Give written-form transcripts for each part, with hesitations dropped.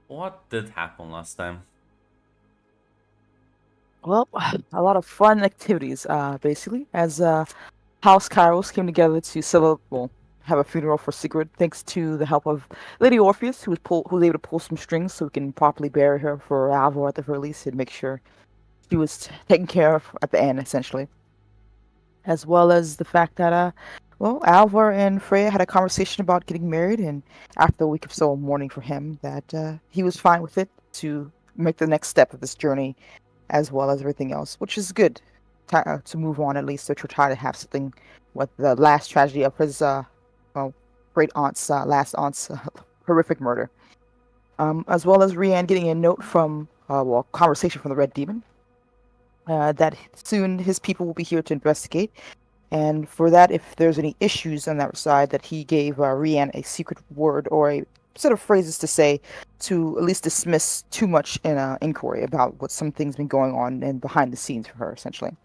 What did happen last time? Well, a lot of fun activities, basically, as House Kairos came together to have a funeral for Sigrid, thanks to the help of Lady Orpheus, who was able to pull some strings so we can properly bury her for Alvor at the very least and make sure she was taken care of at the end, essentially. As well as the fact that, well, Alvor and Freya had a conversation about getting married, and after a week of so mourning for him, that he was fine with it to make the next step of this journey as well as everything else, which is good to move on at least to try to have something with the last tragedy of his well great aunt's last aunt's horrific murder, as well as Rianne getting a note from conversation from the Red Demon that soon his people will be here to investigate. And for that, if there's any issues on that side, that he gave Rianne a secret word or a set of phrases to say to at least dismiss too much in inquiry about what some things been going on and behind the scenes for her, essentially.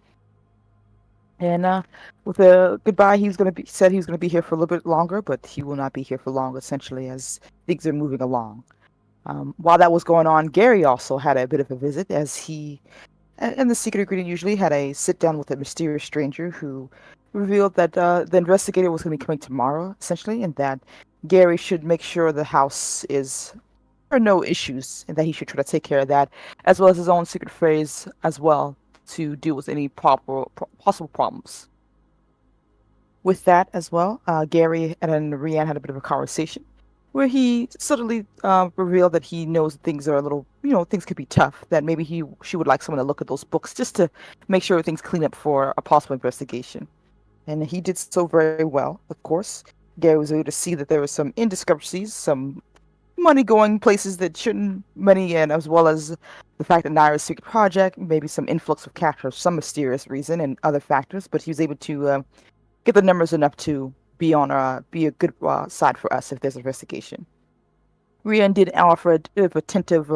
And with a goodbye, he was gonna be here for a little bit longer, but he will not be here for long, essentially, as things are moving along. While that was going on, Gary also had a bit of a visit, as he and the secret ingredient usually had a sit down with a mysterious stranger who revealed that the investigator was going to be coming tomorrow, essentially, and that Gary should make sure the house is there are no issues, and that he should try to take care of that, as well as his own secret phrase as well to deal with any possible problems. With that as well, Gary and Rianne had a bit of a conversation where he suddenly revealed that he knows things are a little, things could be tough. That maybe she would like someone to look at those books just to make sure everything's clean up for a possible investigation. And he did so very well, of course. Gary was able to see that there were some indiscrepancies, some money going places that shouldn't, money, and as well as the fact that Naira's secret project, maybe some influx of cash for some mysterious reason, and other factors. But he was able to get the numbers enough to be a good side for us if there's an investigation. Rian did offer a bit of attentive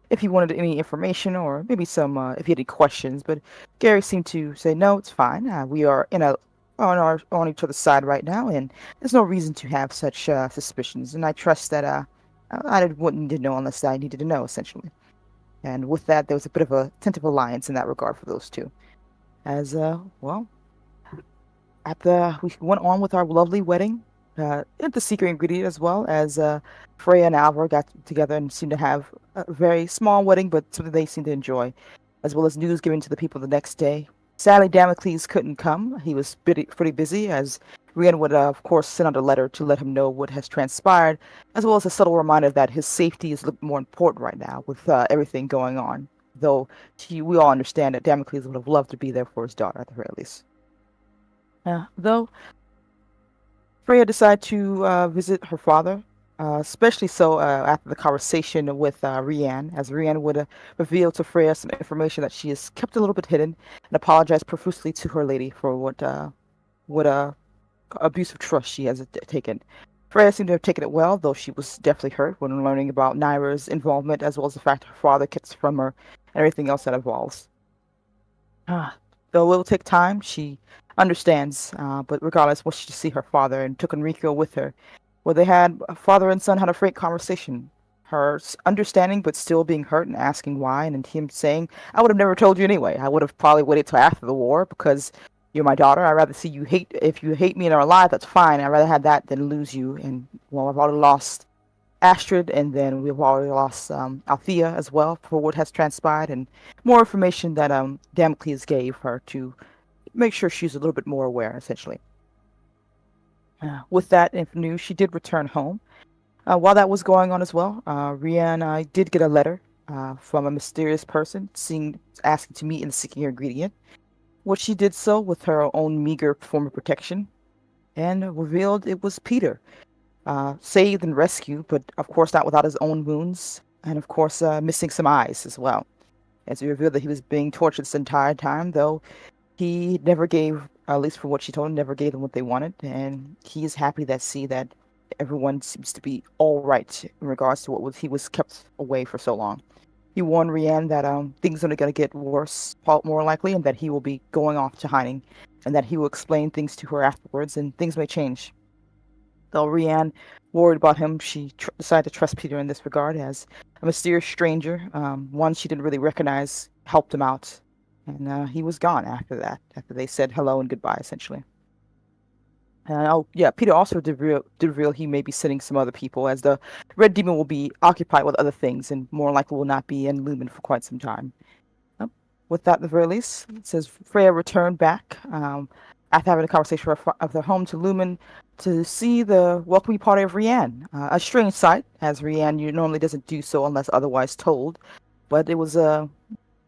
if he wanted any information or maybe some if he had any questions, but Gary seemed to say no, it's fine. We are on each other's side right now, and there's no reason to have such suspicions. And I trust that wouldn't need to know unless I needed to know, essentially. And with that, there was a bit of a tentative alliance in that regard for those two. As well, we went on with our lovely wedding. And the secret ingredient as well as Freya and Alvar got together and seemed to have a very small wedding, but something they seemed to enjoy, as well as news given to the people the next day. Sadly, Damocles couldn't come. He was pretty busy, as Rian would, of course, send out a letter to let him know what has transpired, as well as a subtle reminder that his safety is a little more important right now with everything going on. Though we all understand that Damocles would have loved to be there for his daughter at the very least. Though Freya decided to visit her father, especially so after the conversation with Rianne, as Rianne would reveal to Freya some information that she has kept a little bit hidden and apologized profusely to her lady for what abuse of trust she has taken. Freya seemed to have taken it well, though she was definitely hurt when learning about Naira's involvement, as well as the fact her father kept from her and everything else that involves. Ah, though it will take time, she understands. But regardless, wants to see her father and took Enrico with her, where they had father and son had a frank conversation. Her understanding, but still being hurt and asking why, and him saying, "I would have never told you anyway. I would have probably waited till after the war because you're my daughter. I'd rather see you hate. If you hate me and are alive, that's fine. I'd rather have that than lose you. And well, I've already lost Astrid, and then we've already lost Althea as well for what has transpired, and more information that Damocles gave her to make sure she's a little bit more aware, essentially. With that news, she did return home. While that was going on as well, Rian did get a letter from a mysterious person asking to meet and seeking her ingredient. What she did so with her own meager form of protection, and revealed it was Peter, saved and rescued, but of course not without his own wounds, and of course missing some eyes as well. As he revealed that he was being tortured this entire time, though he never gave, at least for what she told him, never gave them what they wanted, and he is happy that see that everyone seems to be all right in regards to he was kept away for so long. He warned Rianne that things are going to get worse, more likely, and that he will be going off to hiding, and that he will explain things to her afterwards, and things may change. Though Rianne Worried about him, she decided to trust Peter in this regard as a mysterious stranger, one she didn't really recognize, helped him out. And he was gone after that, after they said hello and goodbye, essentially. Oh, yeah, Peter also did reveal he may be sending some other people, as the Red Demon will be occupied with other things and more likely will not be in Lumen for quite some time. Yep. With that, at the very least, it says Freya returned back after having a conversation of their home to Lumen to see the welcoming party of Rianne. A strange sight, as Rianne normally doesn't do so unless otherwise told, but it was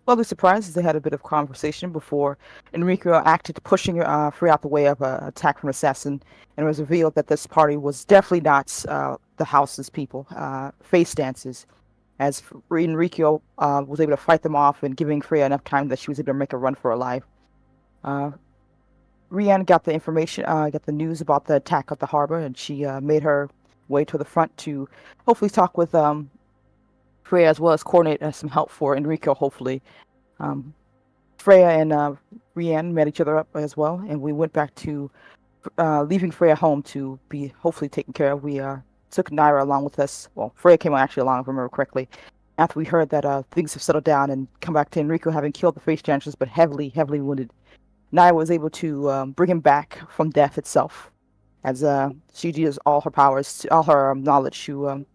lovely surprise as they had a bit of conversation before Enrico acted, pushing Freya out the way of an attack from an assassin, and it was revealed that this party was definitely not the house's people, face dancers, as Enrico was able to fight them off and giving Freya enough time that she was able to make a run for her life. Uh, Rianne got the information, got the news about the attack at the harbor, and she made her way to the front to hopefully talk with Freya as well as coordinate some help for Enrico, hopefully. Um, Freya and Rianne met each other up as well, and we went back to leaving Freya home to be hopefully taken care of. We took Naira along with us. Well, Freya came actually along, if I remember correctly, after we heard that things have settled down and come back to Enrico having killed the face dancers but heavily, heavily wounded. Naira was able to bring him back from death itself, as she used all her powers, all her knowledge to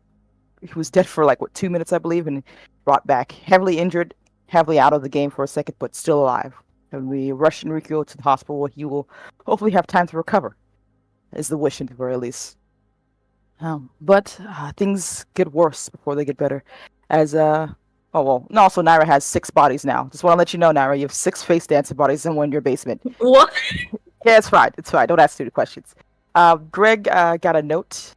he was dead for like what 2 minutes, I believe, and brought back heavily injured, heavily out of the game for a second, but still alive. And we rushed Enrico to the hospital where he will hopefully have time to recover. Is the wish, at the very least. But things get worse before they get better. As oh well, and also Naira has 6 bodies now. Just want to let you know, Naira, you have 6 face dancer bodies in one in your basement. What? Yeah, it's fine. It's fine. Don't ask stupid questions. Greg got a note,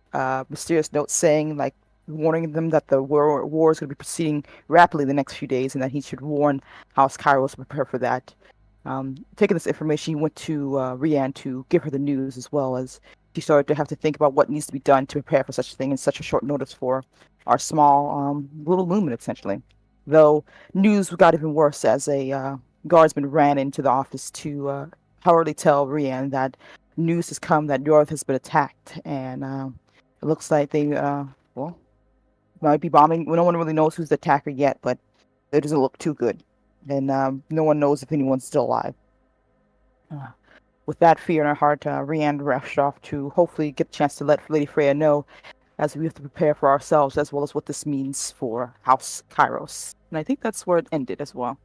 mysterious note saying like warning them that the war is going to be proceeding rapidly the next few days, and that he should warn House Kairos to prepare for that. Taking this information, he went to Rianne to give her the news, as well as she started to have to think about what needs to be done to prepare for such a thing in such a short notice for our small little lumen, essentially. Though news got even worse as a guardsman ran into the office to hurriedly tell Rianne that news has come that Yorth has been attacked, and it looks like they well might be bombing. No one really knows who's the attacker yet, but it doesn't look too good, and no one knows if anyone's still alive. Uh, with that fear in her heart, Rianne rushed off to hopefully get a chance to let Lady Freya know, as we have to prepare for ourselves, as well as what this means for House Kairos. And I think that's where it ended as well.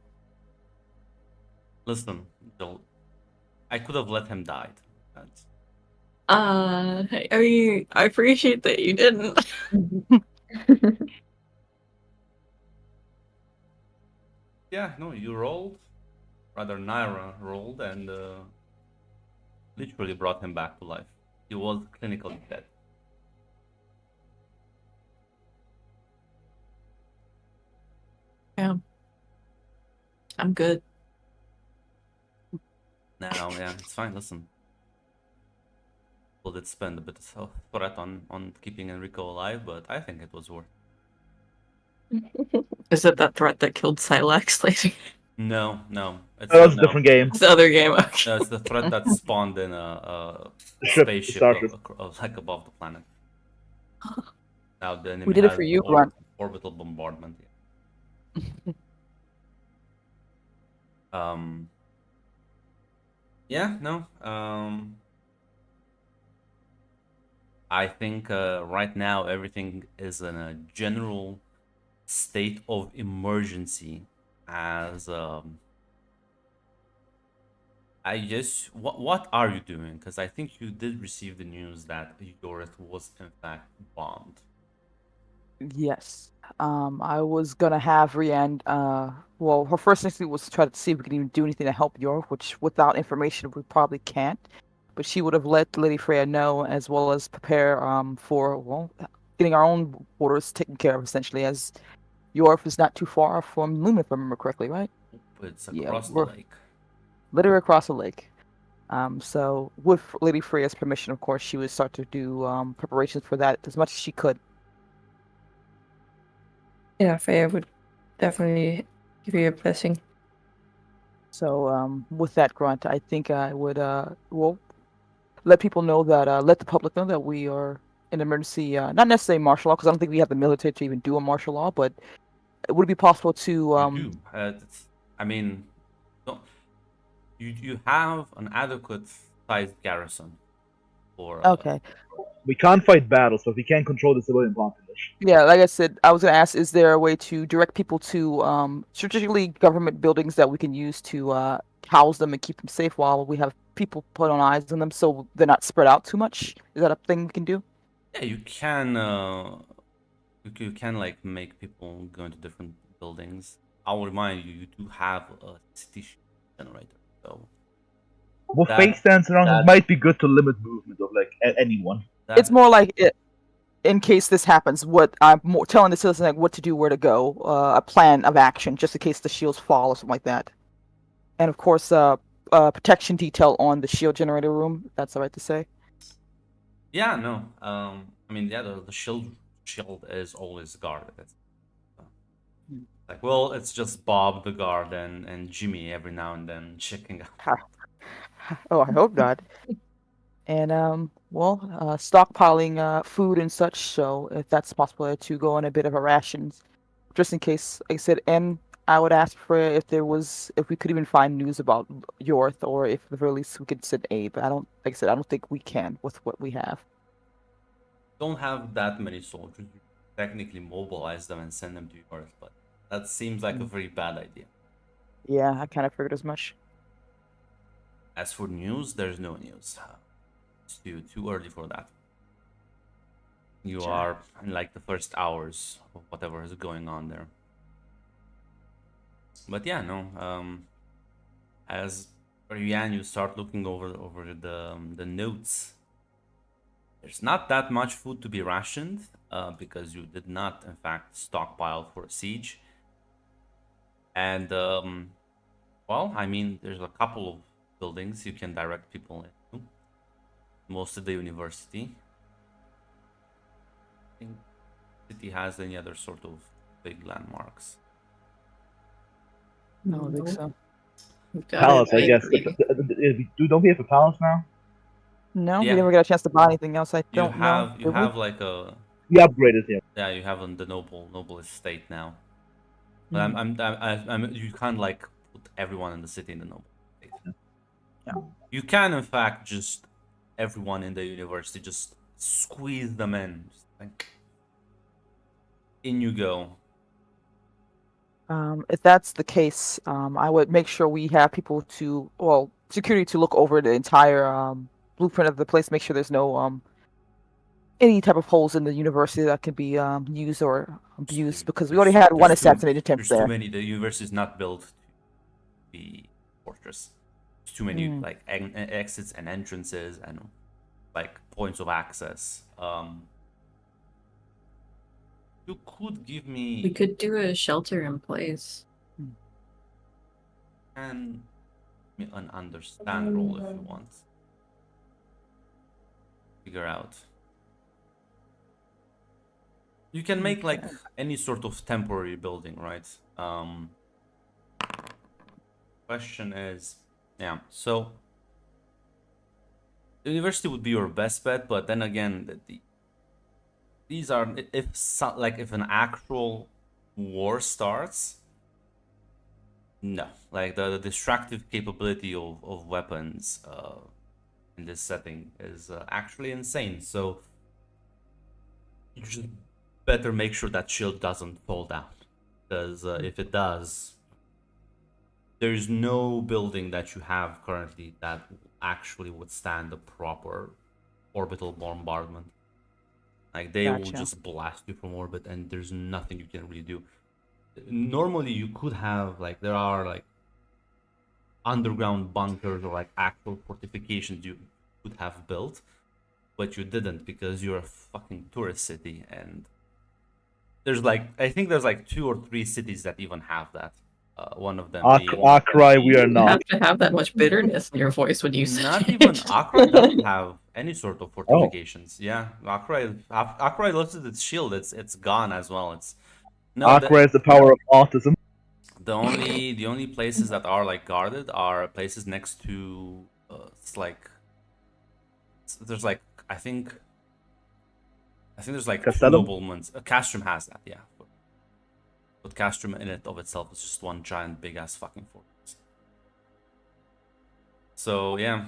Listen, Joel, I could have let him die. That's... I mean, I appreciate that you didn't. Yeah, no, you rolled. Rather, Naira rolled and literally brought him back to life. He was clinically dead. Yeah. I'm good. No, yeah, it's fine. Listen, people did spend a bit of threat on keeping Enrico alive, but I think it was worth. Is it that threat that killed Silex later? No, no, it's That was a different game. It's the other game. Okay. No, it's the threat that spawned in a The ship, spaceship starship. like above the planet. Now the enemy We did it has for you, Grunt. orbital bombardment. Um. Yeah, no. I think right now everything is in a general state of emergency. As I just, what are you doing? Because I think you did receive the news that Yorith was in fact bombed. Yes. I was gonna have Rianne. Well, her first instinct was to try to see if we could even do anything to help York, which without information we probably can't. But she would have let Lady Freya know, as well as prepare for well getting our own borders taken care of, essentially, as York is not too far from Lumen, if I remember correctly, right? It's Yeah, across the we're lake. literally across the lake. So with Lady Freya's permission, of course, she would start to do preparations for that as much as she could. Yeah, Freya would definitely give you a blessing. So with that, Grunt, I think I would well let people know that let the public know that we are an emergency, not necessarily martial law, because I don't think we have the military to even do a martial law, but would it be possible to You do. I mean, don't, you have an adequate sized garrison for. Okay. We can't fight battles, but we can control the civilian population. Yeah, like I said, I was gonna ask, is there a way to direct people to strategically government buildings that we can use to house them and keep them safe while we have people put on eyes on them so they're not spread out too much? Is that a thing we can do? Yeah, you can. You can like make people go into different buildings. I'll remind you, you do have a city generator, so With That- face stance around, that- it might be good to limit movement of like anyone. It's more like in case this happens, what I'm more telling the citizen like what to do, where to go, a plan of action just in case the shields fall or something like that, and of course, protection detail on the shield generator room. If that's all right to say. Yeah, no. I mean, yeah, the shield is always guarded. Like, well, it's just Bob the guard and Jimmy every now and then checking out. Oh, I hope not. And stockpiling food and such. So if that's possible, to go on a bit of a rations, just in case. Like I said, and I would ask for if we could even find news about Yorth, or if at the very least we could send aid. But I don't, like I said, I don't think we can with what we have. Don't have that many soldiers. You technically mobilize them and send them to Earth, but that seems like a very bad idea. Yeah, I kind of figured as much. As for news, there's no news. It's too early for that. You Sure. are in like the first hours of whatever is going on there. But yeah, no. As for Yan, you start looking over the notes. There's not that much food to be rationed, because you did not, in fact, stockpile for a siege. And well, I mean, there's a couple of buildings you can direct people into. Most of the university. I think the city has any other sort of big landmarks. I don't think so. We've got Palace, a I guess. bakery. Don't we have a palace now? No, Yeah. we never got a chance to buy anything else. I You don't know. have Did we? like a We upgraded him. yeah, you have the noble estate now. But Mm-hmm. you can't like put everyone in the city in the noble estate. Yeah. You can, in fact, just everyone in the university, just squeeze them in. Just like, in you go. If that's the case, I would make sure we have people security to look over the entire blueprint of the place, make sure there's no any type of holes in the university that can be used or abused, because we already had one assassination attempt There's too there. many. The university is not built to be fortress. There's too many like exits and entrances and like points of access. You could give me We could do a shelter in place. an understand roll if you want. Figure out. You can make like any sort of temporary building, right? Question is, yeah. So the university would be your best bet, but then again, these are if an actual war starts. No, like the destructive capability of weapons in this setting is actually insane. So you just better make sure that shield doesn't fall down, because if it does, there is no building that you have currently that will actually withstand a proper orbital bombardment. Like they will Gotcha. just blast you from orbit, and there's nothing you can really do. Normally, you could have like there are like underground bunkers or like actual fortifications you could have built, but you didn't because you're a fucking tourist city, and there's like I think there's like 2 or 3 cities that even have that. One of them being Akrai, we are You not. have to have that much bitterness in your voice when you say not it. even Accra doesn't have any sort of fortifications. Yeah, Accra loses its shield. It's gone as well. It's no Akrai is the power of autism. the only places that are like guarded are places next to it's like there's like I think I think there's like two Castellum? noblements. Castrum has that, yeah. But Castrum in it of itself is just one giant big ass fucking fortress. So yeah.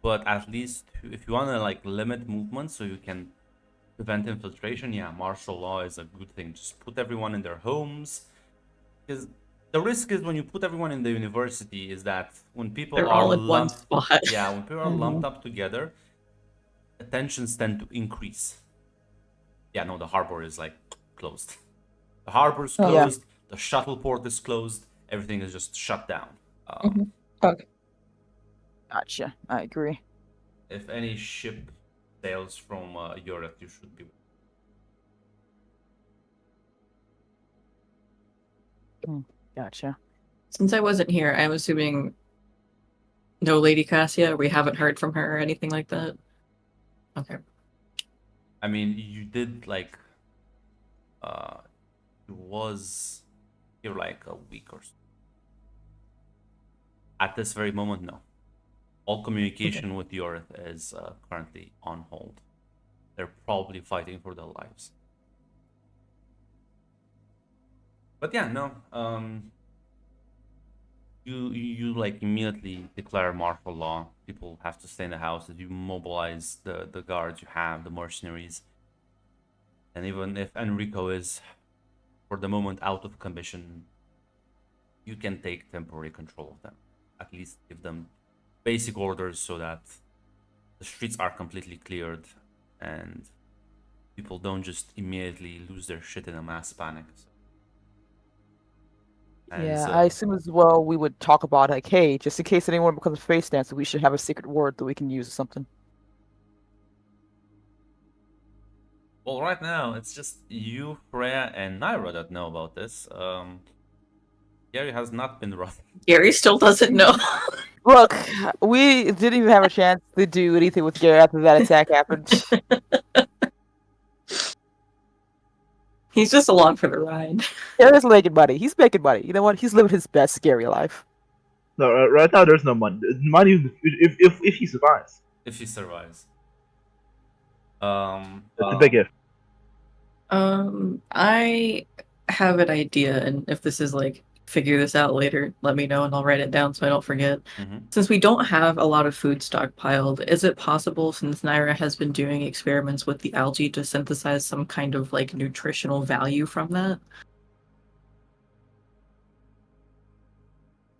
But at least if you want to like limit movement so you can prevent infiltration, yeah, martial law is a good thing. Just put everyone in their homes. Because the risk is when you put everyone in the university is that when people They're are all in one lumped, spot. yeah, when people are lumped up together, the tensions tend to increase. Yeah, no, the harbor is like closed. The harbor is Oh, yeah. closed. The shuttle port is closed. Everything is just shut down. Okay. Gotcha. I agree. If any ship sails from Europe, you should be. Gotcha. Since I wasn't here, I'm assuming no Lady Cassia. We haven't heard from her or anything like that. Okay. I mean, you did like. It was here like a week or so. At this very moment, no. All communication with Europe is currently on hold. They're probably fighting for their lives. But yeah, no. You like immediately declare martial law. People have to stay in the houses. You mobilize the guards you have, the mercenaries. And even if Enrico is for the moment out of commission, you can take temporary control of them. At least give them basic orders so that the streets are completely cleared and people don't just immediately lose their shit in a mass panic. And Yeah, I assume as well we would talk about like, hey, just in case anyone becomes a face dancer, we should have a secret word that we can use or something. well, right now it's just you, Freya, and Naira that know about this. Gary has not been rough. Gary still doesn't know. Look, we didn't even have a chance to do anything with Gary after that attack happened. He's just along for the ride. Gary's making money. He's making money. You know what? He's living his best Gary life. No, right now there's no money. Money if he survives. If he survives. It's a big if. I have an idea, and if this is like figure this out later, let me know and I'll write it down so I don't forget. Since we don't have a lot of food stockpiled, is it possible, since Naira has been doing experiments with the algae, to synthesize some kind of like nutritional value from that?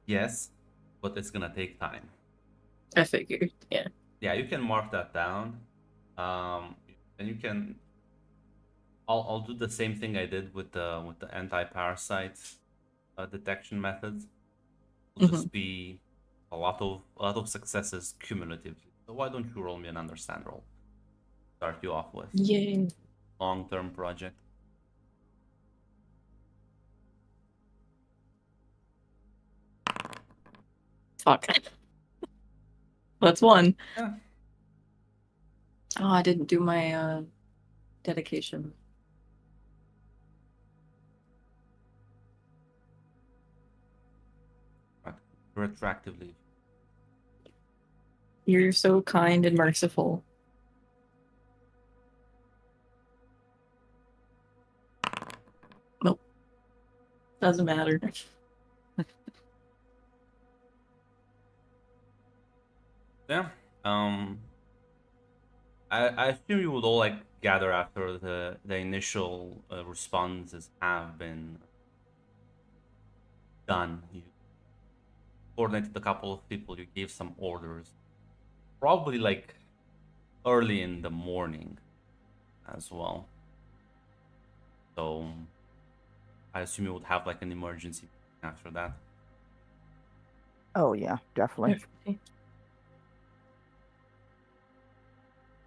Yes, but it's gonna take time. I figured, yeah. Yeah, you can mark that down. And you can. I'll do the same thing I did with the anti-parasite detection method. It'll just be a lot of successes cumulatively. So why don't you roll me an understand roll? Start you off with. Yay. Long-term project. Fuck. That's one. Yeah. Oh, I didn't do my dedication. Retroactively. You're so kind and merciful. Nope. Doesn't matter. Yeah. I assume you would all like gather after the initial responses have been done. You coordinated a couple of people. You gave some orders, probably like early in the morning, as well. So I assume you would have like an emergency after that. Oh yeah, definitely.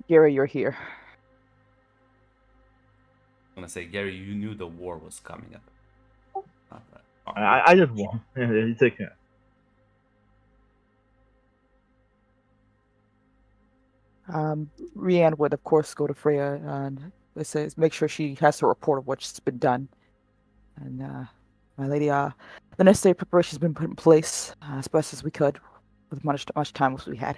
Gary, you're here. I'm gonna say, Gary, you knew the war was coming at the not that. I just won. You take care. Rianne would, of course, go to Freya and let's say make sure she has a report of what's been done. And my lady, the necessary preparations been put in place as best as we could, with much time as we had.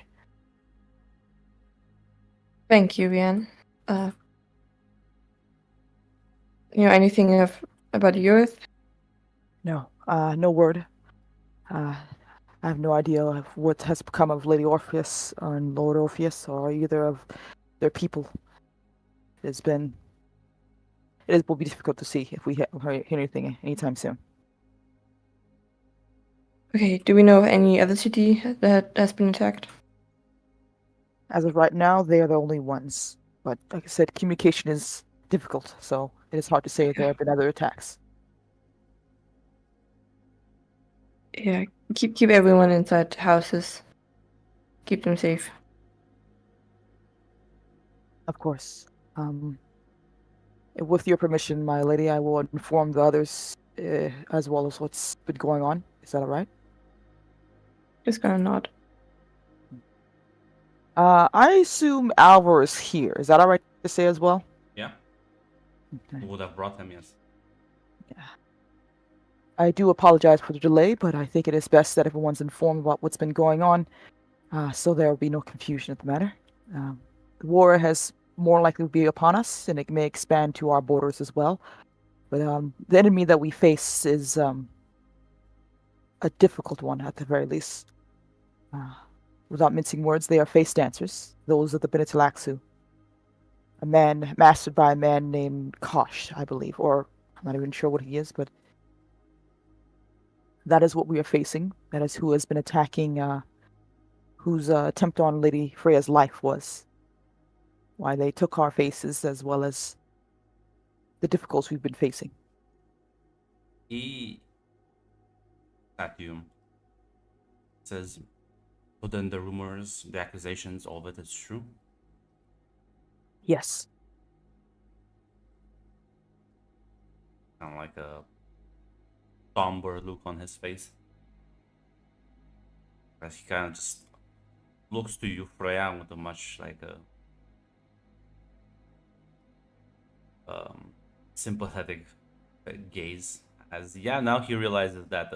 Thank you, Vian. Anything about the Earth? No, no word. I have no idea of what has become of Lady Orpheus and Lord Orpheus, or either of their people. It will be difficult to see if we hear anything anytime soon. Okay, do we know of any other city that has been attacked? As of right now, they are the only ones. But like I said, communication is difficult, so it is hard to say if there have been other attacks. Yeah, keep everyone inside houses. Keep them safe. Of course. With your permission, my lady, I will inform the others as well as what's been going on. Is that all right? Just gonna nod. I assume Alvar is here. Is that all right to say as well? Yeah, Okay. we would have brought him, yes. I do apologize for the delay, but I think it is best that everyone's informed about what's been going on, so there will be no confusion at the matter. The war has more likely to be upon us, and it may expand to our borders as well. But the enemy that we face is a difficult one, at the very least. Without mincing words, they are face dancers. Those are the Benetilaxu. A man mastered by a man named Kosh, I believe, or I'm not even sure what he is, but that is what we are facing. That is who has been attacking, whose attempt on Lady Freya's life was. Why they took our faces as well as the difficulties we've been facing. He at you says, but then the rumors, the accusations, all of it is true. Yes. Kind of like a somber look on his face. As he kind of just looks to you, Freya, with a much like a sympathetic gaze. As now he realizes that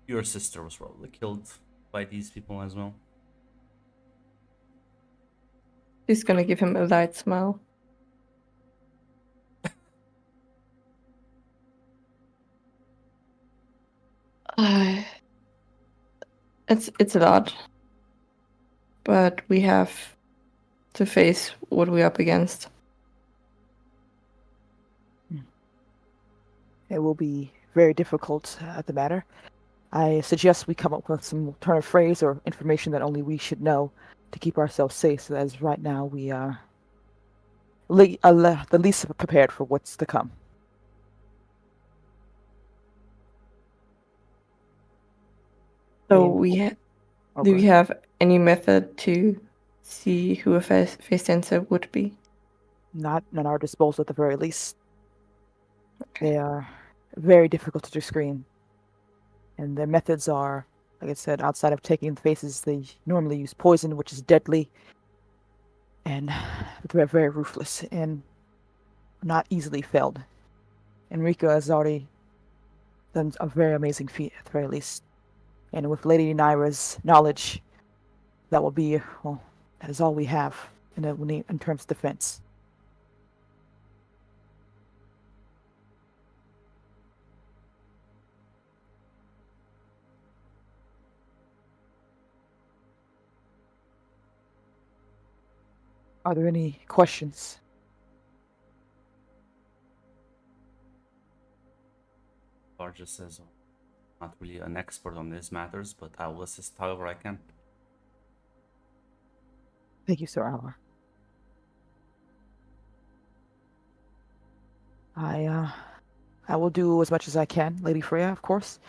your sister was probably killed by these people as well. She's gonna give him a light smile. It's a lot, but we have to face what we're up against. It will be very difficult at the matter. I suggest we come up with some turn of phrase or information that only we should know to keep ourselves safe, so as right now we are the least prepared for what's to come. So And- do we Okay. have any method to see who a face dancer would be? Not at our disposal at the very least. Okay. They are very difficult to screen. And their methods are, like I said, outside of taking the faces, they normally use poison, which is deadly. And they're very ruthless and not easily failed. Enrico has already done a very amazing feat, at the very least. And with Lady Naira's knowledge, that will be, well, that is all we have in terms of defense. Are there any questions? Larger says, not really an expert on these matters, but I will assist however I can. Thank you, Sir Alvar. I will do as much as I can, Lady Freya, of course.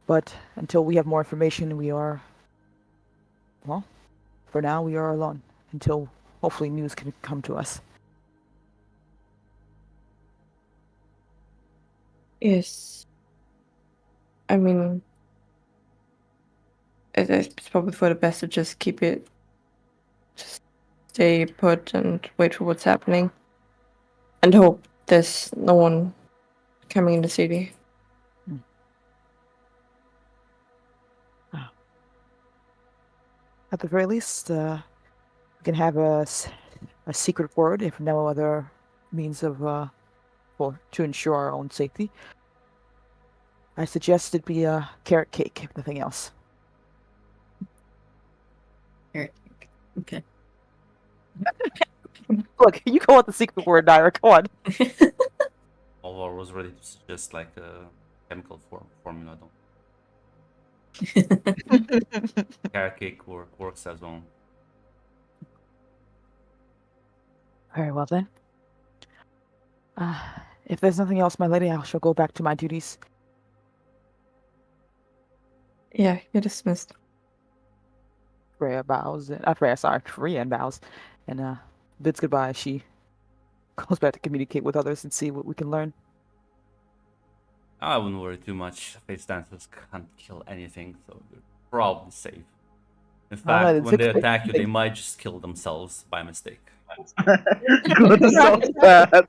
But until we have more information, we are, well, for now we are alone. Until hopefully news can come to us. Yes. I mean, it's probably for the best to just just stay put and wait for what's happening, and hope there's no one coming in the city. At the very least, we can have a secret word if no other means of well, to ensure our own safety. I suggest it be a carrot cake, if nothing else. Okay. Look, you go with the secret word, Naira. Come on. Alvar was ready to suggest like a chemical formula. Carrot cake works as well. Very well then. If there's nothing else, my lady, I shall go back to my duties. Yeah, you're dismissed. Freya bows. Freya, sorry, Freya bows, and bids goodbye. She goes back to communicate with others and see what we can learn. I wouldn't worry too much. Face dancers can't kill anything, so you're probably safe. In fact, when they attack you, they might just kill themselves by mistake. Good, so bad.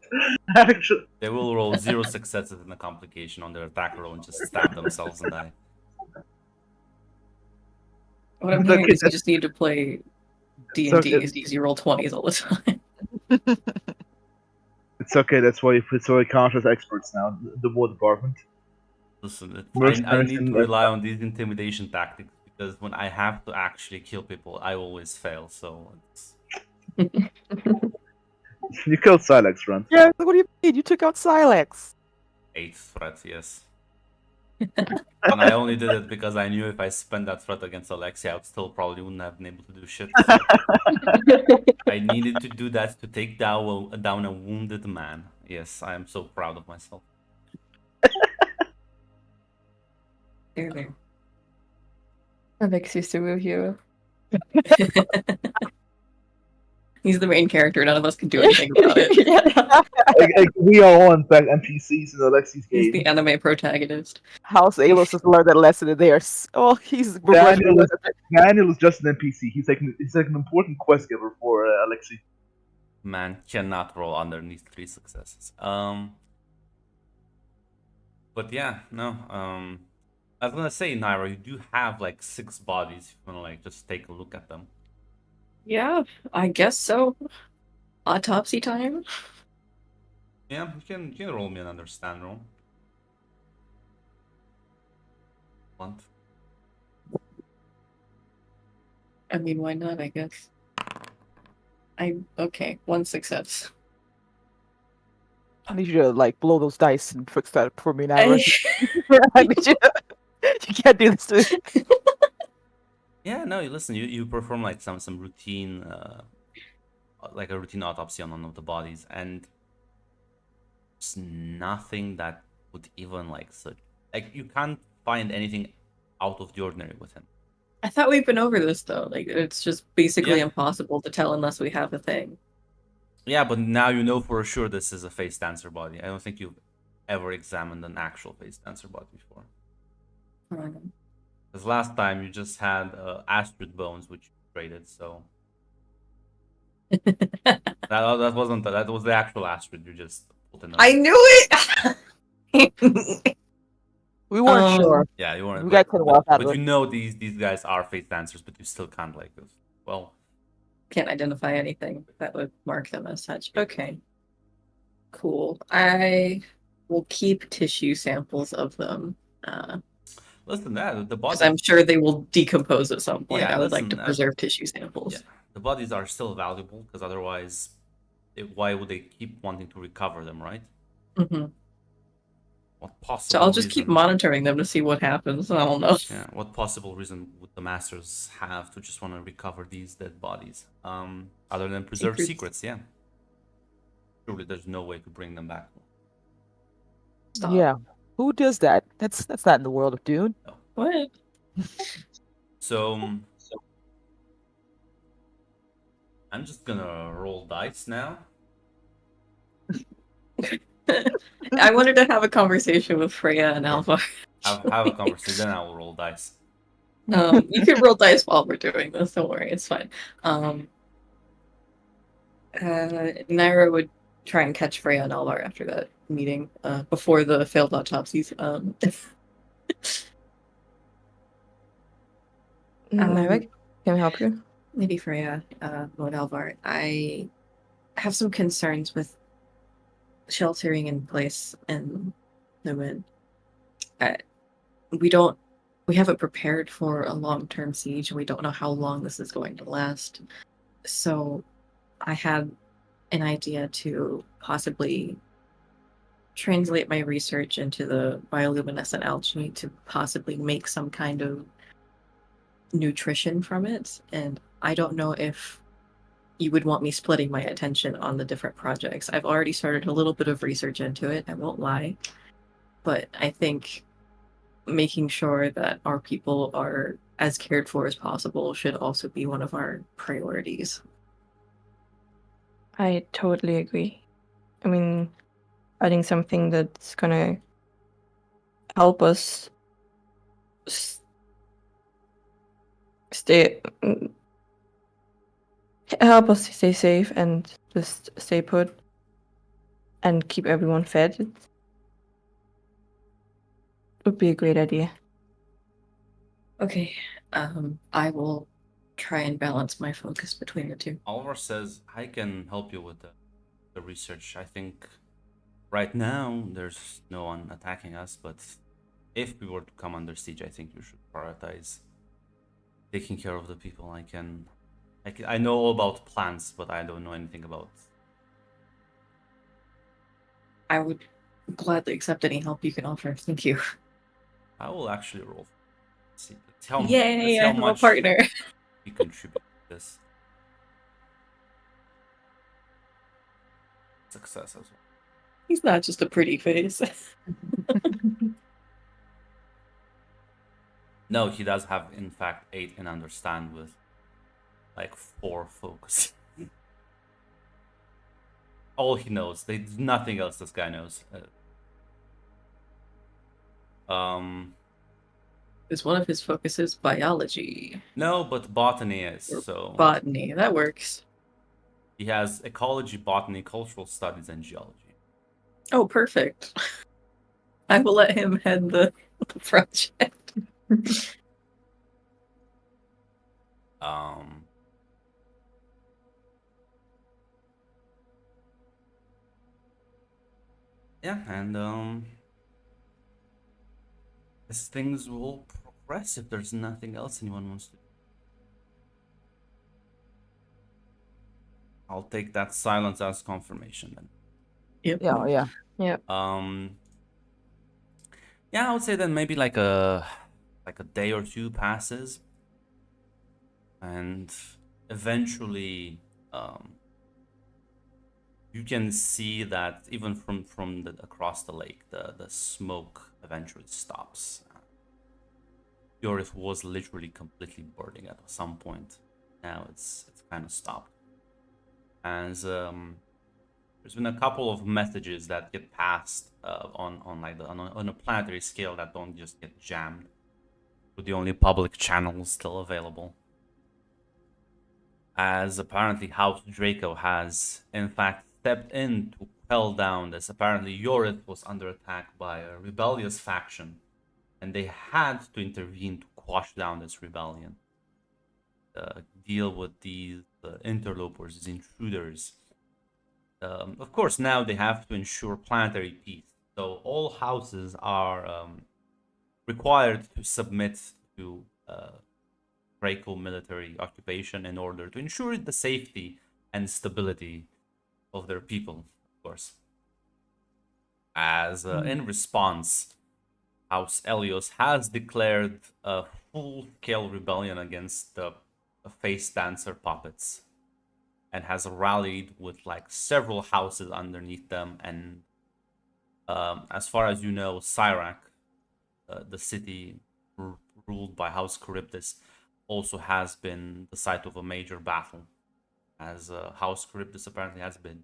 Actually, They will roll 0 successes in the complication on their attack roll and just stab themselves and die. What I'm It's hearing okay, is you just need to play D&D okay. as easy roll 20s all the time. It's okay. That's why we count as experts now. The war department. Listen, I Mercenaries need and to rely on these intimidation tactics because when I have to actually kill people, I always fail. So it's... You killed Silex, Run. Yeah, what do you mean? You took out Silex. 8th threat, yes. And I only did it because I knew if I spent that threat against Alexia, I would still probably wouldn't have been able to do shit. So I needed to do that to take down a wounded man. Yes, I am so proud of myself. There. Alexi's the real hero. He's the main character. None of us can do anything about it. We are all in fact NPCs in Alexis' game. He's the anime protagonist. House Alos has learned that lesson, and they are. Oh, he's. Daniel is just an NPC. He's like an important quest giver for Alexi. Man cannot roll underneath 3 successes. But yeah, no. I was gonna say, Naira, you do have like 6 bodies. If you wanna like just take a look at them. Yeah, I guess so. Autopsy time? Yeah, you can roll me an understand roll. Want? I mean, why not, I guess. Okay, 1 success. I need you to like blow those dice and fix that for me, Naira. I need you. You can't do this to me. Yeah, no, listen, you perform like some routine, like a routine autopsy on one of the bodies, and there's nothing that would even like you can't find anything out of the ordinary with him. I thought we've been over this though. Like, it's just basically impossible to tell unless we have a thing. Yeah, but now you know for sure this is a face dancer body. I don't think you've ever examined an actual face dancer body before. Because last time you just had Astrid bones, which you traded, so that wasn't that was the actual Astrid you just put in. I knew it. We weren't sure. Yeah, you weren't. We got but you know these guys are face dancers, but you still can't like this. Well, can't identify anything that would mark them as such. Okay, cool. I will keep tissue samples of them. Listen, the bodies. I'm sure they will decompose at some point. Yeah, I would like to preserve tissue samples. Yeah, the bodies are still valuable because otherwise, why would they keep wanting to recover them, right? Mm-hmm. What possible? So I'll just keep monitoring them to see what happens. I don't know. Yeah, what possible reason would the masters have to just want to recover these dead bodies? Other than preserve secrets, yeah. Surely there's no way to bring them back. Stop. Yeah. Who does that? That's not in the world of Dune. No. What? So I'm just gonna roll dice now. I wanted to have a conversation with Freya and Alva. Have a conversation, then I will roll dice. You can roll dice while we're doing this. Don't worry, it's fine. Naira would try and catch Freya and Alvar after that meeting, before the failed autopsies. Naira, can we help you? Lady Freya, Lord Alvar, I have some concerns with sheltering in place in Lumen. Uh, we don't, we haven't prepared for a long-term siege, and we don't know how long this is going to last. So, I had an idea to possibly translate my research into the bioluminescent algae to possibly make some kind of nutrition from it. And I don't know if you would want me splitting my attention on the different projects. I've already started a little bit of research into it, I won't lie. But I think making sure that our people are as cared for as possible should also be one of our priorities. I totally agree. I mean, I think something that's gonna help us stay help us stay safe and just stay put and keep everyone fed. It would be a great idea. Okay, I will try and balance my focus between the two. Oliver says, I can help you with the research. I think right now there's no one attacking us, but if we were to come under siege, I think you should prioritize taking care of the people. I know all about plants, but I don't know anything about. I would gladly accept any help you can offer. Thank you. I will actually roll. Let's see, let's Yay, see I how have a much partner. we contribute to this success as well. He's not just a pretty face. No, he does have, in fact, 8 in understand with like 4 focus. All he knows. Nothing else this guy knows. Is one of his focuses biology? No, but botany is, Or so botany. That works. he has ecology, botany, cultural studies, and geology. Oh, perfect. I will let him head the project. Yeah, and as things will progress if there's nothing else anyone wants to do. I'll take that silence as confirmation then. Yep. Yeah. Yeah. Yeah, I would say then maybe like a day or two passes, and eventually, you can see that even from across the lake, the smoke eventually stops. Yorith was literally completely burning at some point. Now it's kind of stopped. As there's been a couple of messages that get passed on a planetary scale that don't just get jammed with the only public channels still available. As apparently House Draco has in fact stepped in to quell down this. Apparently Yorith was under attack by a rebellious faction, and they had to intervene to quash down this rebellion. Deal with these interlopers, these intruders. Of course, now they have to ensure planetary peace. So all houses are required to submit to Draco military occupation in order to ensure the safety and stability of their people, of course. As in response, House Elios has declared a full-scale rebellion against the face dancer puppets, and has rallied with like several houses underneath them. And as far as you know, Cyrac, the city ruled by House Charybdis, also has been the site of a major battle, as House Charybdis apparently has been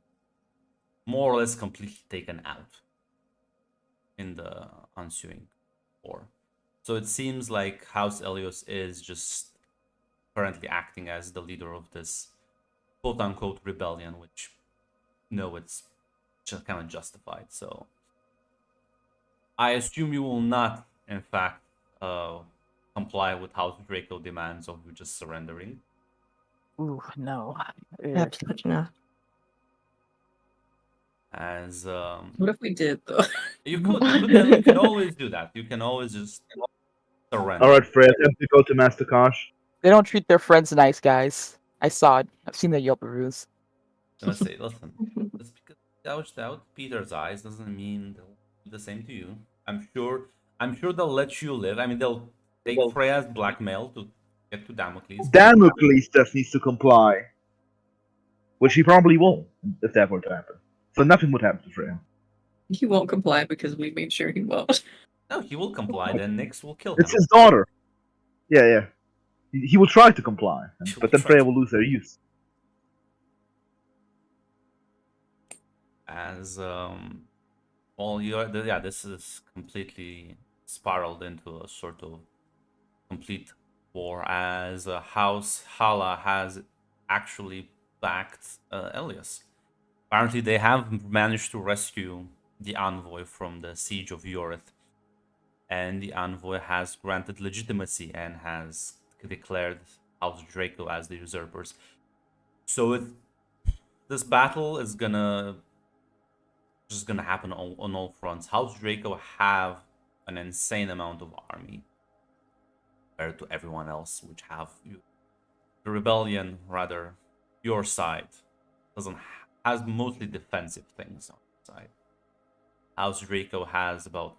more or less completely taken out in the ensuing war. So it seems like House Elios is just currently acting as the leader of this quote-unquote rebellion, which, no, it's just kind of justified. So I assume you will not, in fact, comply with House Draco demands of you just surrendering. Ooh, no. Absolutely not. As What if we did though? you can always do that. You can always just surrender. All right, Fred, time to go to Master Kosh. They don't treat their friends nice, guys. I saw it. I've seen the Yelp reviews. I'm gonna say, listen, just because you gouged out Peter's eyes doesn't mean they'll do the same to you. I'm sure they'll let you live. I mean, they'll take Freya's blackmail to get to Damocles. Damocles just needs to comply, which he probably won't if that were to happen. So nothing would happen to Freya. He won't comply because we made sure he won't. No, he will comply. Then Nyx will kill him. It's his daughter. Yeah. He will try to comply, but then Freya will lose her use. As well, yeah, this is completely spiraled into a sort of complete war. As House Hala has actually backed Elias. Apparently, they have managed to rescue the envoy from the siege of Yorith, and the envoy has granted legitimacy and has declared House Draco as the usurpers. So this battle is just gonna happen on all fronts. House Draco have an insane amount of army compared to everyone else, which have the rebellion, rather, your side has mostly defensive things on its side. House Draco has about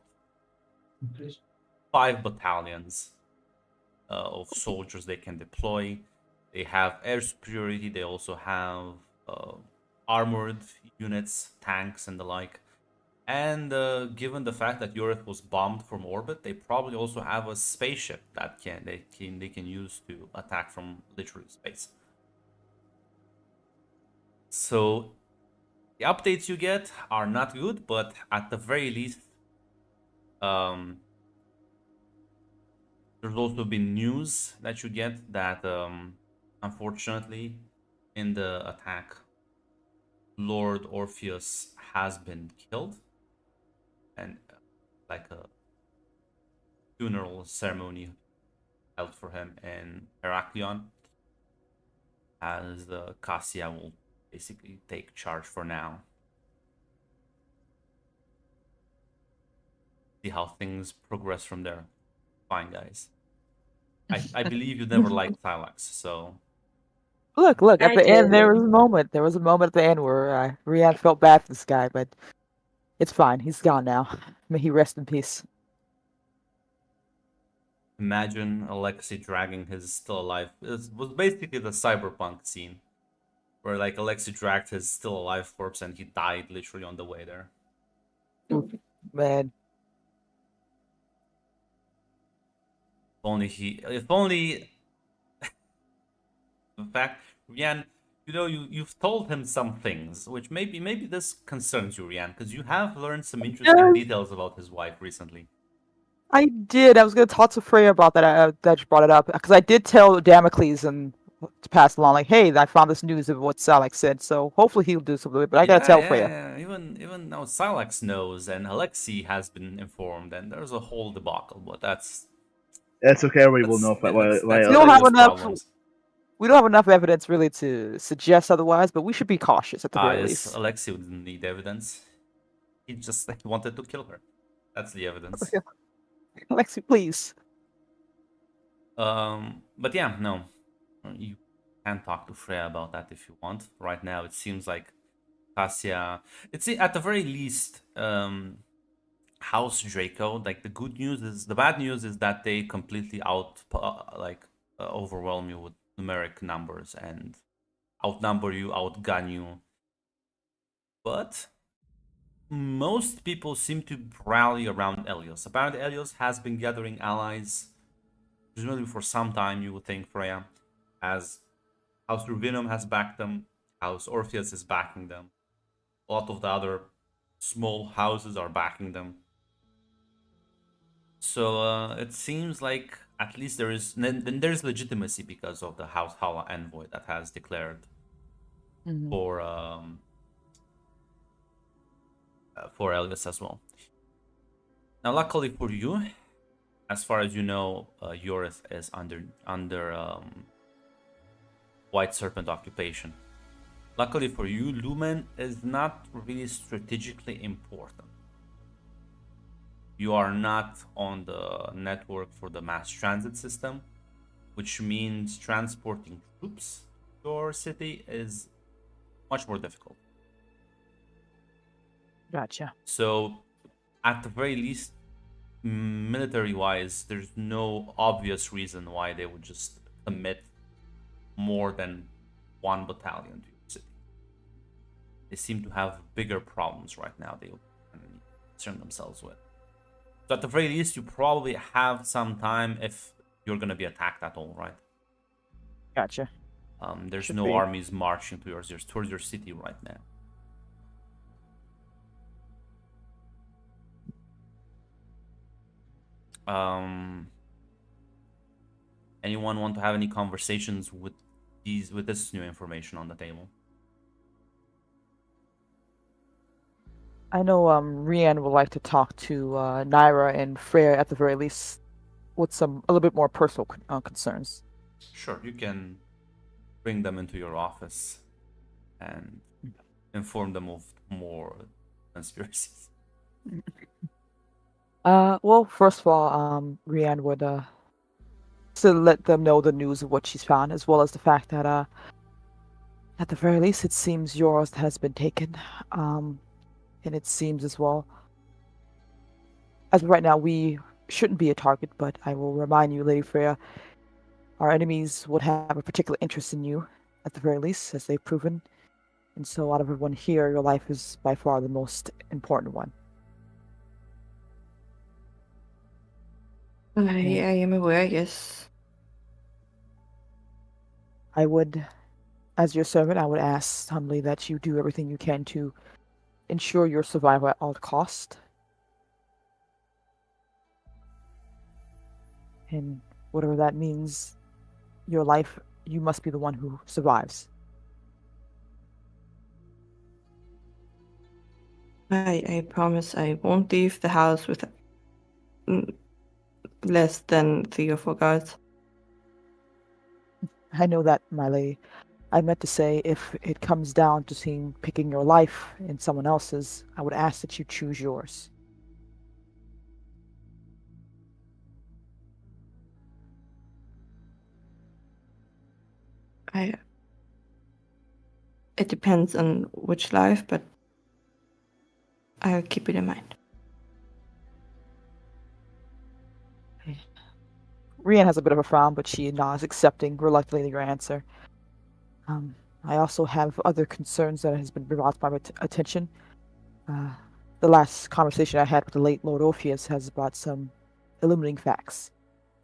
5 battalions of soldiers they can deploy. They have air superiority. They also have armored units, tanks, and the like. And given the fact that Yorith was bombed from orbit, they probably also have a spaceship that they can use to attack from literally space. So the updates you get are not good, but at the very least, there's also been news that you get that unfortunately in the attack, Lord Orpheus has been killed, and like a funeral ceremony held for him in Heraklion, as the Cassia will basically take charge for now. See how things progress from there. Fine, guys. I believe you never liked Thylax, so Look, at I the end, there did. was a moment. There was a moment at the end where Rian felt bad for this guy, but it's fine. He's gone now. May he rest in peace. imagine Alexei dragging his still alive. It was basically the cyberpunk scene where like Alexei dragged his still alive corpse and he died literally on the way there. Man, If only in fact, Rian, you've told him some things, which maybe this concerns you, Rian, because you have learned some interesting details about his wife recently. I did. I was going to talk to Freya about that. That you brought it up because I did tell Damocles and to pass along, like, hey, I found this news of what Salak said. So hopefully he'll do something with it. But I gotta tell Freya. Yeah. Even now Silax knows, and Alexei has been informed, and there's a whole debacle. But that's okay. We will know why. We don't have enough. We don't have enough evidence really to suggest otherwise, but we should be cautious at the very least. Alexei didn't need evidence. He just wanted to kill her. That's the evidence. Alexei, please. But yeah, no. You can talk to Freya about that if you want. Right now, it seems like Cassia. It's at the very least House Draco. Like the bad news is that they completely overwhelm you with numeric numbers and outnumber you, outgun you. But most people seem to rally around Elios. Apparently, Elios has been gathering allies, presumably for some time. You would think, Freya, as House Ruvinum has backed them, House Orpheus is backing them. A lot of the other small houses are backing them. So it seems like at least there's legitimacy because of the House Hala envoy that has declared for Elias as well. Now, luckily for you, as far as you know, Yorith is under White Serpent occupation. Luckily for you, Lumen is not really strategically important. You are not on the network for the mass transit system, which means transporting troops to your city is much more difficult. Gotcha. So, at the very least, military wise, there's no obvious reason why they would just commit more than one battalion to your city. They seem to have bigger problems right now they will concern themselves with. So at the very least, you probably have some time if you're going to be attacked at all, right? Gotcha. There's Should no be. armies marching towards your city right now. Anyone want to have any conversations with this new information on the table? I know Rian would like to talk to Naira and Freya at the very least with a little bit more personal concerns. Sure, you can bring them into your office and inform them of more conspiracies. Well, first of all, Rian would to let them know the news of what she's found, as well as the fact that at the very least, it seems yours has been taken. And it seems as well, as of right now, we shouldn't be a target, but I will remind you, Lady Freya, our enemies would have a particular interest in you, at the very least, as they've proven. And so, out of everyone here, your life is by far the most important one. I am aware, yes. I would, as your servant, I would ask humbly that you do everything you can to ensure your survival at all cost. And whatever that means, your life, you must be the one who survives. I promise I won't leave the house with less than 3 or 4 guards. I know that, my lady. I meant to say, if it comes down to picking your life in someone else's, I would ask that you choose yours. It depends on which life, but I'll keep it in mind. Rian has a bit of a frown, but she nods, accepting reluctantly your answer. I also have other concerns that has been brought to my attention. The last conversation I had with the late Lord Orpheus has brought some illuminating facts.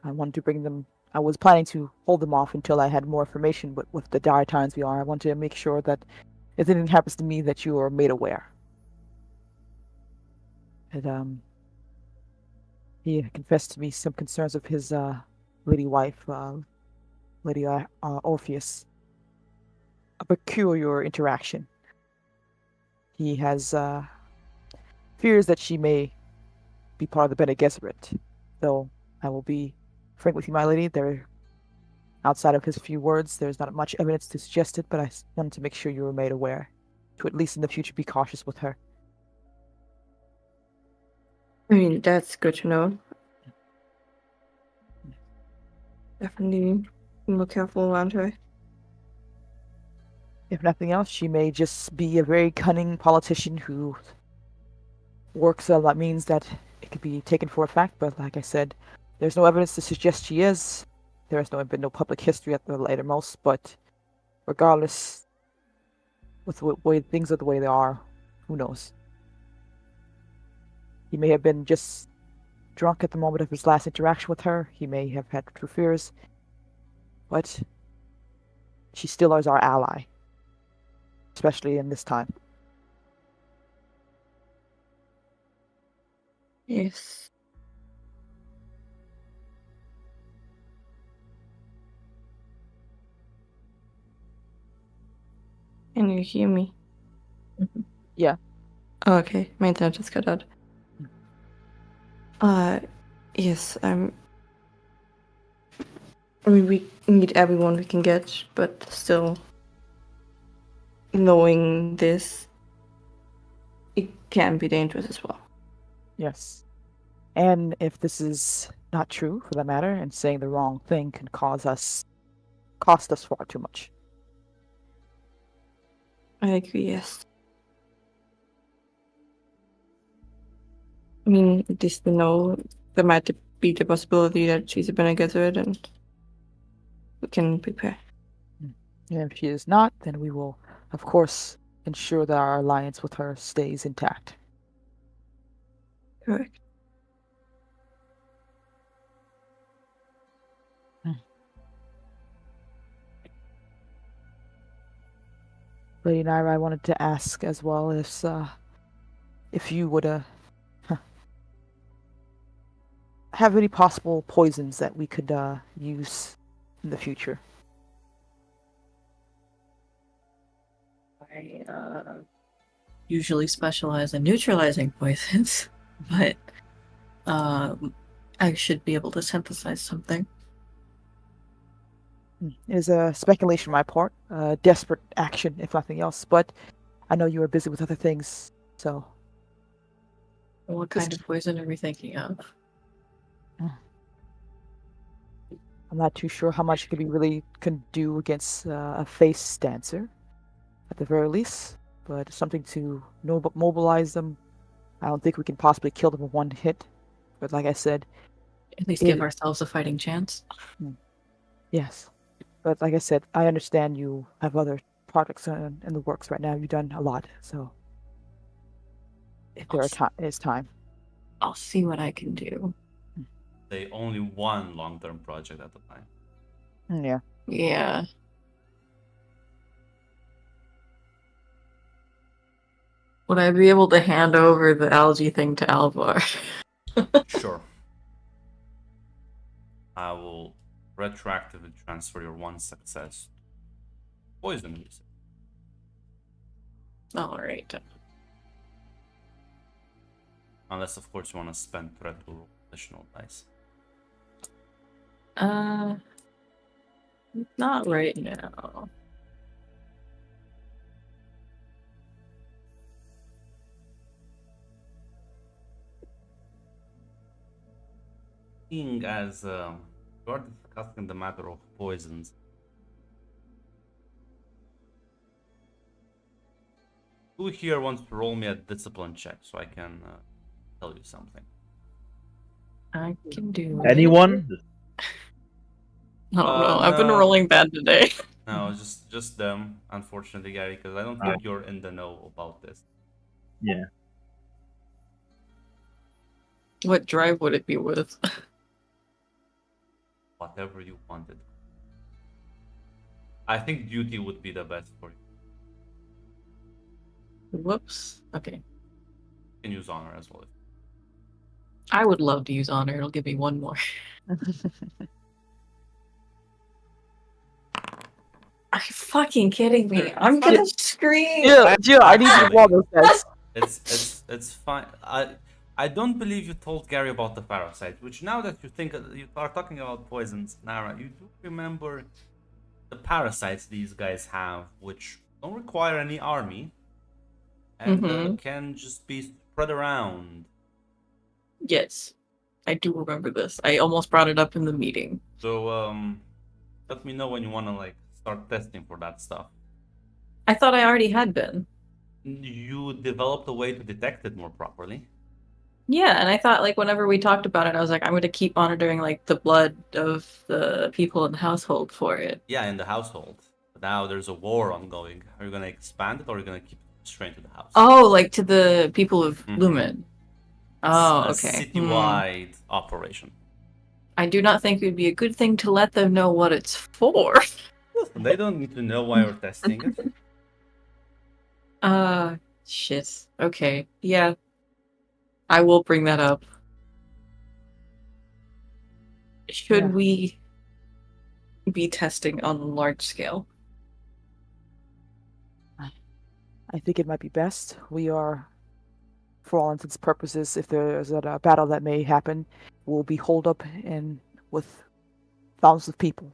I wanted to bring them. I was planning to hold them off until I had more information, but with the dire times we are, I want to make sure that if anything happens to me, that you are made aware. And he confessed to me some concerns of his lady wife, Lady Orpheus. A peculiar interaction. He has fears that she may be part of the Bene Gesserit, though I will be frank with you, my lady, outside of his few words, there's not much evidence to suggest it, but I wanted to make sure you were made aware, to at least in the future be cautious with her. I mean, that's good to know. Definitely be more careful around her. If nothing else, she may just be a very cunning politician who works that means that it could be taken for a fact, but like I said, there's no evidence to suggest she is. There has been no public history at the latermost, but regardless, with the way things are the way they are, who knows? He may have been just drunk at the moment of his last interaction with her. He may have had true fears, but she still is our ally, especially in this time. Yes. Can you hear me? Yeah. Oh, okay. My internet just cut out. Yes, I mean, we need everyone we can get, but still, knowing this, it can be dangerous as well. Yes. And if this is not true, for that matter, and saying the wrong thing can cost us far too much. I agree, yes. I mean, at least we know there might be the possibility that she's a Bene Gesserit, and we can prepare. And if she is not, then we will, of course, ensure that our alliance with her stays intact. Correct. Lady Naira, I wanted to ask as well if you would have any possible poisons that we could use in the future. I usually specialize in neutralizing poisons, but I should be able to synthesize something. It is a speculation on my part, desperate action, if nothing else, but I know you are busy with other things, so... What kind of poison are we thinking of? I'm not too sure how much can do against a face dancer, at the very least, but something to mobilize them. I don't think we can possibly kill them in one hit, but like I said... At least give ourselves a fighting chance. Yes. But like I said, I understand you have other projects in the works right now. You've done a lot, so if there is time. I'll see what I can do. They only one long-term project at a time. Yeah. Yeah. Would I be able to hand over the algae thing to Alvar? Sure. I will retroactively transfer your one success. Poison research. Alright. Unless, of course, you want to spend threat to roll additional dice. Not right now. Seeing as you are discussing the matter of poisons, who here wants to roll me a discipline check so I can tell you something? I can do Anyone? I don't know. I've been rolling bad today. No, just them, unfortunately, Gary, because I don't think you're in the know about this. Yeah. What drive would it be with? Whatever you wanted. I think duty would be the best for you. Whoops. Okay. You can use honor as well. I would love to use honor. It'll give me one more. Are you fucking kidding me? I'm gonna scream. Yeah, I need to roll those dice. It's fine. I don't believe you told Gary about the parasite, which now that you are talking about poisons, Nara, you do remember the parasites these guys have, which don't require any army and can just be spread around. Yes, I do remember this. I almost brought it up in the meeting. So let me know when you want to start testing for that stuff. I thought I already had been. You developed a way to detect it more properly. Yeah, and I thought whenever we talked about it, I was like, I'm going to keep monitoring the blood of the people in the household for it. Yeah, in the household. But now there's a war ongoing. Are you going to expand it or are you going to keep it straight to the house? Oh, to the people of Lumen. Oh, it's okay. A citywide operation. I do not think it would be a good thing to let them know what it's for. They don't need to know why we're testing it. Shit. Okay. Yeah. I will bring that up. Should we be testing on a large scale? I think it might be best. We are, for all intents and purposes, if there's a battle that may happen, we'll be holed up with thousands of people.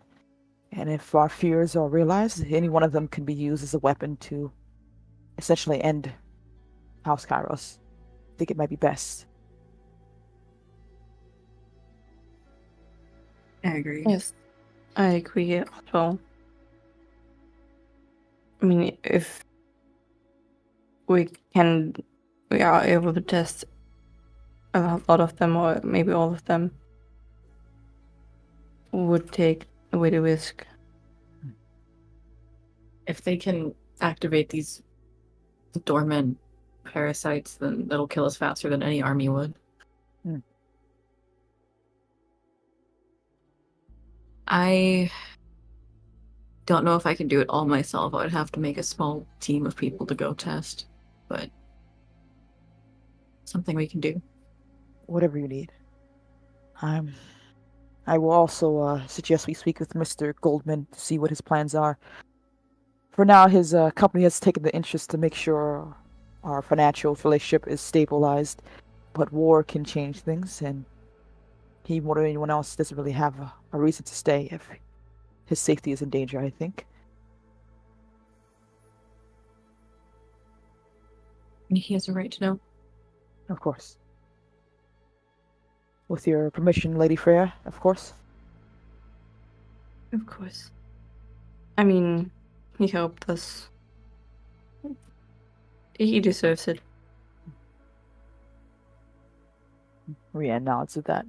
And if our fears are realized, any one of them can be used as a weapon to essentially end House Kairos. I think it might be best. I agree. Yes, I agree as well. I mean, if we are able to test a lot of them, or maybe all of them, would take away the risk. If they can activate these dormant parasites, then that'll kill us faster than any army would. I don't know if I can do it all myself. I would have to make a small team of people to go test, but something we can do. Whatever you need. I will also suggest we speak with Mr. Goldman to see what his plans are. For now, his company has taken the interest to make sure our financial relationship is stabilized, but war can change things, and he, more than anyone else, doesn't really have a reason to stay if his safety is in danger, I think. He has a right to know. Of course. With your permission, Lady Freya, of course. Of course. I mean, he helped us. He deserves it. Rianne nods at that.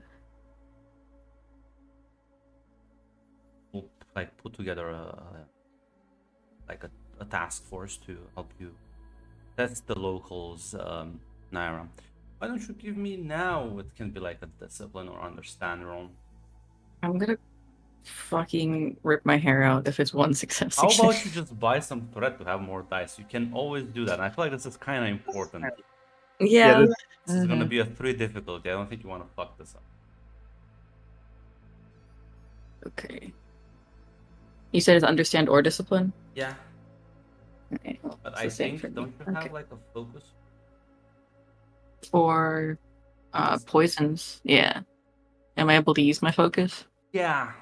We'll like put together a task force to help you. That's the locals, Naira. Why don't you give me now? It can be like a discipline or understand roll. I'm gonna fucking rip my hair out if it's one success. How again. about you just buy some threat to have more dice? You can always do that. And I feel like this is kind of important. Yeah. This is gonna be a 3 difficulty. I don't think you want to fuck this up. Okay. You said it's understand or discipline? Yeah, Okay. but It's I the same think for me. don't you Okay. have like a focus? For poisons, yeah. Am I able to use my focus? Yeah.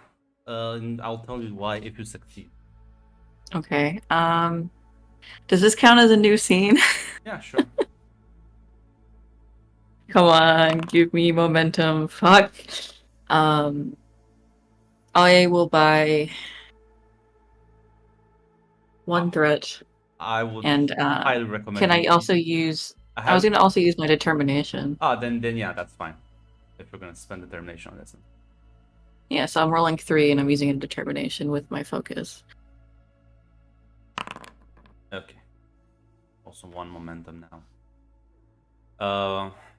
And I'll tell you why if you succeed. Okay. Does this count as a new scene? Yeah, sure. Come on, give me momentum. Fuck. I will buy one threat, I would and highly recommend. can I you- also use? I I was have- gonna also use my determination. then yeah, that's fine. If you're gonna spend determination on this. Yeah, so I'm rolling 3, and I'm using a determination with my focus. Okay. Also one momentum now.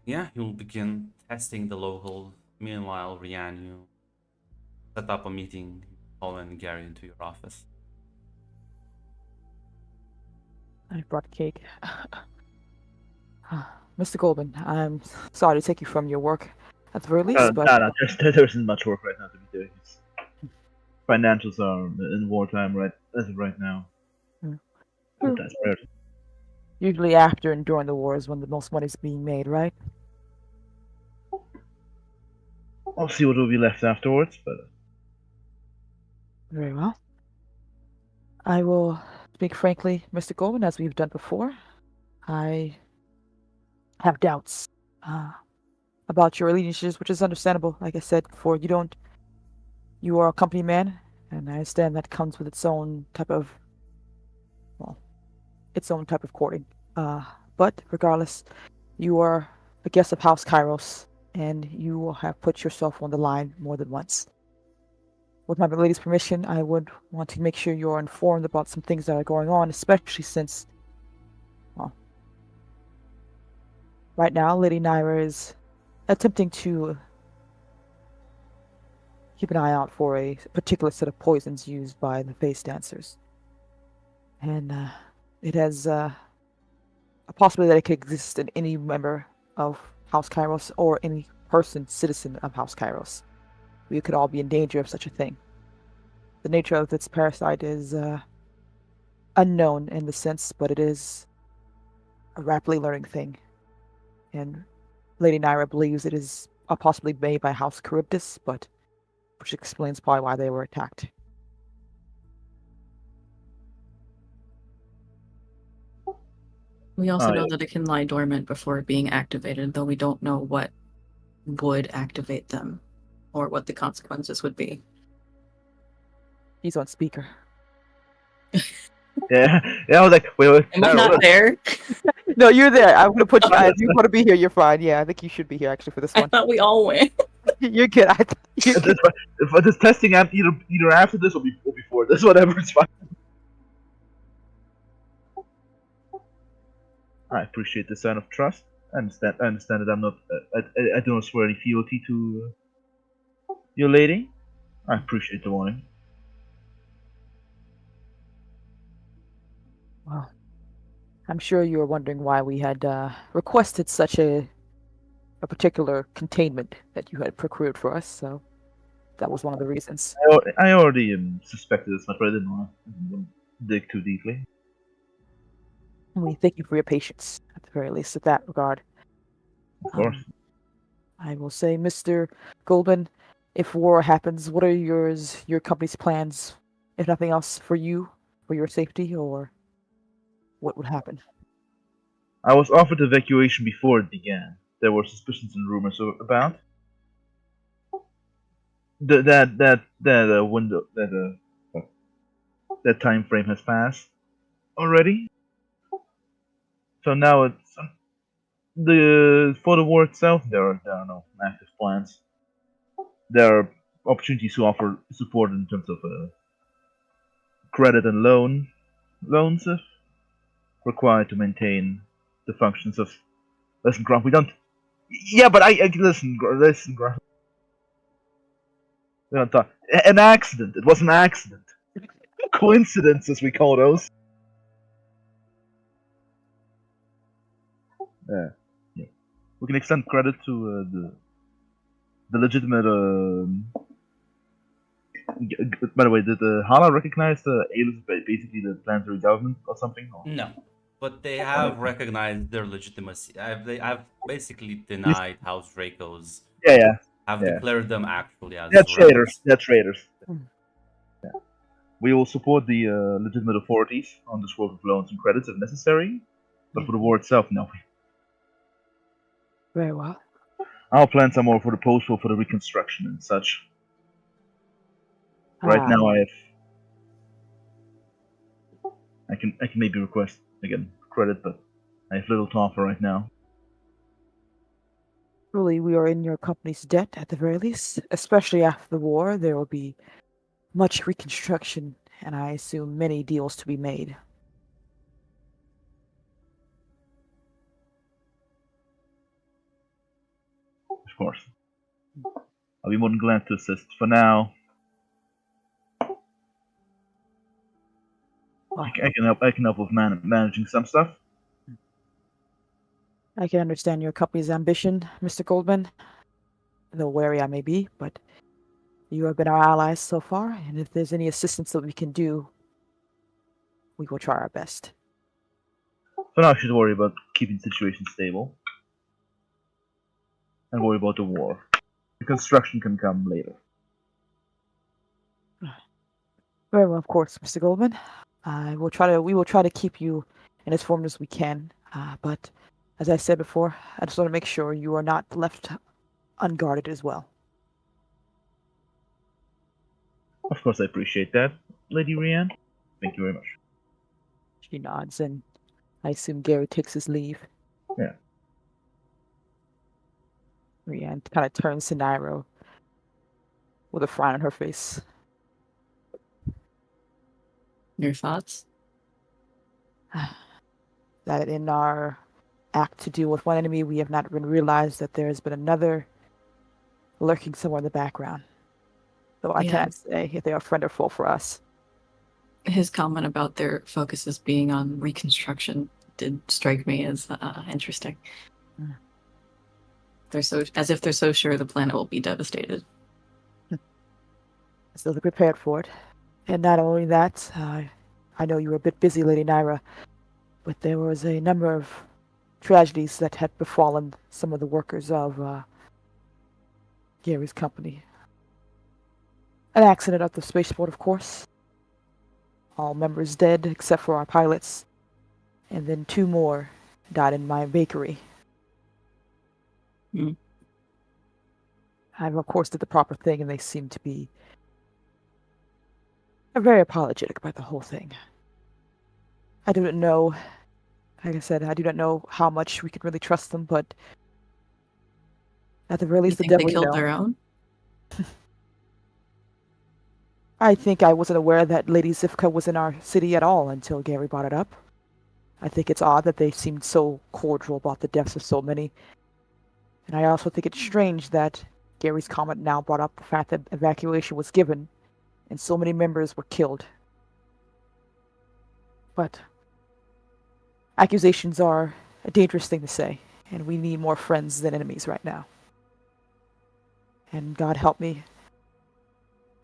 Yeah, you'll begin testing the locals. Meanwhile, Rian, you set up a meeting, call in Gary into your office. I brought cake. Mr. Goldman, I'm sorry to take you from your work at the very least, but No, there isn't much work right now to be doing. Financials are in wartime as of right now. True. That's weird. Usually after and during the war is when the most money is being made, right? I'll see what will be left afterwards, but Very well. I will speak frankly, Mr. Goldman, as we've done before. I have doubts about your allegiances, which is understandable. Like I said before, you are a company man, and I understand that comes with its own type of courting. But regardless, you are a guest of House Kairos, and you have put yourself on the line more than once. With my lady's permission, I would want to make sure you're informed about some things that are going on, especially since, well, right now, Lady Naira is attempting to keep an eye out for a particular set of poisons used by the face dancers. And it has a possibility that it could exist in any member of House Kairos or any person, citizen of House Kairos. We could all be in danger of such a thing. The nature of this parasite is unknown in the sense, but it is a rapidly learning thing. And Lady Naira believes it is possibly made by House Charybdis, but which explains probably why they were attacked. We also Oh, know yeah. that it can lie dormant before being activated, though we don't know what would activate them or what the consequences would be. He's on speaker. Yeah, I was like, wait. Am I Naira, not what- there? No, you're there. I'm gonna put you. If you want to be here, you're fine. Yeah, I think you should be here actually for this I one. thought we all went. You're good. You're If good. this testing either after this or before this, whatever, it's fine. I appreciate the sign of trust. I understand that I'm not. I don't swear any fealty to your lady. I appreciate the warning. Well, I'm sure you were wondering why we had requested such a particular containment that you had procured for us. So that was one of the reasons. I already suspected as much, but I didn't want to dig too deeply. And we thank you for your patience, at the very least, in that regard. Of course. I will say, Mr. Goldman, if war happens, what are your company's plans, if nothing else, for you, for your safety, or what would happen? I was offered evacuation before it began. There were suspicions and rumors about that window that time frame has passed already. So now it's for the war itself. There are no active plans. There are opportunities to offer support in terms of credit and loans if required to maintain the functions of. Listen, Grunt, we don't. Yeah, but I listen, Grunt. We don't talk. An accident. It was an accident. Coincidences, we call those. Yeah. We can extend credit to the legitimate. By the way, did Hala recognize the aliens, basically the planetary government or something? Or? No, but they have recognized their legitimacy. I've basically denied House Draco's. Yeah. I've Yeah. declared them actually as They're traitors. rebels. They're traitors. Hmm. Yeah. We will support the legitimate authorities on this work of loans and credits if necessary, but for the war itself, no. Very well. Our plans are more for the post-war, for the reconstruction and such. Right now, I can maybe request again credit, but I have little to offer right now. Truly, we are in your company's debt at the very least. Especially after the war, there will be much reconstruction, and I assume many deals to be made. Of course, I'll be more than glad to assist. For now, I can help. I can help with managing some stuff. I can understand your company's ambition, Mr. Goldman, though wary I may be, but you have been our allies so far, and if there's any assistance that we can do, we will try our best. For now, I should worry about keeping the situation stable and worry about the war. The construction can come later. Very well, of course, Mr. Goldman. We will try to keep you in as informed as we can. But as I said before, I just want to make sure you are not left unguarded as well. Of course, I appreciate that, Lady Rianne. Thank you very much. She nods, and I assume Gary takes his leave. Yeah. Rianne kind of turns to Nairo with a frown on her face. Your thoughts? That in our act to deal with one enemy, we have not even realized that there has been another lurking somewhere in the background. Though I Yeah. can't say if they are friend or foe for us. His comment about their focuses being on reconstruction did strike me as interesting. Mm. They're so as if they're so sure the planet will be devastated. So they're prepared for it. And not only that, I know you were a bit busy, Lady Naira, but there was a number of tragedies that had befallen some of the workers of Gary's company. An accident at the spaceport, of course. All members dead except for our pilots. And then 2 more died in my bakery. Hmm. I, of course, did the proper thing, and they seem to be very apologetic about the whole thing. I do not know, like I said, I do not know how much we can really trust them, but at the very You least, the think they devil, killed their own? I think I wasn't aware that Lady Zivka was in our city at all until Gary brought it up. I think it's odd that they seemed so cordial about the deaths of so many. And I also think it's strange that Gary's comment now brought up the fact that evacuation was given and so many members were killed. But accusations are a dangerous thing to say, and we need more friends than enemies right now. And God help me,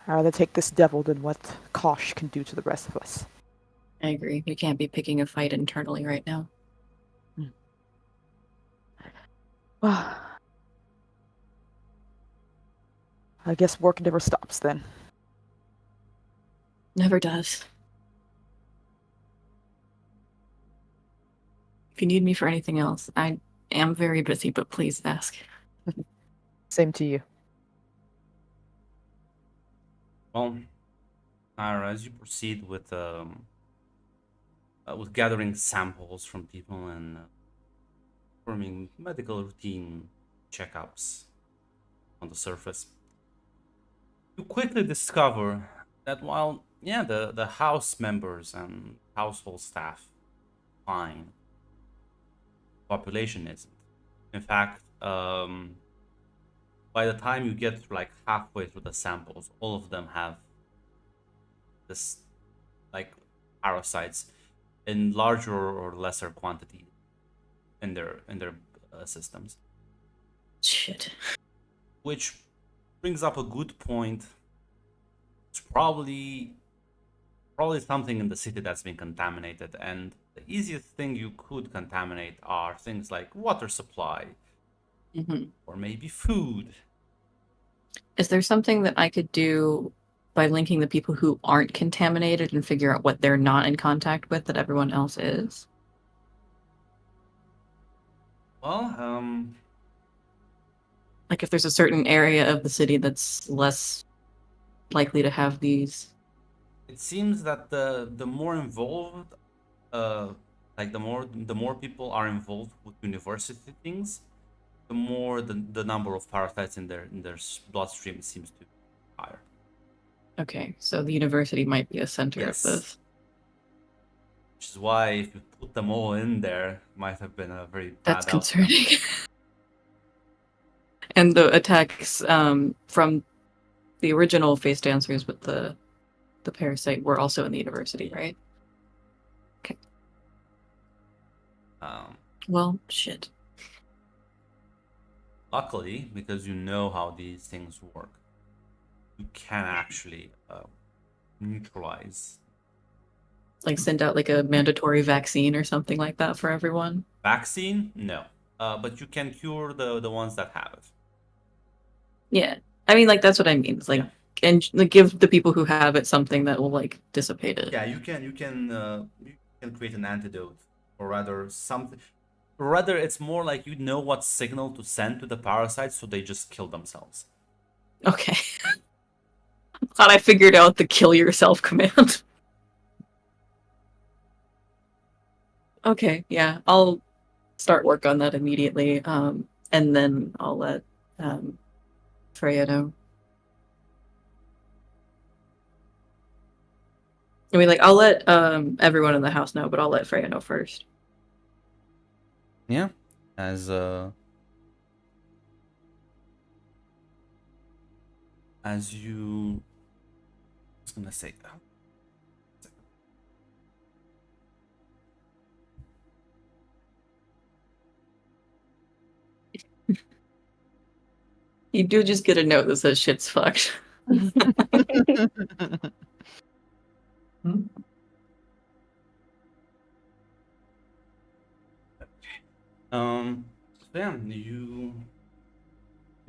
I'd rather take this devil than what Kosh can do to the rest of us. I agree. We can't be picking a fight internally right now. I guess work never stops then. Never does. If you need me for anything else, I am very busy, but please ask. Same to you. Well, Ira, as you proceed with gathering samples from people and performing medical routine checkups on the surface, you quickly discover that while the house members and household staff fine, population isn't. In fact, by the time you get through like halfway through the samples, all of them have this like parasites in larger or lesser quantity in their systems, Shit. which brings up a good point. It's probably something in the city that's been contaminated, and the easiest thing you could contaminate are things like water supply or maybe food. Is there something that I could do by linking the people who aren't contaminated and figure out what they're not in contact with that everyone else is? Well, Like if there's a certain area of the city that's less likely to have these. it seems that the more involved, like the more people are involved with university things, the more the number of parasites in their bloodstream seems to be higher. Okay, so the university might be a center Yes. of this. Which is why if you put them all in there, might have been a very bad That's outcome. concerning. And the attacks from the original face dancers with the parasite were also in the university, right? Okay. Well, shit. Luckily, because you know how these things work, you can actually neutralize. Like send out like a mandatory vaccine or something like that for everyone. Vaccine? No. But you can cure the ones that have it. Yeah. I mean, like, that's what I mean. It's like, Yeah. and like, give the people who have it something that will, like, dissipate it. Yeah, you can create an antidote, or rather something. Rather, it's more like you know what signal to send to the parasites, so they just kill themselves. Okay. Thought I figured out the kill yourself command. Okay, yeah, I'll start work on that immediately, and then I'll let Freya know. I mean, like, I'll let everyone in the house know, but I'll let Freya know first. Yeah, as you, I was gonna say. You do just get a note that says shit's fucked. So yeah, you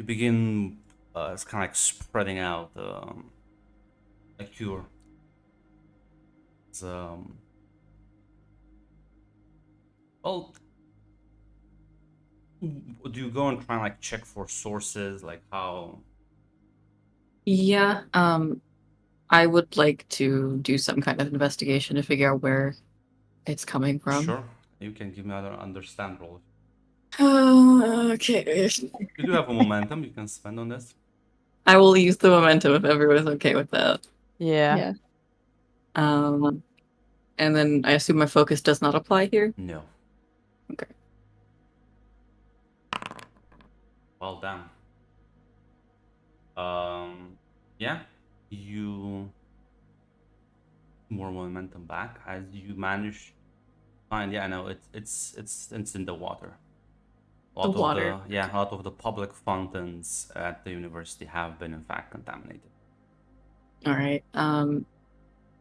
begin it's kind of like spreading out a cure. It's, well, do you go and try and like check for sources, like how? Yeah, I would like to do some kind of investigation to figure out where it's coming from. Sure, you can give me another understand roll. Okay. You do have a momentum you can spend on this. I will use the momentum if everyone's okay with that. Yeah. And then I assume my focus does not apply here. No. Okay. Well done. Yeah, you more momentum back as you manage to find. Yeah, I know it's in the water. A lot The water. of a lot of the public fountains at the university have been in fact contaminated. All right.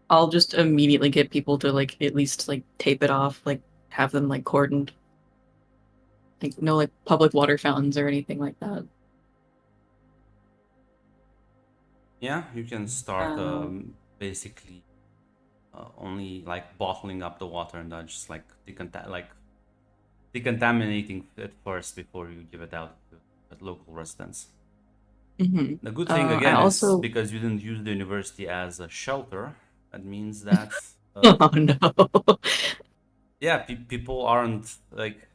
I'll just immediately get people to like at least like tape it off, like have them like cordoned. Like no like public water fountains or anything like that. Yeah, you can start basically only like bottling up the water and not just like decontaminating it first before you give it out to local residents. Mm-hmm. The good thing I again also... is because you didn't use the university as a shelter. That means that oh no. yeah, people aren't like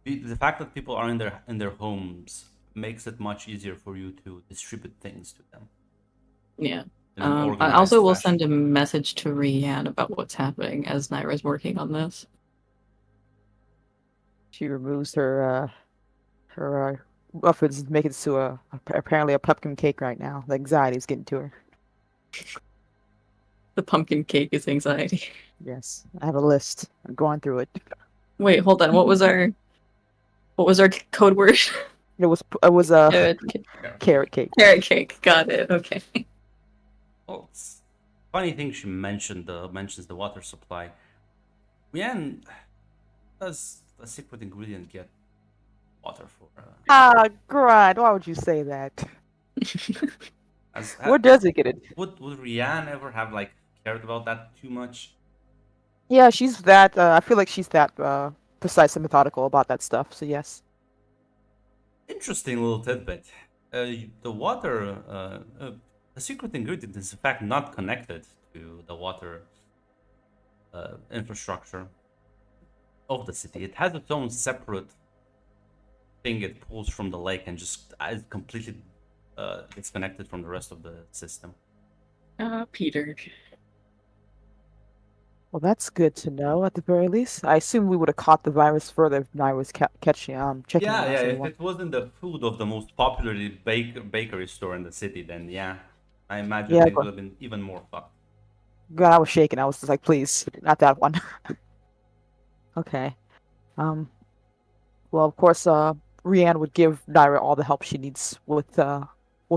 the fact that people are in their homes makes it much easier for you to distribute things to them. Yeah. In an I organized also will fashion. send a message to Rianne about what's happening as Naira's working on this. She removes her muffins and make it to apparently a pumpkin cake right now. The anxiety is getting to her. The pumpkin cake is anxiety. Yes, I have a list. I'm going through it. Wait, hold on. What was our code word? It was a Carrot cake. carrot cake. Carrot cake. Got it. Okay. Well, it's funny thing she mentioned mentions the water supply. Rianne, does the secret ingredient get water for? Ah, God, why would you say that? Where does it get it? Would Rianne ever have like cared about that too much? Yeah, she's that. I feel like she's that precise and methodical about that stuff. So yes. Interesting little tidbit. The water, the secret ingredient is in fact not connected to the water infrastructure of the city. It has its own separate thing it pulls from the lake and just is completely disconnected from the rest of the system. Peter. Well, that's good to know. At the very least, I assume we would have caught the virus further if I was checking Yeah, on yeah. us. If it wasn't the food of the most popular bakery store in the city, then yeah, I imagine Yeah, things would have been even more fucked. God, I was shaking. I was just like, please, not that one. Okay. Well, of course, Rianne would give Naira all the help she needs with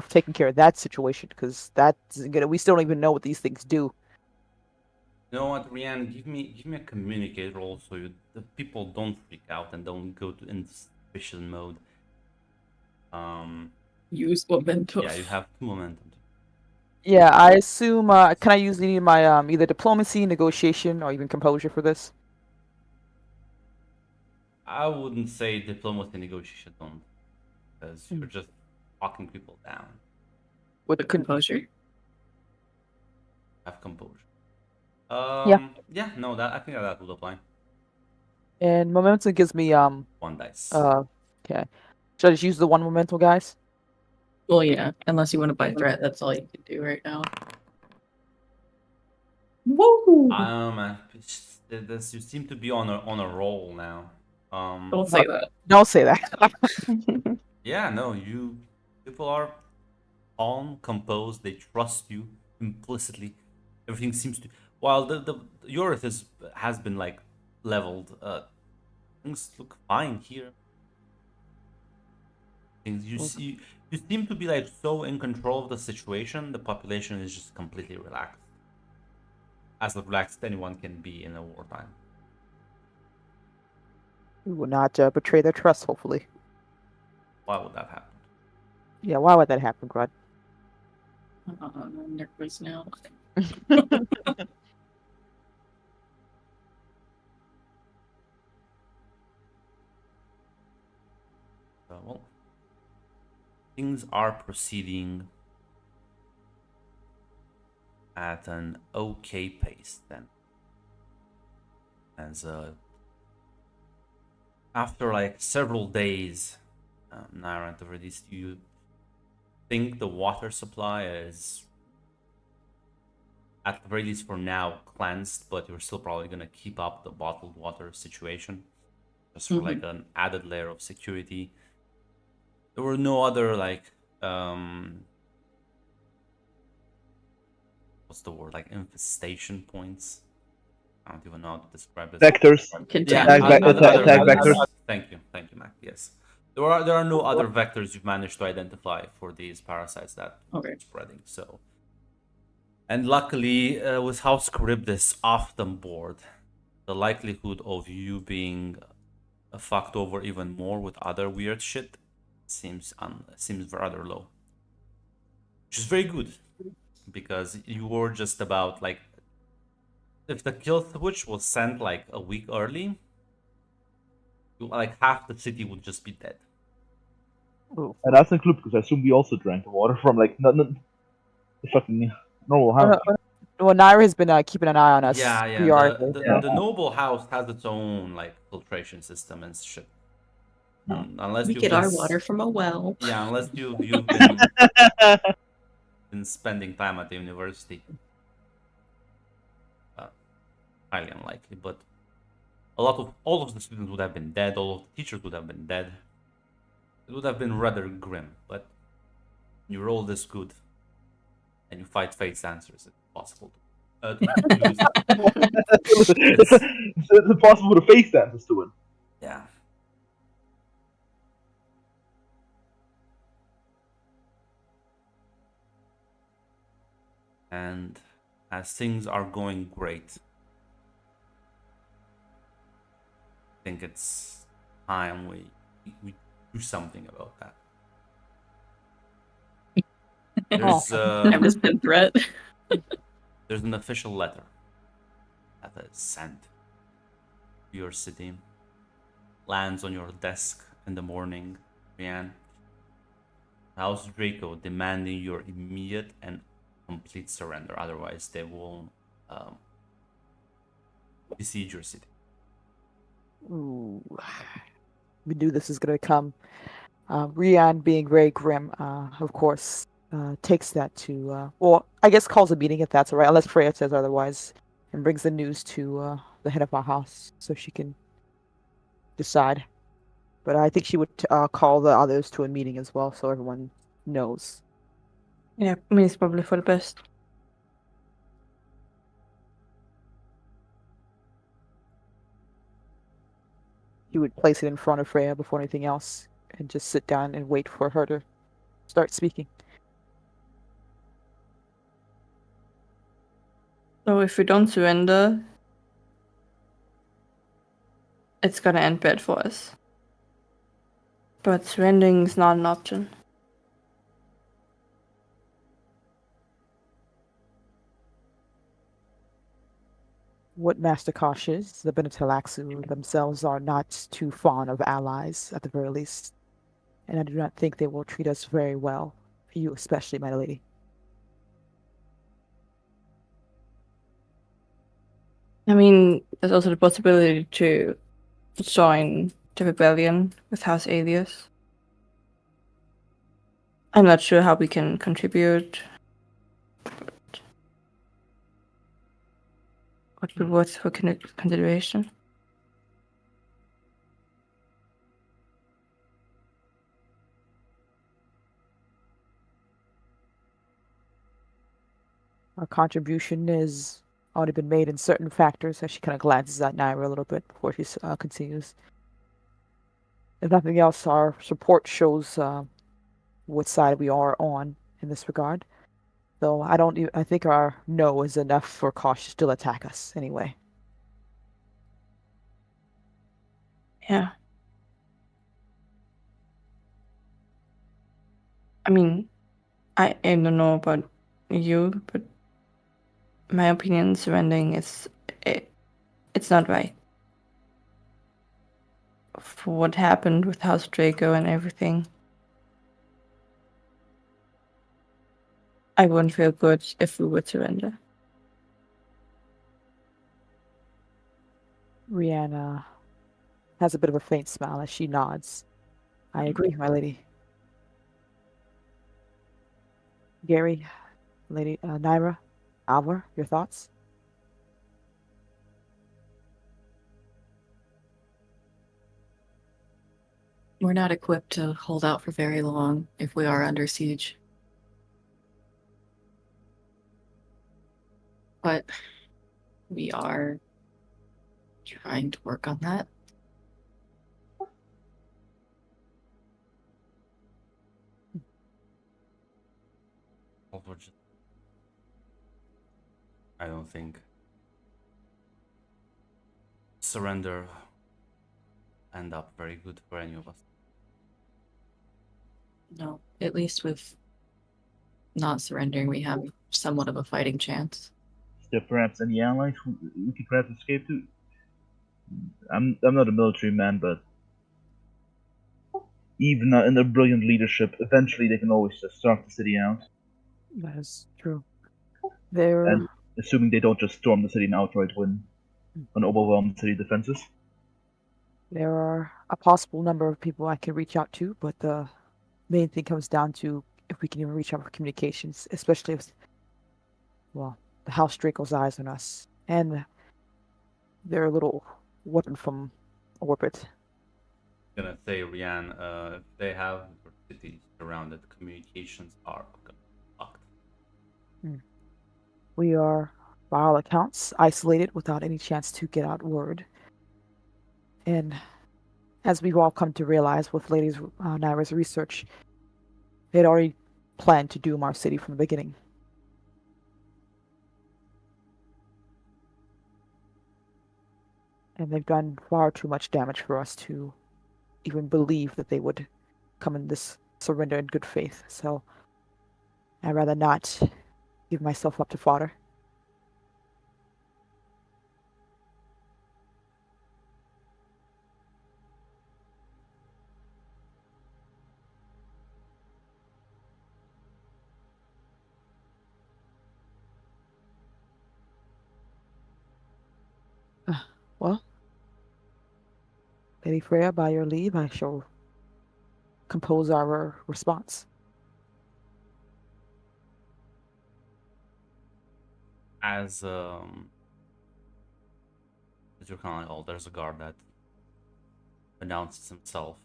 taking care of that situation because that's gonna. We still don't even know what these things do. You know what, Rianne? Give me a communicate role so the people don't freak out and don't go to insuspicion mode. Use momentum. Yeah, you have 2 momentum. Yeah, I assume. Can I use any of my either diplomacy, negotiation, or even composure for this? I wouldn't say diplomacy negotiation don't, because you're just talking people down. With composure. Have composure. Yeah, no, that I think that would apply. And momentum gives me 1 dice. Okay. Should I just use the one momentum, guys? Well, yeah. Unless you want to buy threat, that's all you can do right now. Woo! This you seem to be on a roll now. Don't say that. Don't say that. Yeah, no, people are calm, composed. They trust you implicitly. Everything seems to. While your earth has been like leveled, things look fine here. Things you seem to be like so in control of the situation. The population is just completely relaxed, as relaxed anyone can be in a wartime. We will not betray their trust. Hopefully. Why would that happen? Yeah, why would that happen, Grud? I'm nervous now. Well, things are proceeding at an okay pace then. As after like several days, Naira at the very least, you think the water supply is at the very least for now cleansed, but you're still probably gonna keep up the bottled water situation just for like an added layer of security. There were no other like what's the word, like infestation points. I don't even know how to describe this. Vectors. Yeah, Attack vectors. Thank you, Mac. Yes, there are no other vectors you've managed to identify for these parasites that are spreading. So, and luckily, with how Charybdis off the board, the likelihood of you being fucked over even more with other weird shit seems rather low, which is very good because you were just about like, if the kill switch was sent like a week early, like half the city would just be dead. Ooh. And that's a clue because I assume we also drank the water from like the fucking normal house. Well, Naira has been keeping an eye on us. Yeah. The noble house has its own like filtration system and shit. Unless we you've get been our water from a well. Yeah, unless you've been spending time at the university. Highly unlikely, but all of the students would have been dead. All of the teachers would have been dead. It would have been rather grim, but you roll this good, and you fight fate's answers. It's possible to lose. It's impossible to face that to win. Yeah. And as things are going great, I think it's time we do something about that. There's Never been threat. There's an official letter that is sent to your city. Lands on your desk in the morning, Rian. House Draco demanding your immediate and complete surrender. Otherwise, they will besiege your city. Ooh. We knew this was going to come. Rian, being very grim, of course, takes that to, well, I guess calls a meeting if that's all right, unless Freya says otherwise, and brings the news to the head of our house so she can decide. But I think she would call the others to a meeting as well so everyone knows. Yeah, I mean, it's probably for the best. He would place it in front of Freya before anything else and just sit down and wait for her to start speaking. So if we don't surrender, it's gonna end bad for us. But surrendering is not an option. What Master Kosh is, the Benetalaxu themselves are not too fond of allies, at the very least. And I do not think they will treat us very well. You especially, my lady. I mean, there's also the possibility to join the rebellion with House Alias. I'm not sure how we can contribute. What would be worth for consideration? Our contribution has already been made in certain factors, as she kind of glances at Naira a little bit before she continues. If nothing else, our support shows what side we are on in this regard. Though I think our no is enough for Kosh to still attack us anyway. Yeah. I mean, I don't know about you, but my opinion, surrendering it's not right. For what happened with House Draco and everything, I wouldn't feel good if we would surrender. Rihanna has a bit of a faint smile as she nods. I agree, my lady. Gary, Lady Naira, Alvar, your thoughts? We're not equipped to hold out for very long if we are under siege. But we are trying to work on that. Unfortunately, I don't think surrender end up very good for any of us. No, at least with not surrendering, we have somewhat of a fighting chance. Is there perhaps any allies we could perhaps escape to? I'm not a military man, but even under brilliant leadership, eventually they can always just start the city out. That is true. There, And assuming they don't just storm the city and outright win and overwhelm city defenses. there are a possible number of people I can reach out to, but the main thing comes down to if we can even reach out for communications, especially if, well, the House Draco's eyes on us, and their little weapon from orbit. I'm gonna say, Rian, if they have your city surrounded, communications are blocked. We are, by all accounts, isolated without any chance to get out word. And as we've all come to realize with Lady Naira's research, they had already planned to doom our city from the beginning. And they've done far too much damage for us to even believe that they would come in this surrender in good faith. So I'd rather not give myself up to fodder. Well, Lady Freya, by your leave, I shall compose our response. As you're kind of like, oh, there's a guard that announces himself.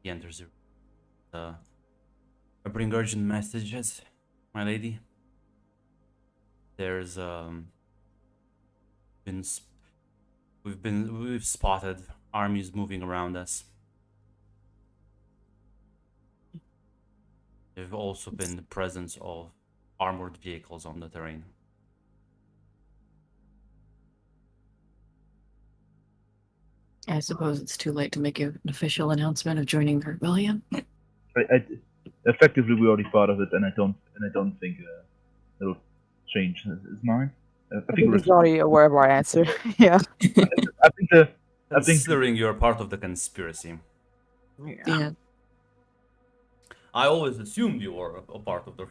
He enters your. I bring urgent messages, my lady. There's we've spotted armies moving around us. There've also been the presence of armored vehicles on the terrain. I suppose it's too late to make an official announcement of joining the rebellion. Effectively, we already thought of it, and I don't think it'll change his mind. I think he's already aware of our answer. Yeah. I think Considering you're part of the conspiracy, Yeah. I always assumed you were a part of the.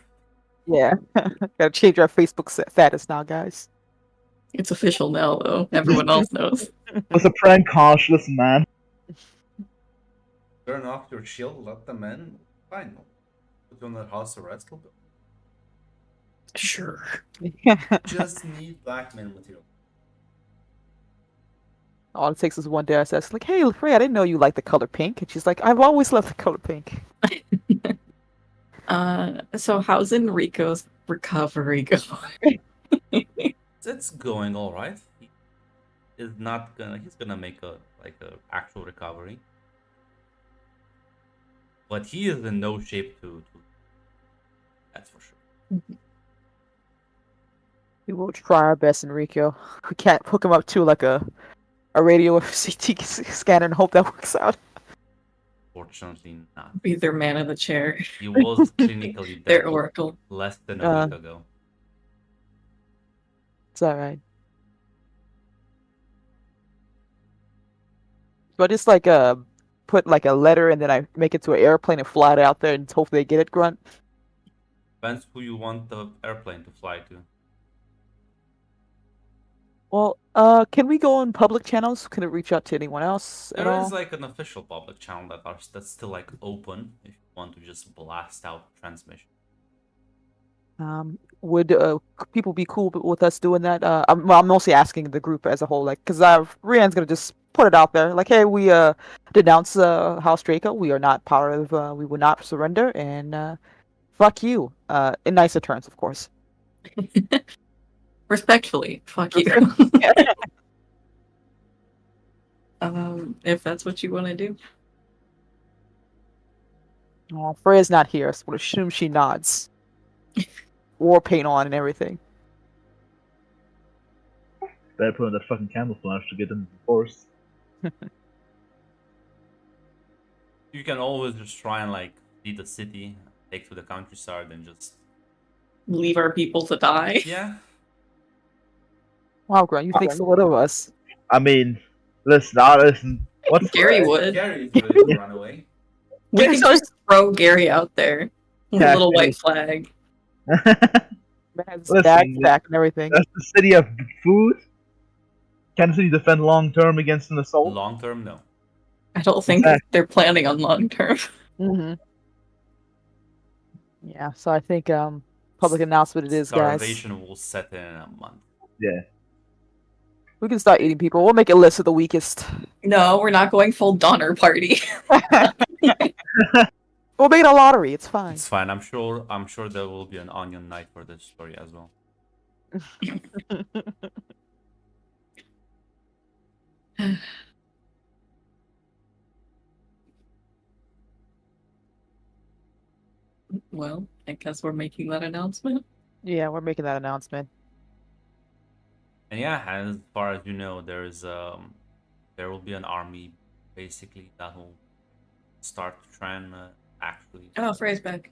Yeah. Gotta change our Facebook status now, guys. It's official now, though. Everyone else knows. it's a prank, Kosh. Listen, man. Turn off your shield, let them in. Fine. Put you under house arrest. Sure. Just need blackmail material. All it takes is one day I says, like, hey, Freya, I didn't know you liked the color pink. And she's like, I've always loved the color pink. So how's Enrico's recovery going? It's going all right. He is not gonna. He's gonna make a actual recovery, but he is in no shape to. That's for sure. We will try our best, Enrico. We can't hook him up to like a radio or CT scanner and hope that works out. Fortunately not. Be their man of the chair. He was clinically Their dead oracle. less than a week ago. It's alright. But just like put like a letter and then I make it to an airplane and fly it out there and hopefully they get it, Grunt. Depends who you want the airplane to fly to. Well, can we go on public channels? Can it reach out to anyone else at There all? is like an official public channel that's still like open if you want to just blast out transmission. Would people be cool with us doing that? I'm mostly asking the group as a whole, like, because Rian's gonna just put it out there, like, hey, we denounce House Draco. We are not part of. We will not surrender, and fuck you. In nicer terms, of course. Respectfully, fuck you. If that's what you want to do. Oh, Freya's not here, so we'll assume she nods. War paint on and everything. Better put on that fucking camouflage to get them forced. You can always just try and like leave the city, take to the countryside, and just Leave our people to die. yeah. Wow, Grunt, you think so little of us? I mean, listen. What's Gary would. Gary is ready to run away. We can just throw Gary out there with a Yeah, little Gary. white flag. Man's Listen, backpack and everything. That's the city of food. Can the city defend long term against an assault? Long term, no. I don't think Exactly. they're planning on long term. Mm-hmm. Yeah, so I think public announcement it is, guys. Starvation will set in a month. Yeah. We can start eating people. We'll make a list of the weakest. No, we're not going full Donner Party. We'll make it a lottery. It's fine. It's fine. I'm sure there will be an onion night for this story as well. Well, I guess we're making that announcement. Yeah, we're making that announcement. And yeah, as far as you know, there will be an army basically that will start trying to actually. Oh, Frey's back.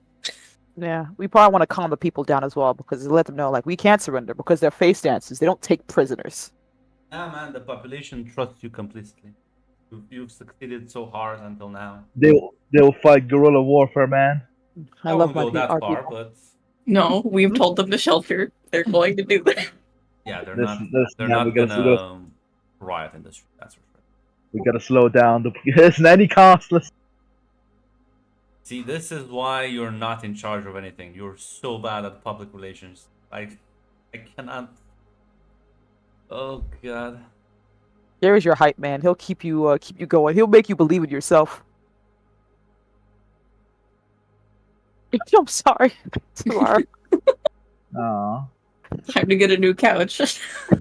Yeah, we probably want to calm the people down as well because let them know like we can't surrender because they're face dancers. They don't take prisoners. Ah man, the population trusts you completely. You've succeeded so hard until now. They'll fight guerrilla warfare, man. I love won't my go that our far, people. but No, we've told them to shelter. They're going to do that. yeah, they're Listen, they're man, not we gotta- gonna riot in the street. That's for sure. We gotta slow down. Listen, any cost. Listen. See, this is why you're not in charge of anything. You're so bad at public relations. I cannot. Oh god. Gary's your hype man. He'll keep you going. He'll make you believe in yourself. I'm sorry. Sorry. Aw. Time to get a new couch.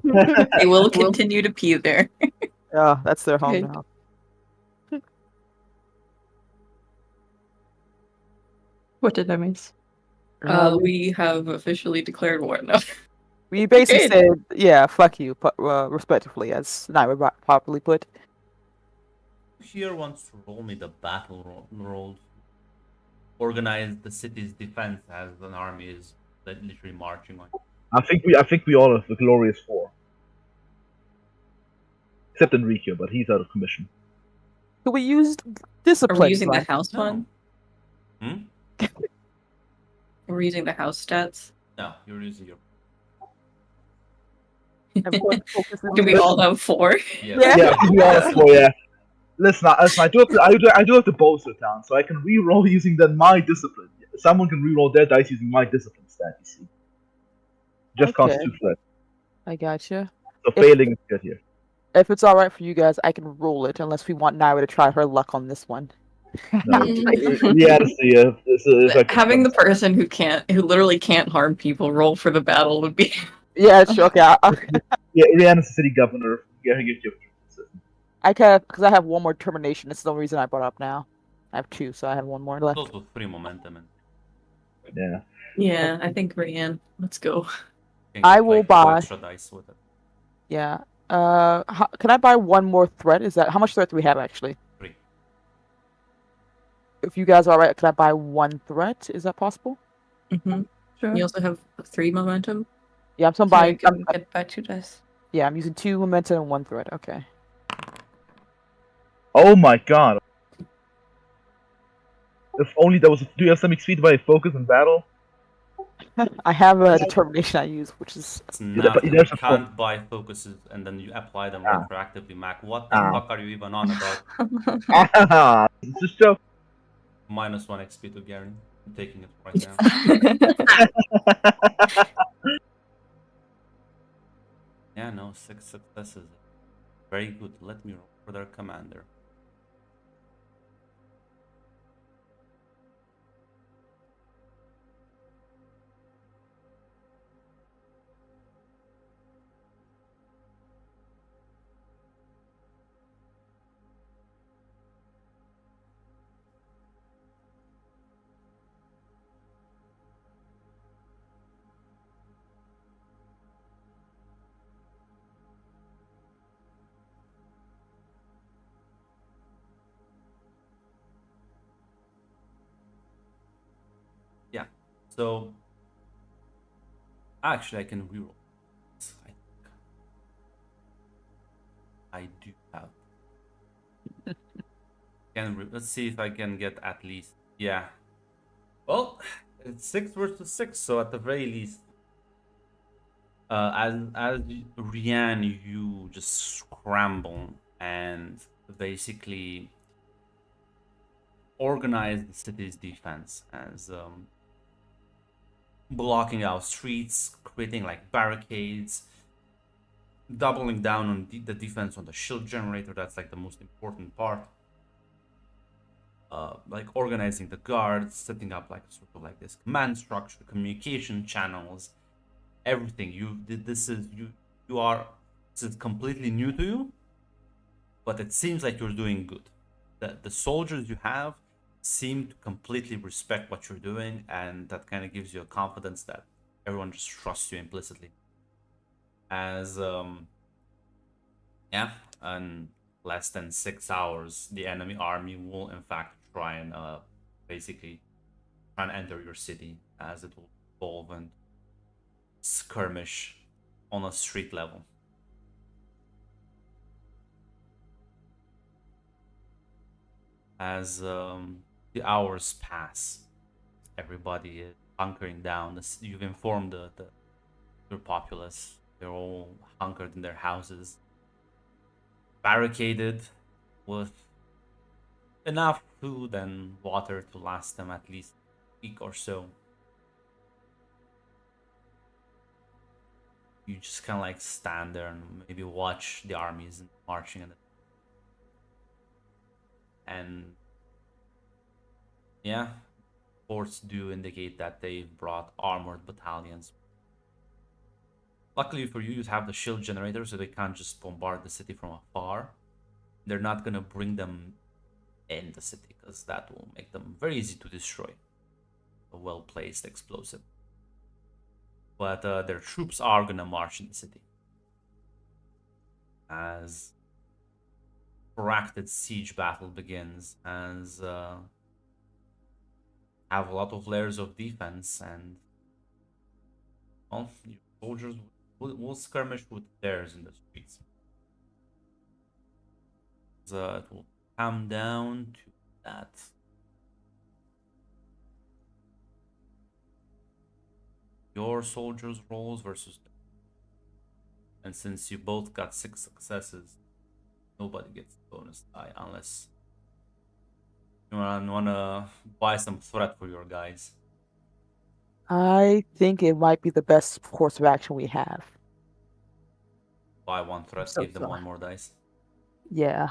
They will continue to pee there. Yeah, that's their home Okay. now. What did I miss? We have officially declared war. No. We basically Good. said, yeah, fuck you, respectively, as Naira properly put. Here wants to roll me the battle roll. Organize the city's defense as an army is literally marching on. I think we all have the glorious four. Except Enrique, but he's out of commission. So we used Are discipline. we using the right? house No. one? Hmm? We're using the house stats. No, you're using your. Everyone focuses on Do we this. all have 4? Yes. Yeah. Yeah, I think we all have four. Yeah. Listen, I do have the bolster down, so I can re-roll using my discipline. Someone can re-roll their dice using my discipline stat. You see, just costs Okay. 2 flat. I gotcha. So If- failing is good here. If it's all right for you guys, I can roll it, unless we want Naira to try her luck on this one. No, yeah, it's like Having the person who literally can't harm people roll for the battle would be. Yeah, sure. Okay, yeah, Rihanna's the city governor. Yeah, he gives you. I can because I have one more termination. That's the only reason I brought it up now. I have 2, so I have 1 more left. Those with free momentum and Yeah. Yeah, I think Rianne. Let's go. can I get, will like, buy- extra dice with it. Yeah. Can I buy 1 more threat? Is that how much threat do we have actually? 3. if you guys are alright, can I buy 1 threat? Is that possible? Mm-hmm. Sure. You also have 3 momentum. Yeah, I'm still So you buying. can get by 2 dice. Yeah, I'm using 2 momentum and 1 threat. Okay. Oh my god. If only there was. Do you have some XP by focus in battle? I have a determination I use, which is It's But nothing. You there's a can't buy focuses and then you apply them Ah. retroactively, Mac. What the Ah. fuck are you even on about? Ah, it's just so. Minus 1 XP to Garen. I'm taking it right now. Yeah, no, 6 successes. Very good. Let me roll for their commander. Yeah. So actually I can reroll. I do have. Let's see if I can get at least. Yeah. Well, it's 6 versus 6, so at the very least, as Rian, you just scramble and basically organize the city's defense as blocking out streets, creating like barricades, doubling down on the defense on the shield generator. That's like the most important part. Like organizing the guards, setting up like sort of like this command structure, communication channels, everything. You are this is completely new to you, but it seems like you're doing good. The soldiers you have seem to completely respect what you're doing, and that kind of gives you a confidence that everyone just trusts you implicitly. As yeah, in less than 6 hours, the enemy army will in fact try and basically try and enter your city, as it will evolve and skirmish on a street level. As the hours pass, everybody is hunkering down. You've informed your populace. They're all hunkered in their houses, barricaded with enough food and water to last them at least a week or so. You just kind of like stand there and maybe watch the armies marching and yeah, reports do indicate that they've brought armored battalions. Luckily for you, you have the shield generator, so they can't just bombard the city from afar. They're not gonna bring them in the city because that will make them very easy to destroy. A well-placed explosive. But their troops are gonna march in the city as protracted siege battle begins. As have a lot of layers of defense, and well, your soldiers will skirmish with theirs in the streets. It will come down to that. Your soldiers' rolls versus them. And since you both got 6 successes, nobody gets a bonus die unless you wanna buy some threat for your guys. I think it might be the best course of action we have. Buy 1 threat, So give them 1 more dice. Yeah.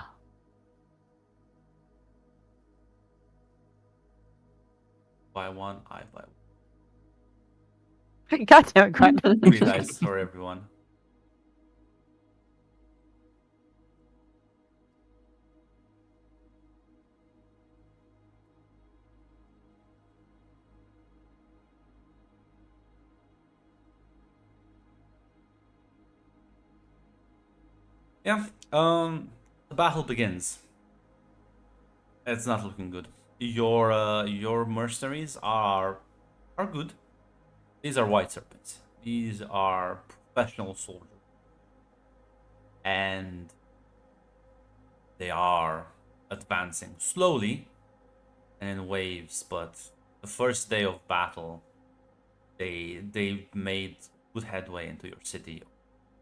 Buy 1, I buy 1. God damn it, Grind. 3 dice for everyone. Yeah, the battle begins. It's not looking good. your mercenaries are good. These are white serpents. These are professional soldiers, and they are advancing slowly and in waves. But the first day of battle, they made good headway into your city,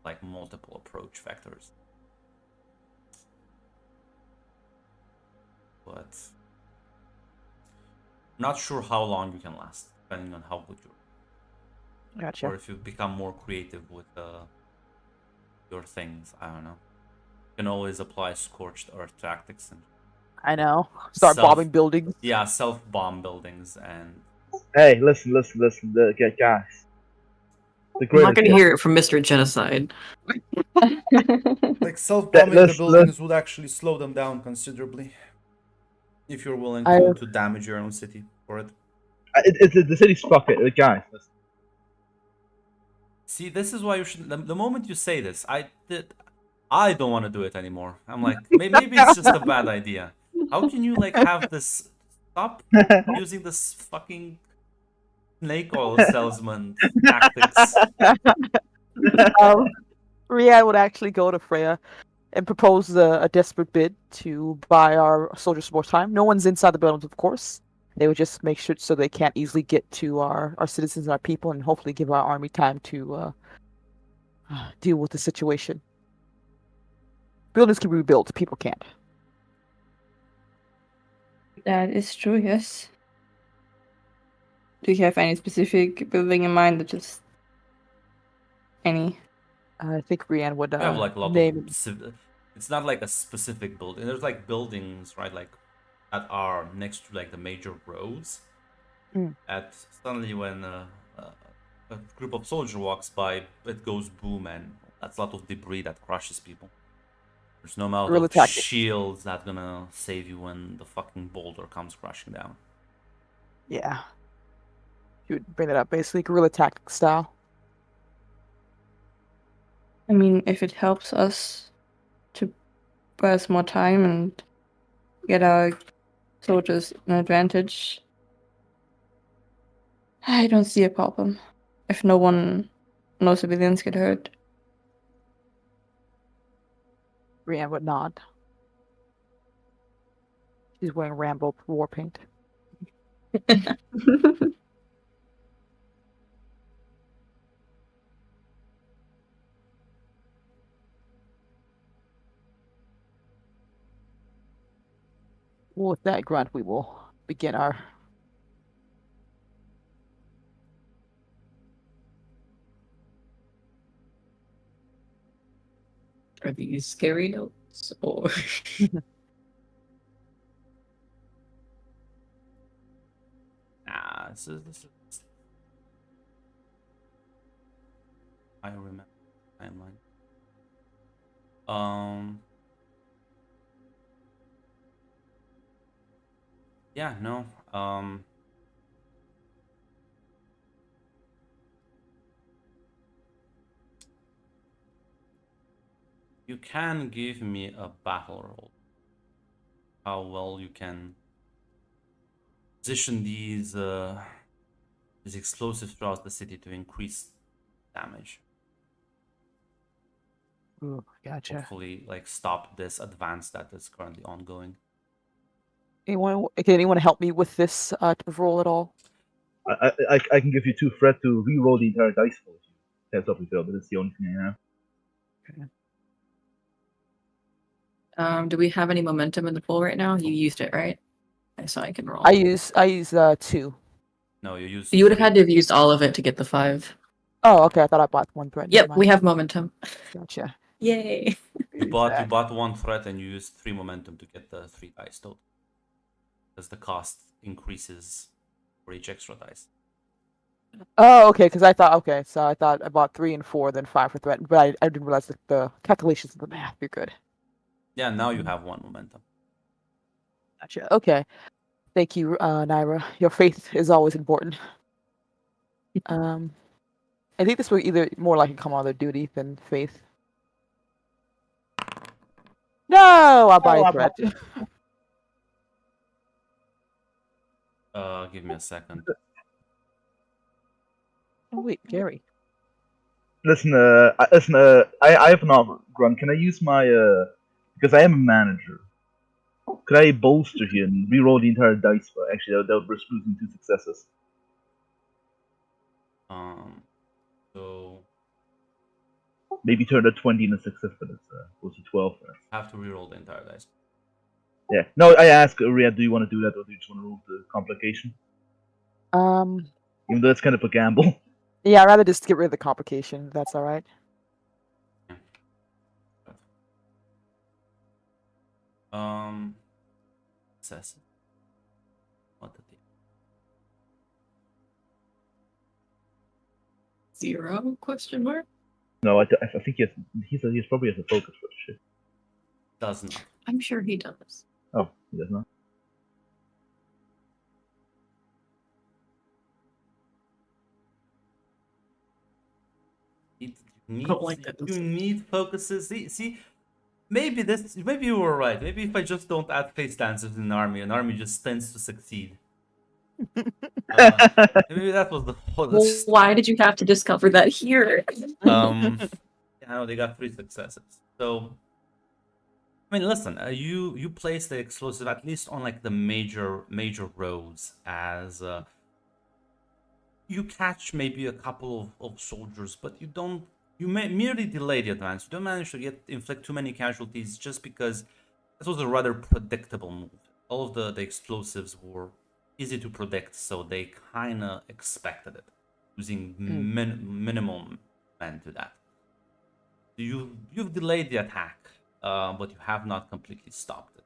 like multiple approach vectors. But not sure how long you can last, depending on how good you are, Gotcha. or if you become more creative with your things. I don't know. You can always apply scorched earth tactics and I know. Start self, bombing buildings. yeah, self bomb buildings and Hey, listen, guys. The I'm greater not gonna good. hear it from Mr. Genocide. like self bombing the Let's buildings would actually slow them down considerably if you're willing I to damage your own city for it. the city's fuck it, guys. Listen. See, this is why you should. The moment you say this, I don't want to do it anymore. I'm like, maybe it's just a bad idea. How can you like have this? Stop using this fucking snake oil salesman tactics. Riyadh would actually go to Freya and propose a desperate bid to buy our soldiers more time. No one's inside the buildings, of course. They would just make sure so they can't easily get to our citizens and our people, and hopefully give our army time to deal with the situation. Buildings can be rebuilt, people can't. That is true, yes. Do you have any specific building in mind, or just any? I think Brienne would We have like a lot name. of. It's not like a specific building. There's like buildings, right? Like that are next to like the major roads. Mm. At suddenly when a group of soldiers walks by, it goes boom, and that's a lot of debris that crushes people. There's no amount Guerrilla of tactics. shields that's gonna save you when the fucking boulder comes crashing down. Yeah. You would bring that up, basically guerrilla tactic style. I mean, if it helps us to buy us more time and get our soldiers an advantage, I don't see a problem. If no civilians get hurt. Brienne would nod. She's wearing Rambo war paint. Well, with that grunt, we will begin our. Are these scary notes or? Nah, this is I remember the timeline. Yeah, no. You can give me a battle roll. How well you can position these explosives throughout the city to increase damage. Ooh, gotcha. Hopefully, like stop this advance that is currently ongoing. Can anyone help me with this type of roll at all? I can give you 2 threat to re-roll the entire dice for you. Heads up, Phil, but it's the only thing I have. Do we have any momentum in the pool right now? You used it, right? So I can roll. I use 2. No, you use. You would have had to three. have used all of it to get the 5. Oh, okay. I thought I bought 1 threat. Never Yep, mind. we have momentum. Gotcha. Yay! You bought 1 threat and you used 3 momentum to get the 3 dice total. Because the cost increases for each extra dice. Oh, okay. Because I thought I bought 3 and 4, then 5 for threat, but I didn't realize the calculations of the math. You're good. Yeah, now you have 1 momentum. Gotcha. Okay. Thank you, Naira. Your faith is always important. I think this will either more like a commander duty than faith. No, I buy a threat. Give me a second. Oh wait, Gary. Listen, I have an offer, Grunt. Can I use my because I am a manager. Could I bolster here and re-roll the entire dice? But actually, that would risk losing 2 successes. So Maybe turn a 20 into a success, but it's goes to 12. have to reroll the entire dice. Yeah. No, I ask Rhea, do you want to do that, or do you just want to remove the complication? Even though it's kind of a gamble. Yeah, I'd rather just get rid of the complication. If that's all right. Success. What did they? 0 question mark? No, I think he probably has a focus for the shit. Does not. I'm sure he does. Oh, he does not. You don't like that. You need focuses. See, maybe you were right. Maybe if I just don't add face dancers in an army just tends to succeed. Maybe that was the whole. Well, why did you have to discover that here? I know they got 3 successes. So, I mean, listen, you place the explosive at least on like the major roads as you catch maybe a couple of soldiers, but you don't. You merely delay the advance. You don't manage to inflict too many casualties just because this was a rather predictable move. All of the explosives were easy to predict, so they kind of expected it, using minimum men to that. You've delayed the attack, but you have not completely stopped it,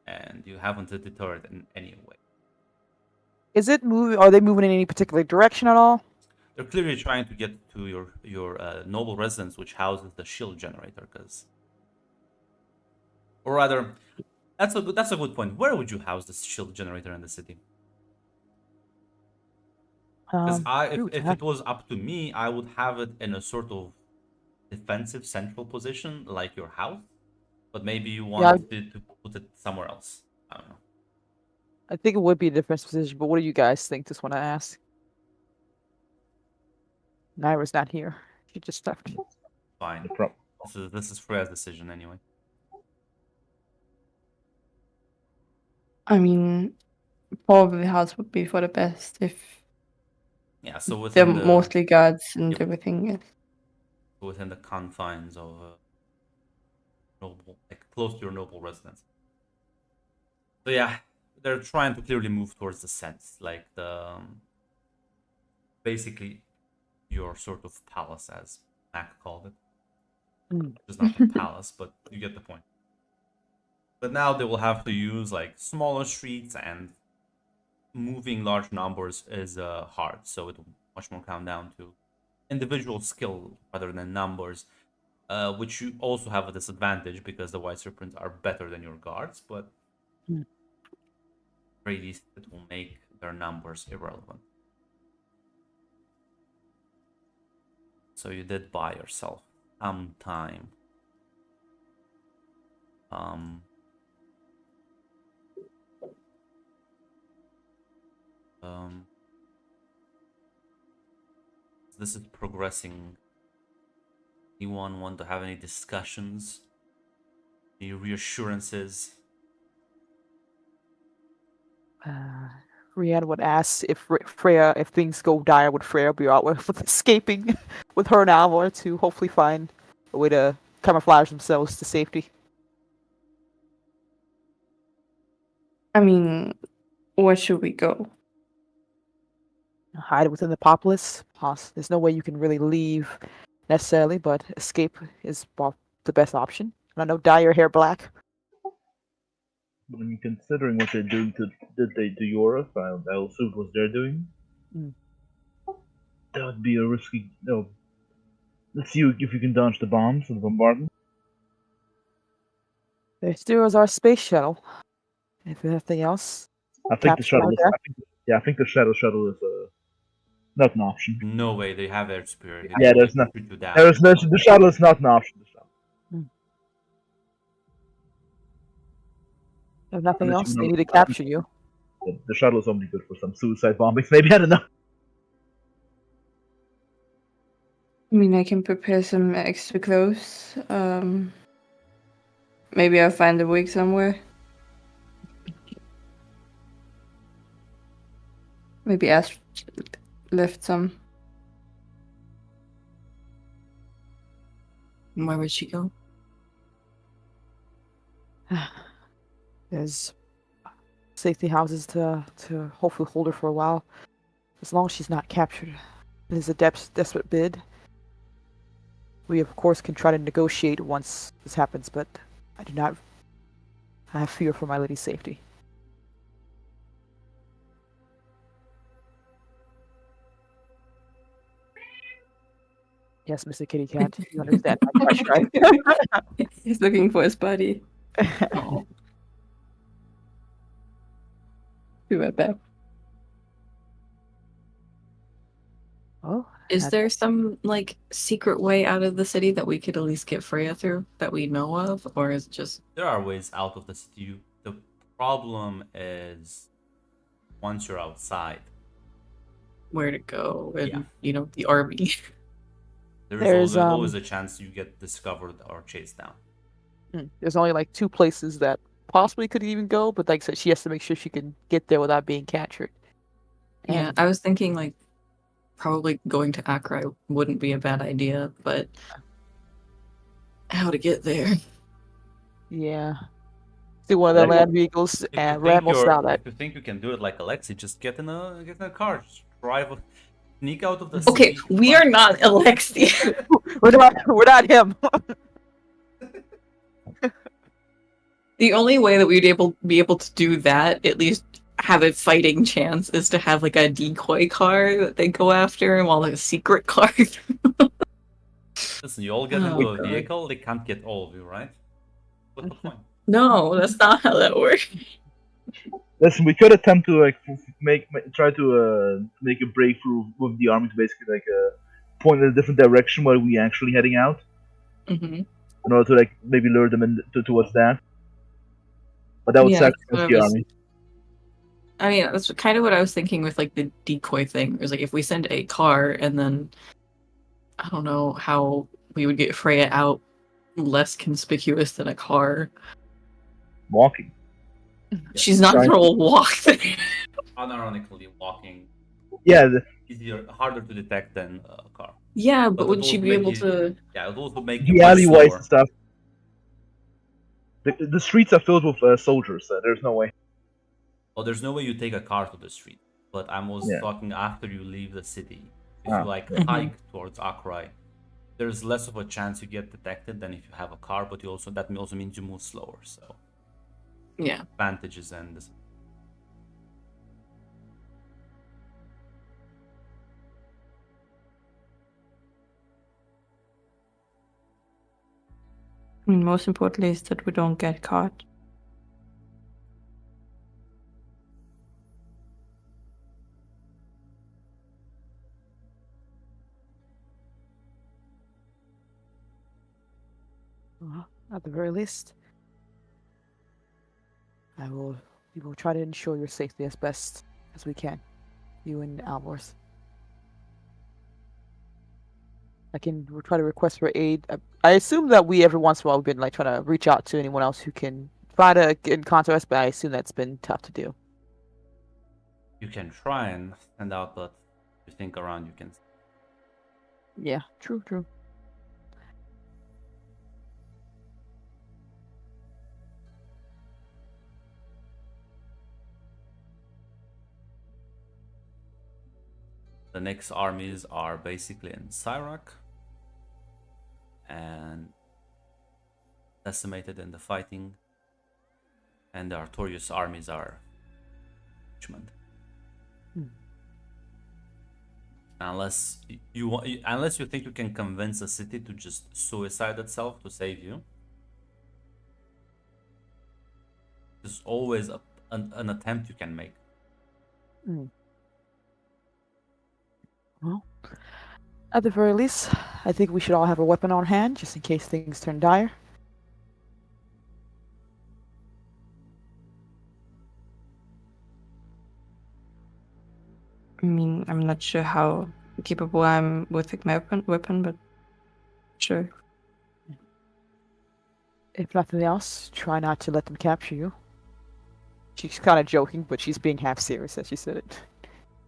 and you haven't deterred it in any way. Is it moving? Are they moving in any particular direction at all? They're clearly trying to get to your noble residence, which houses the shield generator. Or rather, that's a good point. Where would you house the shield generator in the city? Because if it was up to me, I would have it in a sort of defensive central position, like your house. But maybe you want to put it somewhere else. I don't know. I think it would be a different position, but what do you guys think? Just want to ask. Naira's not here. She just left. Fine. This is Freya's decision anyway. I mean, probably the house would be for the best if So they're within mostly guards and everything. Yes. Within the confines of noble, like close to your noble residence. So yeah, they're trying to clearly move towards the sense, like the basically your sort of palace, as Mac called it. It's not a palace, but you get the point. But now they will have to use like smaller streets, and moving large numbers is hard, so it will much more come down to individual skill rather than numbers, which you also have a disadvantage because the White Serpents are better than your guards, but very least it will make their numbers irrelevant. So you did buy yourself some time. This is progressing. Anyone want to have any discussions? Any reassurances? Rihanna would ask if Freya, if things go dire, would Freya be out with escaping with her and Alvor to hopefully find a way to camouflage themselves to safety? I mean, where should we go? Hide within the populace. There's no way you can really leave necessarily, but escape is the best option. I know, dye your hair black. I mean, considering what they're doing did they do Europe? I'll assume what they're doing. That would be a risky. No. Let's see if you can dodge the bombs and the bombardment. There still is our space shuttle. If nothing else, I think the shuttle. I think the shadow shuttle is not an option. No way, they have air superiority. There's not. The shuttle is not an option. If nothing else, they need to capture you. The shuttle is only good for some suicide bombings. Maybe, I don't know. I mean, I can prepare some extra clothes. Maybe I'll find a wig somewhere. Maybe Ash left some. Where would she go? There's safety houses to hopefully hold her for a while, as long as she's not captured. It is a desperate bid. We of course can try to negotiate once this happens, but I do not. I have fear for my lady's safety. Yes, Mr. Kitty Cat, you understand my question, right? He's looking for his buddy. Oh. Be right back. Oh, Is there some like secret way out of the city that we could at least get Freya through that we know of, or is it just There are ways out of the city. The problem is once you're outside, where to go and Yeah. the army? There's, always a chance you get discovered or chased down. there's only like 2 places that possibly could even go, but like I said, she has to make sure she can get there without being captured. Yeah, And I was thinking like probably going to Accra wouldn't be a bad idea, but how to get there? yeah, see one of the Like- land vehicles and ramble style that. If you think you can do it like Alexi, just get in a car, just drive, sneak out of the Okay, city. we are not Alexia. We're not him. The only way that we'd be able to do that, at least have a fighting chance, is to have like a decoy car that they go after, and while like a secret car. Listen, you all get Oh, into a God. vehicle, they can't get all of you, right? What's the point? No, that's not how that works. Listen, we could attempt to like try to make a breakthrough with the army to basically like point in a different direction while we actually heading out Hmm. in order to like maybe lure them towards that. But that would Yeah, that's what sacrifice I the was- army. I mean, that's kind of what I was thinking with like the decoy thing. It was like if we send a car and then I don't know how we would get Freya out less conspicuous than a car. Walking. She's not Right. gonna walk there. Unironically, walking Yeah, easier, harder to detect than a car. Yeah, But but it would will she be make able you- to? Yeah, it'll also make you the much alleyways slower. and stuff. The streets are filled with soldiers. So there's no way. Well, there's no way you take a car to the street. But I was Yeah. talking after you leave the city. If Ah, you like yeah. hike towards Akrai, there's less of a chance you get detected than if you have a car. But that also means you move slower. So Yeah. advantages and this. I mean, most importantly is that we don't get caught. Well, at the very least, we will try to ensure your safety as best as we can. You and Almorth. We'll try to request for aid. I assume that we every once in a while we've been like trying to reach out to anyone else who can try to get in contact with us, but I assume that's been tough to do. You can try and send out, but if you think around, you can. Yeah, true. The next armies are basically in Cyrac and decimated in the fighting, and the Artorius armies are Richmond. Unless unless you think you can convince a city to just suicide itself to save you, there's always an attempt you can make. Well, at the very least, I think we should all have a weapon on hand just in case things turn dire. I mean, I'm not sure how capable I am with my weapon, but sure. If nothing else, try not to let them capture you. She's kind of joking, but she's being half serious as she said it.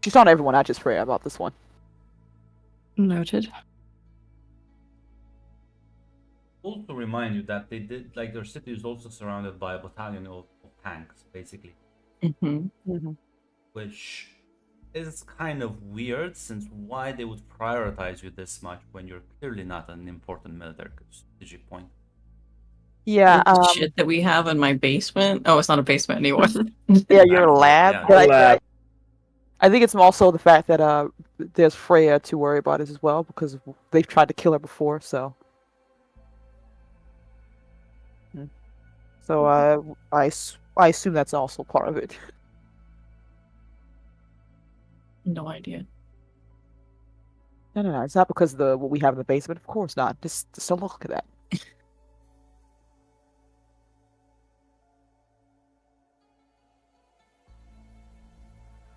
She's telling everyone, not just Freya, about this one. Noted. Also remind you that they did, like, their city is also surrounded by a battalion of tanks, basically, Mm-hmm. which is kind of weird, since why they would prioritize you this much when you're clearly not an important military strategic point. Yeah, The shit that we have in my basement. Oh, it's not a basement anymore. yeah, your Actually, lab. yeah. But Lab. I think it's also the fact that there's Freya to worry about as well, because they've tried to kill her before, so. So I assume that's also part of it. No idea. No. It's not because of what we have in the basement. Of course not. Just don't look at that.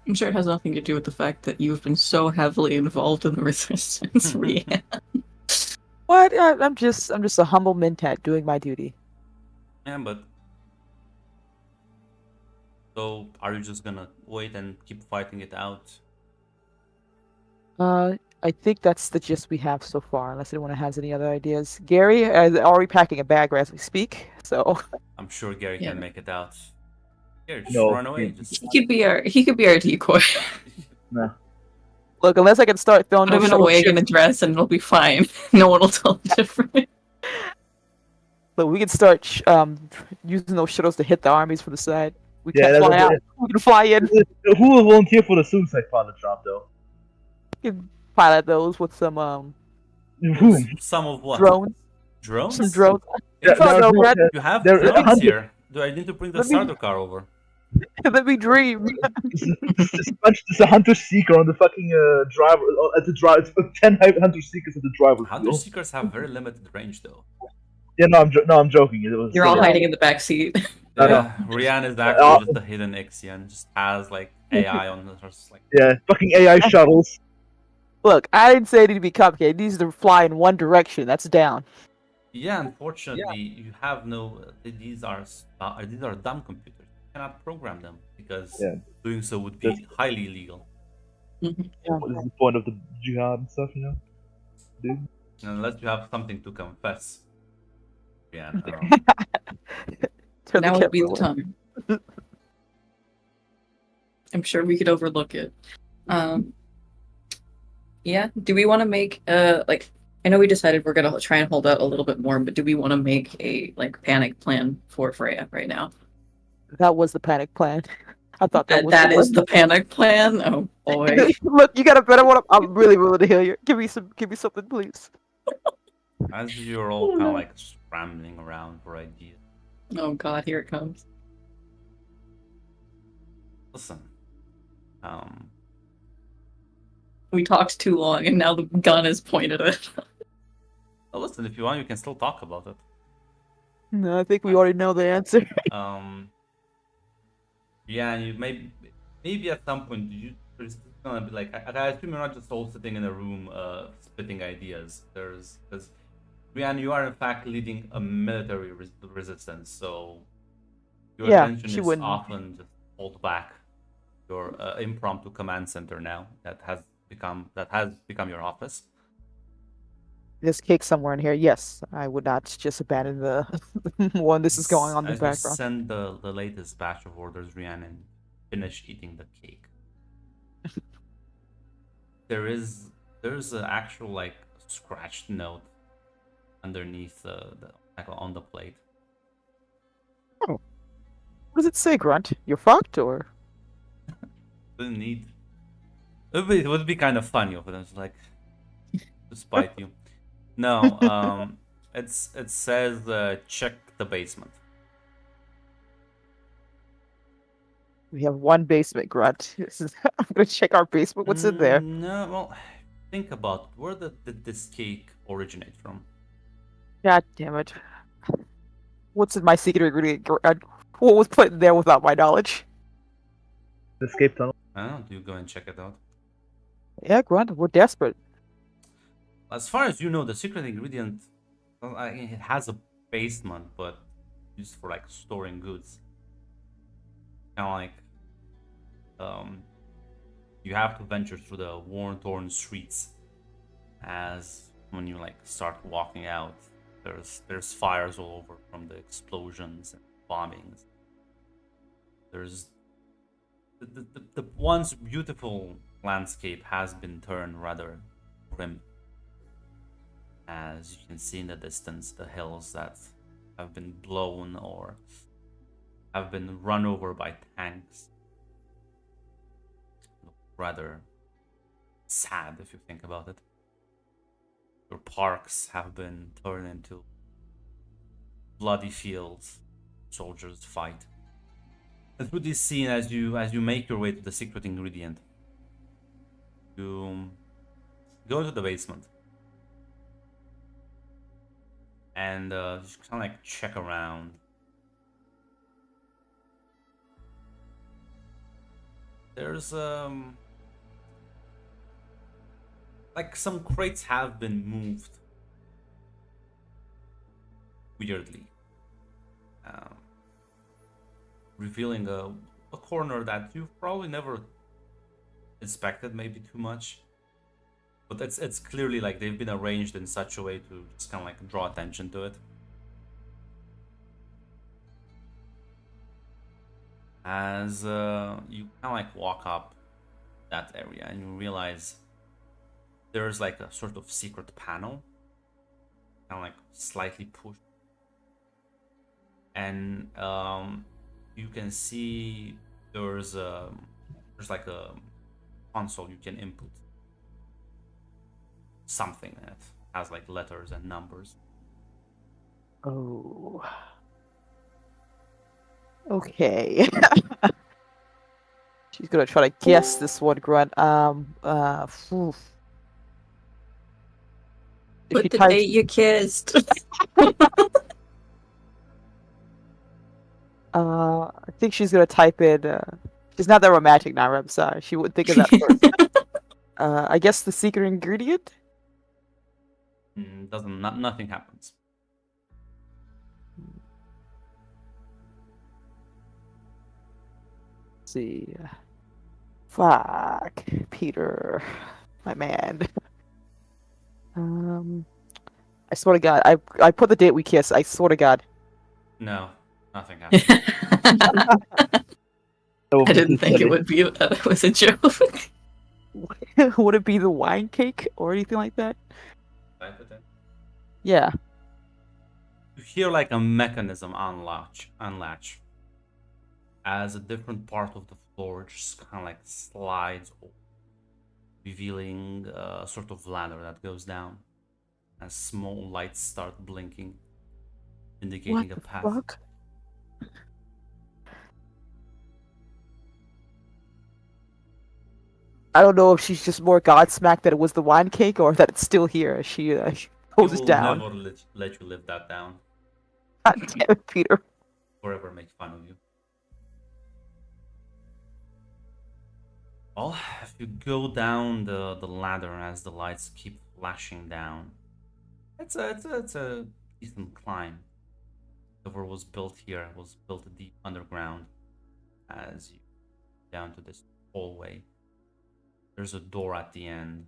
I'm sure it has nothing to do with the fact that you've been so heavily involved in the resistance, Rian. What? I'm just a humble mentat doing my duty. Yeah, but so are you just gonna wait and keep fighting it out? I think that's the gist we have so far, unless anyone has any other ideas. Gary is already packing a bag as we speak, so. I'm sure Gary Yeah. can make it out. Gary, just No, run away. he- Just He could be our decoy. No. Look, unless I can start throwing Put him those in a shuttle wig and a ships, dress, and it'll be fine. No one will tell the difference. look, we can start using those shuttles to hit the armies from the side. We Yeah, can't fly that's- out. We can fly in. Who will volunteer for the suicide pilot job, though? We can pilot those with some Who? some of what? drones. Drones? Some drones. Yeah, Oh, no, no, Brad, You have There- drones 100 here. Do I need to bring the Let me- starter car over? let me dream. There's a hunter seeker on the fucking driver at the drive. 10 hunter seekers at the driver's Hunter wheel. seekers have very limited range, though. Yeah, no, I'm joking. It was You're all silly. hiding in the back seat. I know. Yeah, Rian is actually just a hidden Ixian. Just has like AI on the just like. Yeah, fucking AI shuttles. Look, I didn't say it need to be complicated. It needs to fly in one direction. That's down. Yeah, unfortunately, you have no. These are dumb computers. You cannot program them because Yeah. doing so would be highly illegal. What is the point of the jihad and stuff, you know? Dude. Unless you have something to confess. Rian, Turn Now would be the camera away. time. I'm sure we could overlook it. Yeah. Do we want to make like? I know we decided we're gonna try and hold out a little bit more, but do we want to make a like panic plan for Freya right now? That was the panic plan. I thought that was That is the panic plan. Oh boy. Look, you got a better one. I'm really willing to hear you. Give me something, please. as you're all kind of like scrambling around for ideas. Oh god, here it comes. Listen, We talked too long, and now the gun is pointed at it. well, listen. If you want, you can still talk about it. No, I think we already know the answer. Yeah, you maybe at some point there's gonna be like I assume you're not just all sitting in a room spitting ideas. Because Rian, you are in fact leading a military resistance, so your Yeah, attention she is wouldn't. often just pulled back. Your impromptu command center now that has become your office. There's cake somewhere in here. Yes, I would not just abandon the one. This is going on in the As you background. send the latest batch of orders, Rian, and finish eating the cake. There's an actual like scratched note underneath like on the plate. What does it say, Grunt? You're fucked, or? Didn't need. It would be kind of funny if it was like to spite you. No, it says check the basement. We have one basement, Grunt. I'm gonna check our basement. What's in there? No, well, think about where did this cake originate from? God damn it! What's in my secret ingredient? What was put in there without my knowledge? The escape tunnel. I don't know. Do you go and check it out? Yeah, Grunt, we're desperate. As far as you know, the secret ingredient, well, it has a basement, but used for like storing goods. Kind of like you have to venture through the worn-torn streets. As when you like start walking out, there's fires all over from the explosions and bombings. There's the once beautiful landscape has been turned rather grim. As you can see in the distance, the hills that have been blown or have been run over by tanks look rather sad if you think about it. Your parks have been turned into bloody fields. Soldiers fight. And through this scene, as you make your way to the secret ingredient, you go into the basement and just kind of like check around. There's like some crates have been moved weirdly, revealing a corner that you've probably never inspected maybe too much, but it's clearly like they've been arranged in such a way to just kind of like draw attention to it. As you kind of like walk up that area and you realize there's like a sort of secret panel, kind of like slightly pushed, and you can see there's like a console you can input something that has like letters and numbers. Oh. Okay. She's gonna try to guess this one, Grunt. Phew. If Put she the types, date you kissed. I think she's gonna type in. She's not that romantic now. I'm sorry. She would think of that first. I guess the secret ingredient. Nothing happens. Let's see. Fuck, Peter, my man. I swear to God, I put the date we kiss. I swear to God. No, nothing happens. I didn't think it would be. It was a joke. Would it be the wine cake or anything like that? Type it in. Yeah. You hear like a mechanism unlatch, as a different part of the floor just kind of like slides over, revealing a sort of ladder that goes down, as small lights start blinking, indicating What a the path. fuck? I don't know if she's just more godsmacked that it was the wine cake or that it's still here. She He pulls will down. never let you live that down. God damn it, Peter. Forever make fun of you. Well, if you go down the ladder as the lights keep flashing down, it's a decent climb. Whatever was built here was built deep underground. As you down to this hallway, there's a door at the end,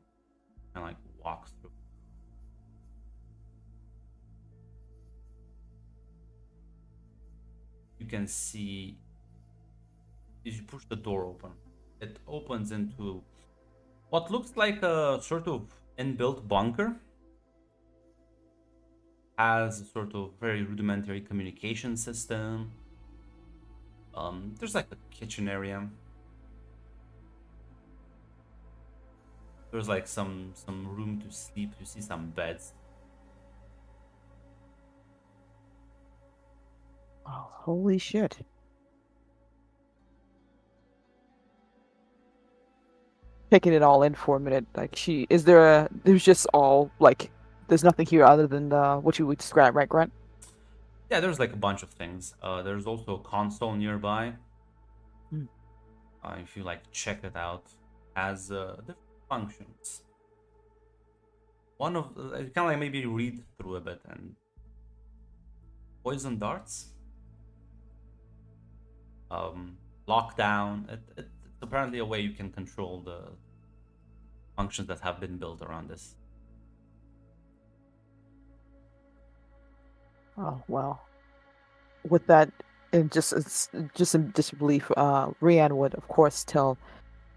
and like walk through. You can see as you push the door open, it opens into what looks like a sort of inbuilt bunker. Has a sort of very rudimentary communication system. There's like a kitchen area. There's like some room to sleep. You see some beds. Oh, holy shit. Taking it all in for a minute. Like there's just all like there's nothing here other than what you would describe, right, Grant? Yeah, there's like a bunch of things. There's also a console nearby. Hmm. If you like check it out, has different functions. One of you can like maybe read through a bit and poison darts, lockdown. It's apparently a way you can control the functions that have been built around this. Oh well. With that, and just in disbelief, Rianne would of course tell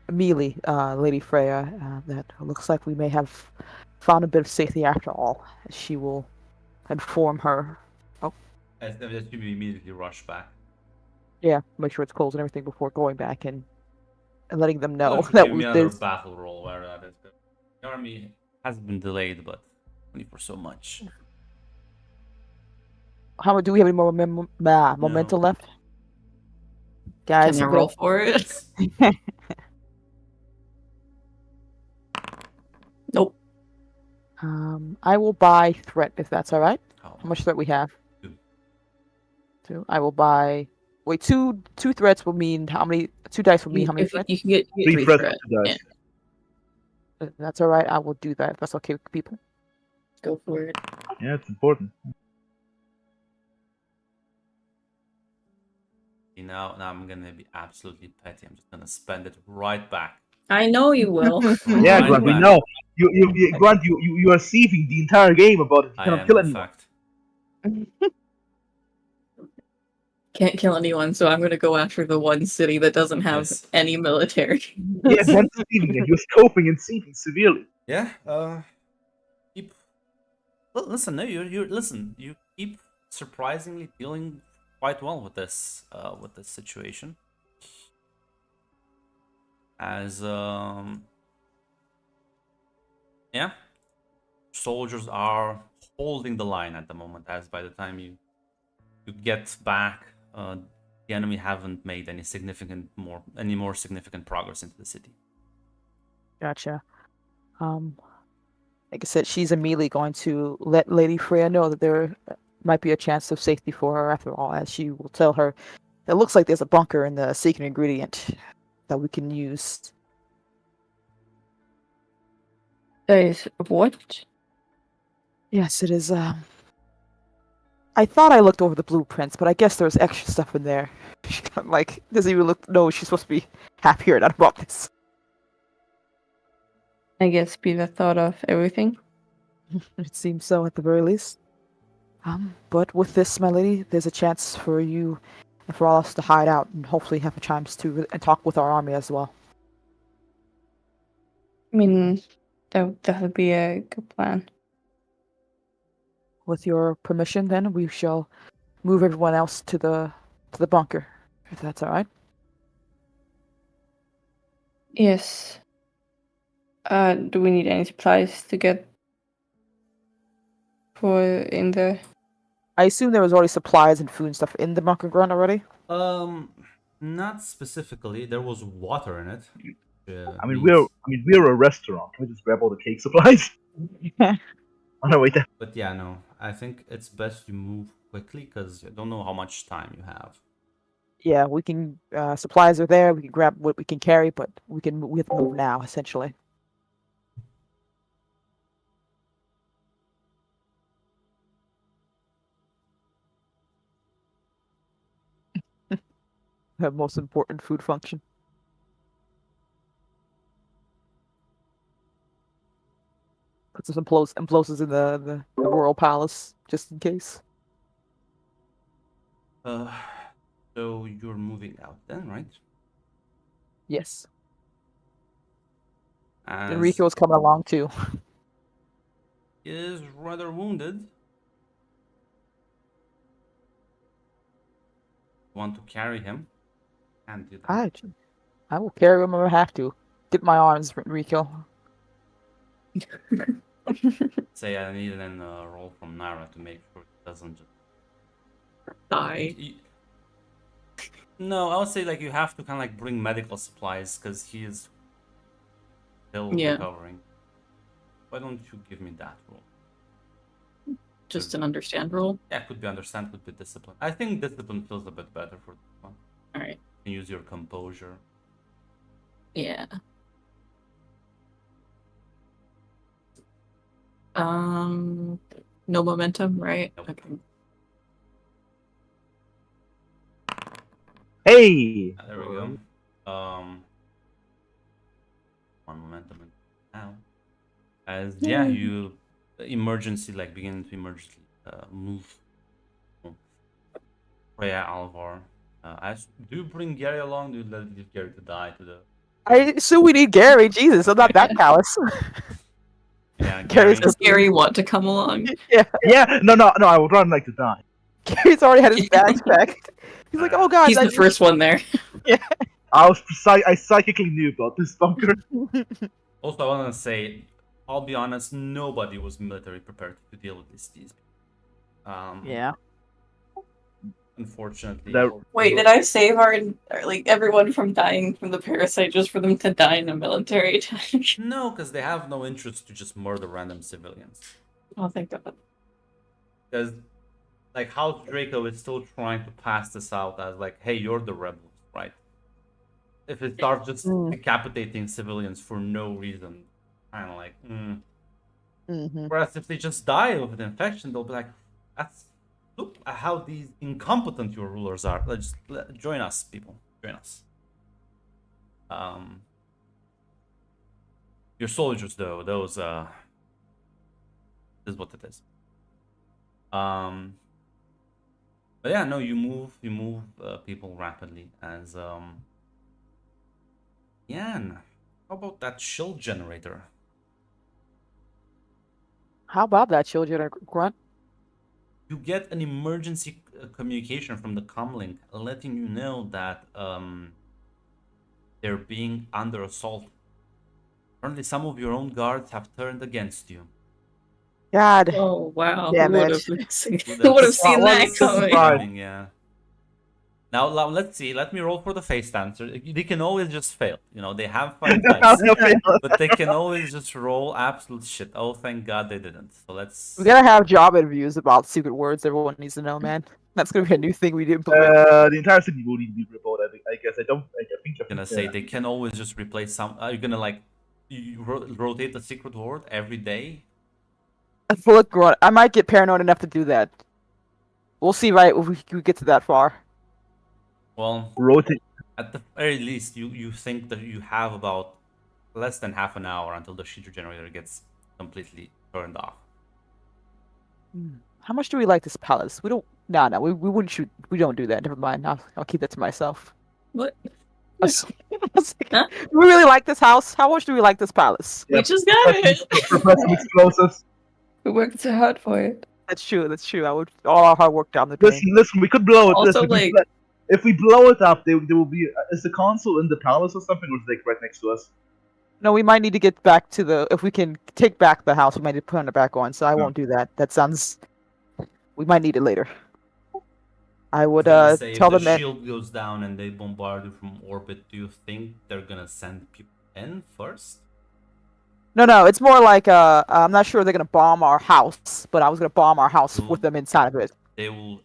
Mealy, Lady Freya, that it looks like we may have found a bit of safety after all. She will inform her. Oh, I think that you immediately rush back. yeah, make sure it's closed and everything before going back and letting them know Give that me another there's. battle roll where that is. The army has been delayed, but only for so much. How much do we have any more momentum left? Guys, Can I I'm gonna- roll for it? Nope. I will buy threat if that's all right. How How much threat we have? 2. 2. I will buy. Wait, two threats will mean how many? 2 dice will mean how many If threats? you can get 3 3 threats threat. to dice. That's all right. I will do that if that's okay with people. Go for it. Yeah, it's important. Now I'm gonna be absolutely petty. I'm just gonna spend it right back. I know you will. Yeah, Right Grant, we back. know. Grant, you are thieving the entire game about it. You I cannot am, kill in anyone. fact. Can't kill anyone, so I'm gonna go after the one city that doesn't have Yes. any military. Yeah, Grant's thieving and you're scoping and thieving severely. Yeah. Keep. Listen. No, you listen. You keep surprisingly dealing quite well with this situation. As yeah, soldiers are holding the line at the moment. As by the time you get back, the enemy haven't made any more significant progress into the city. Gotcha. Like I said, she's immediately going to let Lady Freya know that there might be a chance of safety for her after all, as she will tell her it looks like there's a bunker in the secret ingredient that we can use. There is what? Yes, it is. I thought I looked over the blueprints, but I guess there's extra stuff in there. She kind of, like doesn't even look. No, she's supposed to be happier about this. I guess Peter thought of everything. It seems so, at the very least. But with this, my lady, there's a chance for you and for all us to hide out and hopefully have a chance to and talk with our army as well. I mean, that would be a good plan. With your permission, then we shall move everyone else to the bunker, if that's all right. Yes. Do we need any supplies to get for in there? I assume there was already supplies and food and stuff in the bunker ground already. Not specifically. There was water in it. I mean, we're a restaurant. Can we just grab all the cake supplies? On our way down. But yeah, no. I think it's best you move quickly because you don't know how much time you have. Yeah, we can. Supplies are there. We can grab what we can carry, but we have to move now, essentially. The most important food function. Put some explosives in the royal palace, just in case. So you're moving out then, right? Yes. As Enrico's coming along too. he is rather wounded. Want to carry him? Can't do that. I will carry him if I have to. Dip my arms, Enrico. Say I need an roll from Naira to make sure it doesn't just Die. No, I would say like you have to kind of like bring medical supplies because he is still Yeah. recovering. Why don't you give me that roll? Just an understand roll. Yeah, could be understand, could be discipline. I think discipline feels a bit better for this one. Alright. You can use your composure. Yeah. No momentum, right? Nope. Okay. Hey! There we go. One momentum now. As yeah, you emergency like begin to emergency move. Freya Alvar. Do you bring Gary along? Do you leave Gary to die to the? I assume we need Gary. Jesus, I'm not that callous. Yeah, Gary's Gary. Does Gary want to come along? Yeah, Yeah, no, I would rather like to die. Gary's already had his bags packed. He's like, oh god, He's the first one there. I psychically knew about this bunker. Also, I want to say, I'll be honest, nobody was military prepared to deal with these people. Yeah. Unfortunately. Wait, did I save like everyone from dying from the parasite just for them to die in a military attack? No, because they have no interest to just murder random civilians. Oh, thank God. Because, like, House Draco is still trying to pass this out as, like, hey, you're the rebels, right? If it starts just decapitating civilians for no reason, kind of like, Whereas if they just die of an infection, they'll be like, look at how these incompetent your rulers are. Join us, people. Join us. Your soldiers, though, those this is what it is. But yeah, no, you move people rapidly as Yan. How about that shield generator? How about that, children? Grunt. You get an emergency communication from the comlink letting you know that they're being under assault. Apparently, some of your own guards have turned against you. God. Oh wow! Damn Who would it. who would have seen Well, that this is coming? Yeah. Now let's see. Let me roll for the face answer. They can always just fail. You know, they have 5 dice, but they can always just roll absolute shit. Oh, thank God they didn't. So let's. We gotta have job interviews about secret words everyone needs to know, man. That's gonna be a new thing we implement. The entire city will need to be reported. I guess I think. I'm gonna say they can always just replace some. Are you gonna like rotate the secret word every day? Look, Grunt, I might get paranoid enough to do that. We'll see, right? If we get to that far. Well, Rotate. at the very least, you think that you have about less than half an hour until the shooter generator gets completely turned off. How much do we like this palace? We don't. No, we wouldn't shoot. We don't do that. Never mind. I'll keep that to myself. What? I was like, Huh? do we really like this house? How much do we like this palace? We just got it. Prepare some explosives. We worked so hard for it. That's true. I would all our hard work down the drain. Listen. We could blow it. Also, listen, if we blow it up, there will be. Is the console in the palace or something, or is it like right next to us? No, we might need to get back to the. If we can take back the house, we might need to put it back on. So I won't do that. That sounds. We might need it later. I would Say tell if them the that. shield goes down and they bombard you from orbit, do you think they're gonna send people in first? No. It's more like I'm not sure they're gonna bomb our house, but I was gonna bomb our house with them inside of it. They will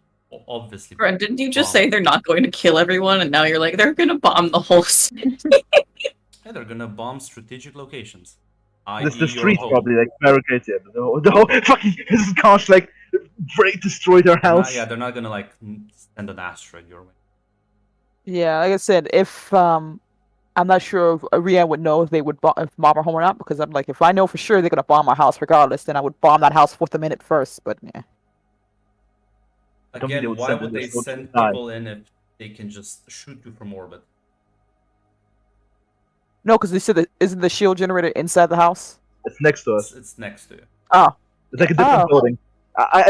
obviously. Brent, didn't you just bomb. say they're not going to kill everyone, and now you're like they're gonna bomb the whole city? Yeah, they're gonna bomb strategic locations. The streets probably like barricades. Yeah, the whole fucking this is gosh like destroyed our house. They're not gonna like send an asteroid your way. Yeah, like I said, if I'm not sure if Rian would know if they would bomb our home or not, because I'm like, if I know for sure they're gonna bomb our house regardless, then I would bomb that house with them in it first. But yeah. Again, why would they send people in if they can just shoot you from orbit? No, because they said that isn't the shield generator inside the house? It's next to us. It's next to you. Oh. It's like a different building. Could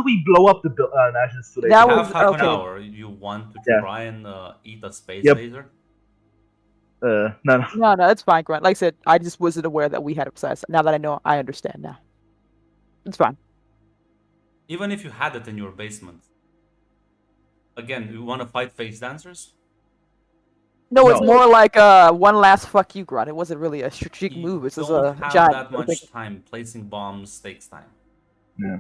we blow up the nations today? You have half an hour. You want to try and eat a space laser? No, it's fine, Grant. Like I said, I just wasn't aware that we had it besides. Now that I know, I understand now. It's fine. Even if you had it in your basement. Again, you want to fight face dancers? No, it's more like one last fuck you, Grunt. It wasn't really a strategic move. It's just a have giant. That much time. Placing bombs takes time.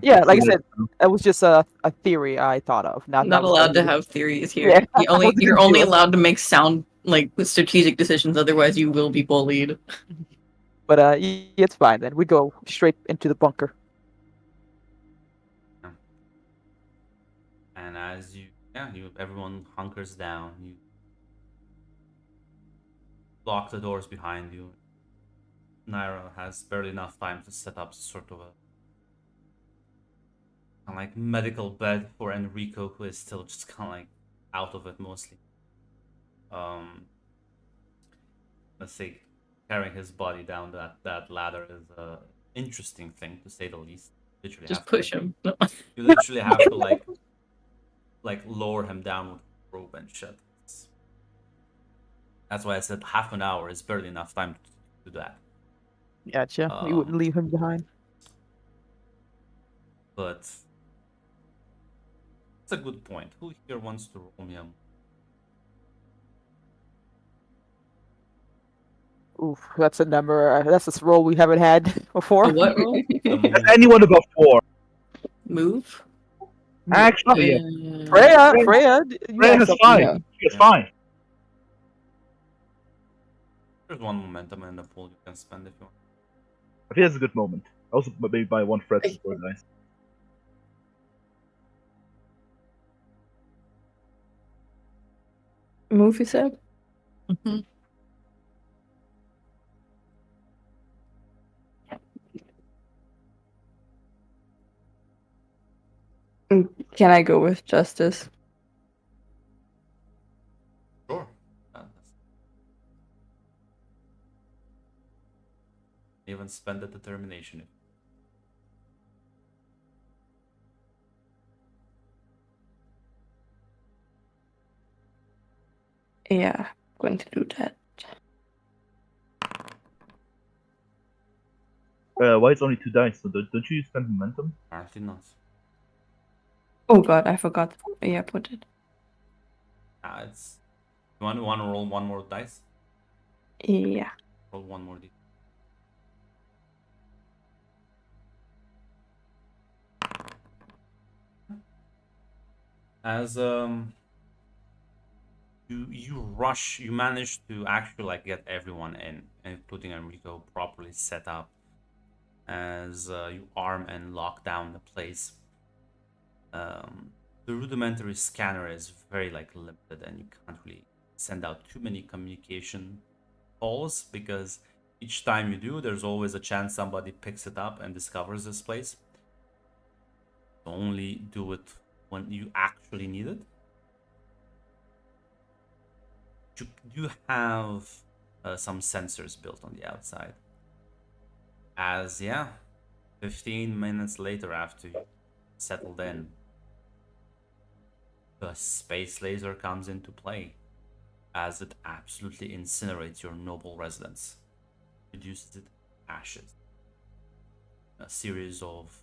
Yeah, like I said, it was just a theory I thought of. Not allowed to have theories here. Yeah. You're only allowed to make sound like strategic decisions. Otherwise, you will be bullied. But it's fine then. We go straight into the bunker. And as everyone hunkers down. You lock the doors behind you. Naira has barely enough time to set up sort of a kind of like medical bed for Enrico, who is still just kind of like out of it mostly. Let's say carrying his body down that ladder is a interesting thing to say the least. Literally Just have push to, him. No. you literally have to like lower him down with rope and shit. That's why I said half an hour is barely enough time to do that. Gotcha. We wouldn't leave him behind. But it's a good point. Who here wants to roll me a Oof, that's a number. That's a roll we haven't had before. A what roll? Anyone above 4. Move? Actually, Freya, Freya- Freya, you Freya have has something. 5. yeah. She has 5. There's one momentum in the pool you can spend if you want. I think that's a good moment. Also, maybe buy 1 threat for dice. Move, you said? Mm-hmm. Can I go with justice? Sure. Even spend the determination. Yeah, I'm going to do that. Why it's only 2 dice? So don't you spend momentum? Apparently not. Oh god, I forgot. Yeah, put it. It's you want to roll one more dice? Yeah. Roll one more dice. As you manage to actually like get everyone in, including Enrico, properly set up. As you arm and lock down the place, the rudimentary scanner is very like limited, and you can't really send out too many communication calls because each time you do, there's always a chance somebody picks it up and discovers this place. Only do it when you actually need it. You do have some sensors built on the outside. As 15 minutes later after you settled in, the space laser comes into play as it absolutely incinerates your noble residence, reduces it to ashes. A series of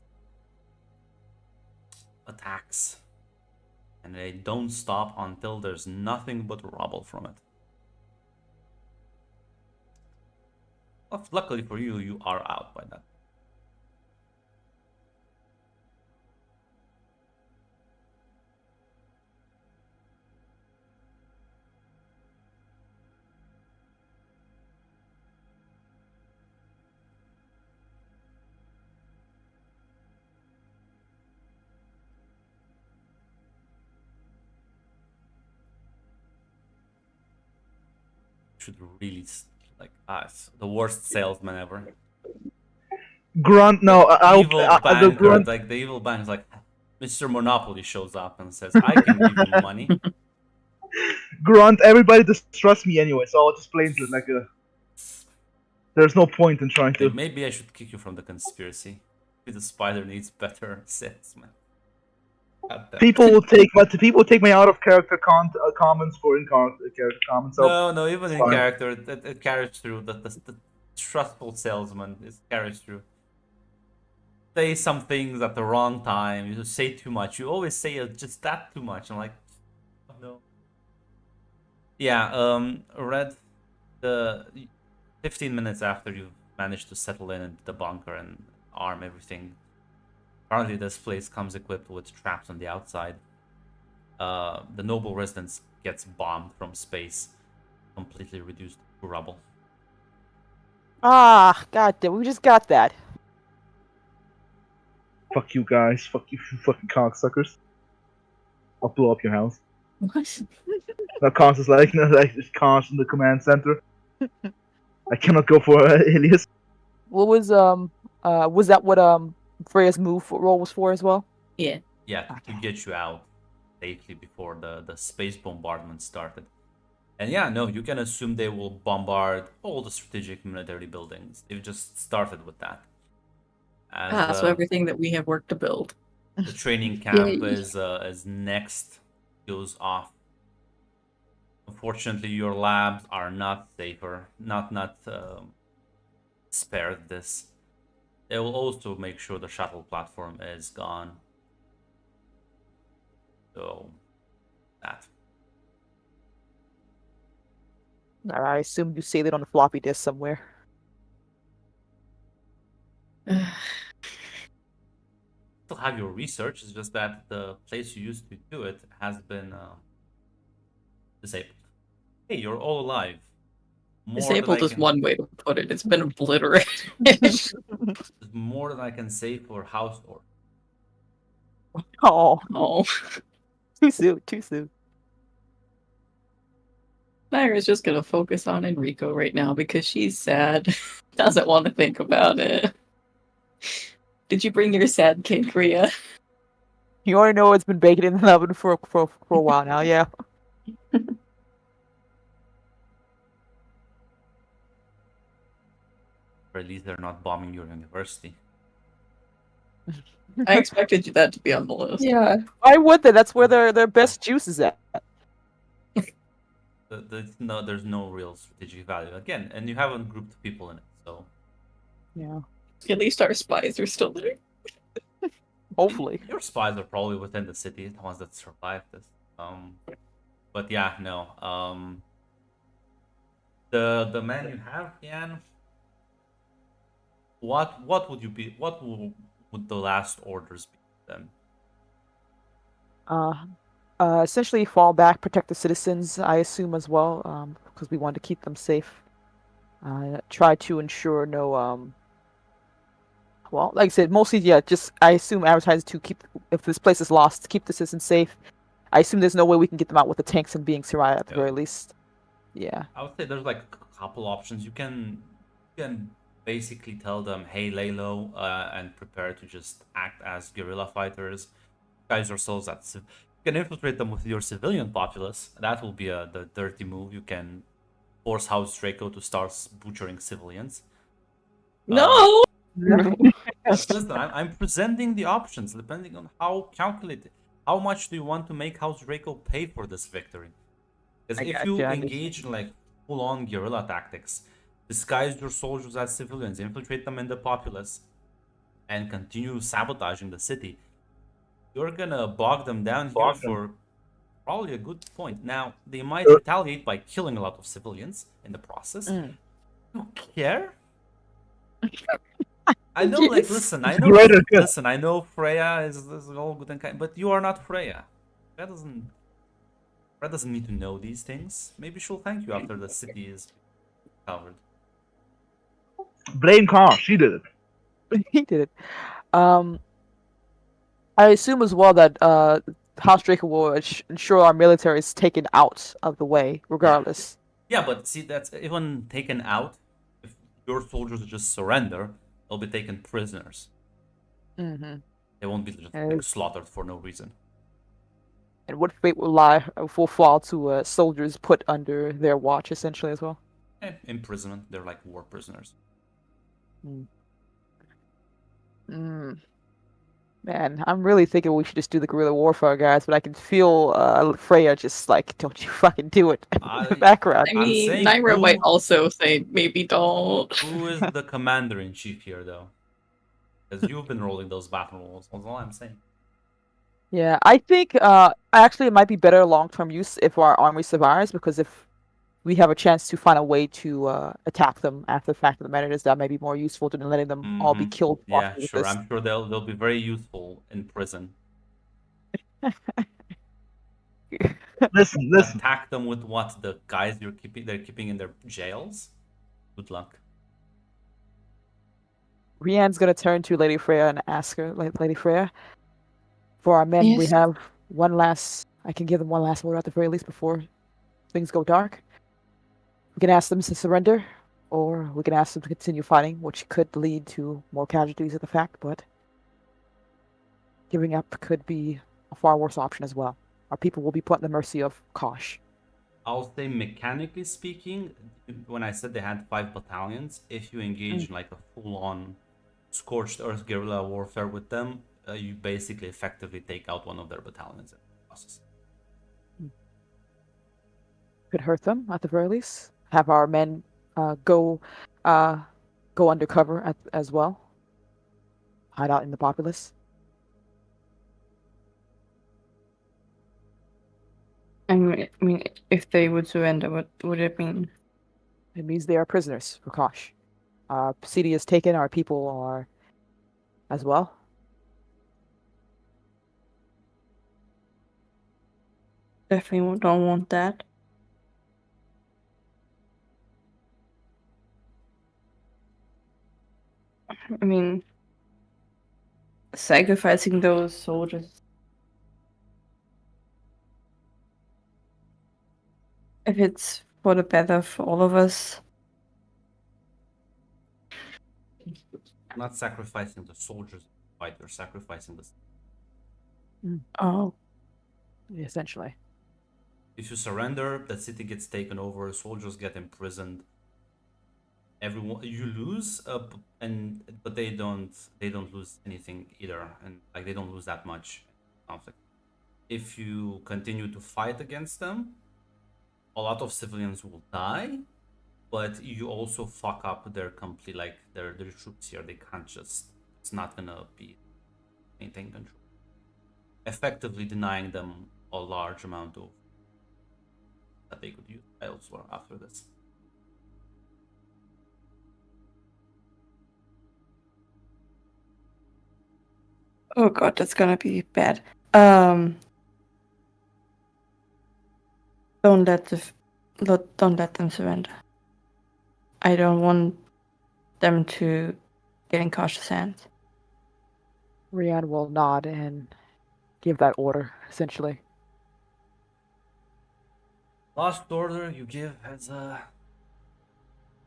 attacks, and they don't stop until there's nothing but rubble from it. Luckily for you, you are out by that. Should really like us, the worst salesman ever. Grunt, no, Evil the banker, grunt. like the evil bank is like, Mr. Monopoly shows up and says, "I can give you money." Grunt, everybody distrusts me anyway, so I'll just play into it like a. There's no point in trying to. Maybe I should kick you from the conspiracy. Maybe the spider needs better salesman. People will take my out of character comments for in character comments. So No, even in fine. character, it carries through. The trustful salesman is carries through. Say some things at the wrong time. You say too much. You always say just that too much. I'm like, oh, no. Yeah. Red. The 15 minutes after you've managed to settle in into the bunker and arm everything. Apparently, this place comes equipped with traps on the outside. The noble residence gets bombed from space, completely reduced to rubble. Ah, goddamn, we just got that. Fuck you guys. Fuck you fucking cocksuckers. I'll blow up your house. What? That Cons is like, it's Cons in the command center. I cannot go for Ilias. What was that what Freya's role was for as well? Yeah. Yeah, to Okay. get you out safely before the space bombardment started. And yeah, no, you can assume they will bombard all the strategic military buildings. They've just started with that. As So everything that we have work to build. the training camp Yay. is next goes off. Unfortunately, your labs are not safer, not spared this. They will also make sure the shuttle platform is gone. So that. I assume you saved it on a floppy disk somewhere. Still have your research. It's just that the place you used to do it has been disabled. Hey, you're all alive. More than Disabled I is can, one way to put it. It's been obliterated. more than I can say for house or. Oh, Oh. too soon, too soon. Naira's just gonna focus on Enrico right now because she's sad. Doesn't want to think about it. Did you bring your sad cake, Rhea? You already know it's been baking in the oven for a while now. Yeah. Or at least they're not bombing your university. I expected that to be on the list. Yeah. Why would they? That's where their best juice is at. No, there's no real strategic value again, and you haven't grouped people in it, so Yeah. At least our spies are still there. Hopefully. your spies are probably within the city, the ones that survived this. But yeah, no. The man you have, Yan. What would you be? Would the last orders be then? Essentially fall back, protect the citizens, I assume as well, because we want to keep them safe. Try to ensure no, well, like I said, mostly, yeah, just, I assume advertise to keep, if this place is lost, keep the citizens safe. I assume there's no way we can get them out with the tanks and being survived at the very least. Yeah. I would say there's like a couple options. You can basically tell them, hey, lay low and prepare to just act as guerrilla fighters. Guys yourselves at you can infiltrate them with your civilian populace. That will be the dirty move. You can force House Draco to start butchering civilians. No! Listen, I'm presenting the options depending on how calculated. How much do you want to make House Draco pay for this victory? Because if you engage in like full-on guerrilla tactics, disguise your soldiers as civilians, infiltrate them in the populace, and continue sabotaging the city, you're gonna bog them down here for probably a good point. Now, they might retaliate by killing a lot of civilians in the process. You care? I know, like, listen, I know, listen, I know Freya is all good and kind, but you are not Freya. Freya doesn't need to know these things. Maybe she'll thank you after the city is covered. Blame Khan. She did it. He did it. I assume as well that House Draco will ensure our military is taken out of the way, regardless. Yeah, but see, that's even taken out. If your soldiers just surrender, they'll be taken prisoners. Mm-hmm. They won't be just like, slaughtered for no reason. And what fate will fall to soldiers put under their watch, essentially, as well? Imprisonment. They're like war prisoners. Man, I'm really thinking we should just do the guerrilla warfare, guys, but I can feel Freya just like, don't you fucking do it in the background. I mean, Naira might also say, maybe don't. Who is the commander-in-chief here, though? Because you've been rolling those battle rolls, that's all I'm saying. Yeah, I think actually it might be better long-term use if our army survives, because if we have a chance to find a way to attack them after the fact of the matter is, that may be more useful than letting them all be killed. Yeah, sure. I'm sure they'll be very useful in prison. Listen. Attack them with what? The guys they're keeping in their jails? Good luck. Rianne's gonna turn to Lady Freya and ask her, like, Lady Freya, for our men, we Yes. have one last. I can give them one last order at the very least before things go dark. We can ask them to surrender, or we can ask them to continue fighting, which could lead to more casualties of the fact, but giving up could be a far worse option as well. Our people will be put at the mercy of Kosh. I'll say mechanically speaking, when I said they had 5 battalions, if you engage in like a full-on scorched earth guerrilla warfare with them, you basically effectively take out one of their battalions in the process. Could hurt them at the very least. Have our men go go undercover as well. Hide out in the populace. I mean, if they would surrender, what would it mean? It means they are prisoners for Kosh. Our city is taken. Our people are as well. Definitely don't want that. I mean, sacrificing those soldiers. If it's for the better for all of us. Not sacrificing the soldiers in the fight, you're sacrificing the. Oh, Essentially. If you surrender, the city gets taken over, soldiers get imprisoned. Everyone you lose, but they don't lose anything either, and like they don't lose that much conflict. If you continue to fight against them, a lot of civilians will die, but you also fuck up their complete like their troops here. They can't just. It's not gonna be maintain control. Effectively denying them a large amount of that they could use elsewhere after this. oh god, that's gonna be bad. Don't let don't let them surrender. I don't want them to get in cautious hands. Rianne will nod and give that order, essentially. Last order you give as a.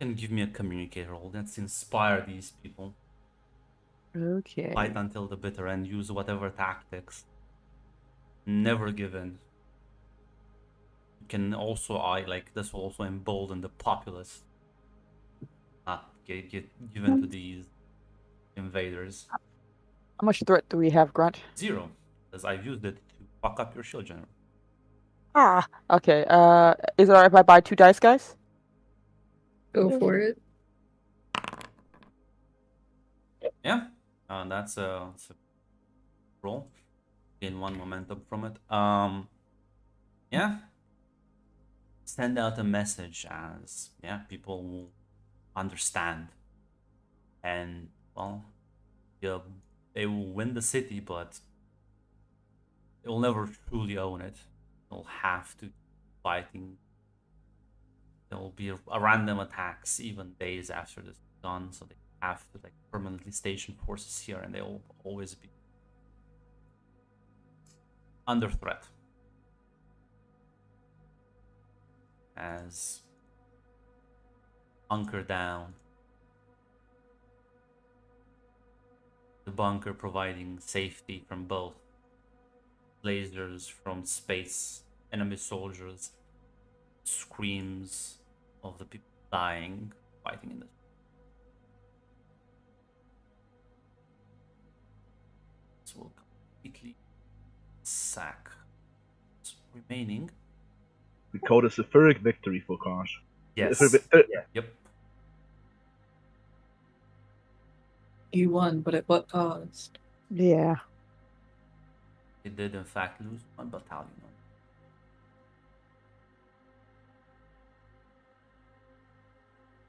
Can give me a communicator role. Let's inspire these people. Okay. Fight until the bitter end. Use whatever tactics. Never give in. You can also, this will also embolden the populace. Not get given to these invaders. How much threat do we have, Grunt? 0, because I've used it to fuck up your shield general. Ah. Okay. Is it alright if I buy 2 dice, guys? Go for it. Yeah, that's a roll. Gain 1 momentum from it. Yeah. Send out a message as people will understand, and well, they will win the city, but they will never truly own it. They'll have to fighting. There will be a random attacks even days after this is done, so they have to like permanently station forces here, and they will always be under threat. As bunker down. The bunker providing safety from both lasers from space, enemy soldiers, screams of the people dying, fighting in this. This will completely sack what's remaining. We called a Sephiric victory for Kosh. Yes. Yep. You won, but at what cost? Yeah. It did in fact lose 1 battalion.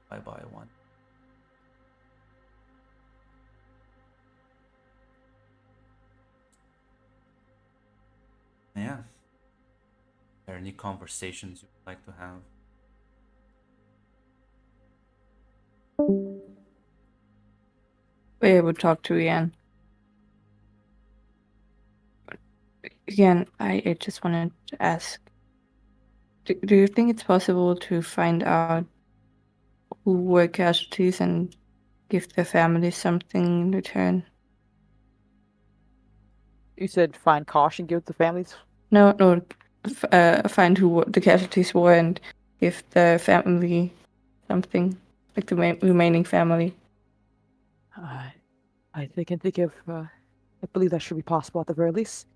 By 1. Yeah. Are there any conversations you would like to have? be able to talk to Ian. Again, I just wanted to ask, do you think it's possible to find out who were casualties and give their families something in return? You said find caution, give the families. No, find who the casualties were and give the family something, like the remaining family. I can think of. I believe that should be possible at the very least.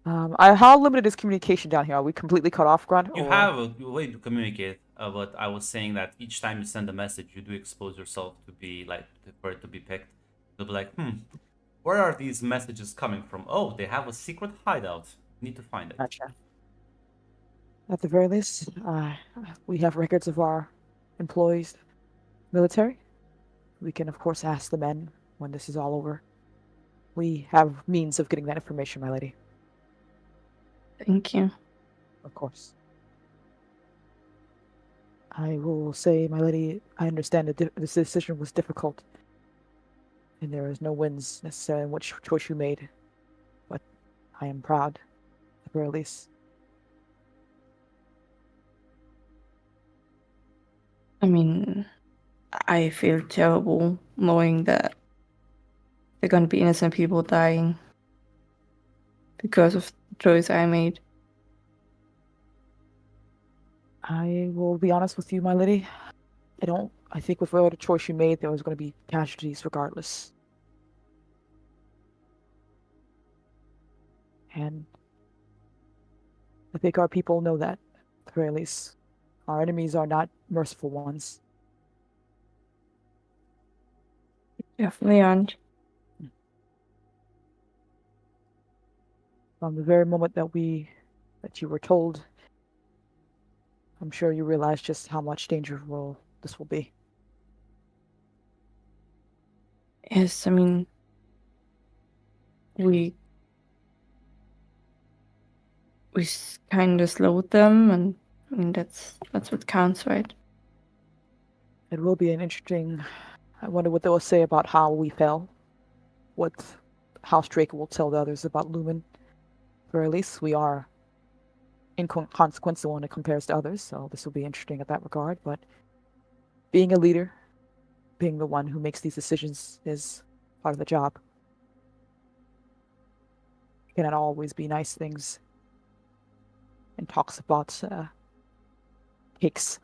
How limited is communication down here? Are we completely cut off, Grunt? You or... have a way to communicate, but I was saying that each time you send a message, you do expose yourself to be like for it to be picked. You'll be like, where are these messages coming from? Oh, they have a secret hideout. Need to find it. Gotcha. At the very least, we have records of our employees, military. We can, of course, ask the men when this is all over. We have means of getting that information, my lady. Thank you. Of course. I will say, my lady, I understand that this decision was difficult, and there is no wins necessarily in which choice you made, but I am proud, at the very least. I mean, I feel terrible knowing that there are going to be innocent people dying because of the choice I made. I will be honest with you, my lady. I think with whatever choice you made, there was going to be casualties regardless. And I think our people know that, at the very least. Our enemies are not merciful ones. Definitely aren't. From the very moment that you were told, I'm sure you realize just how much danger this will be. Yes, I mean, we kind of slowed them, and I mean that's what counts, right? It will be an interesting. I wonder what they will say about how we fell. What House Drake will tell the others about Lumen. Or at least we are inconsequential when it compares to others, so this will be interesting at that regard. But being a leader, being the one who makes these decisions, is part of the job. It cannot always be nice things and talks about cakes.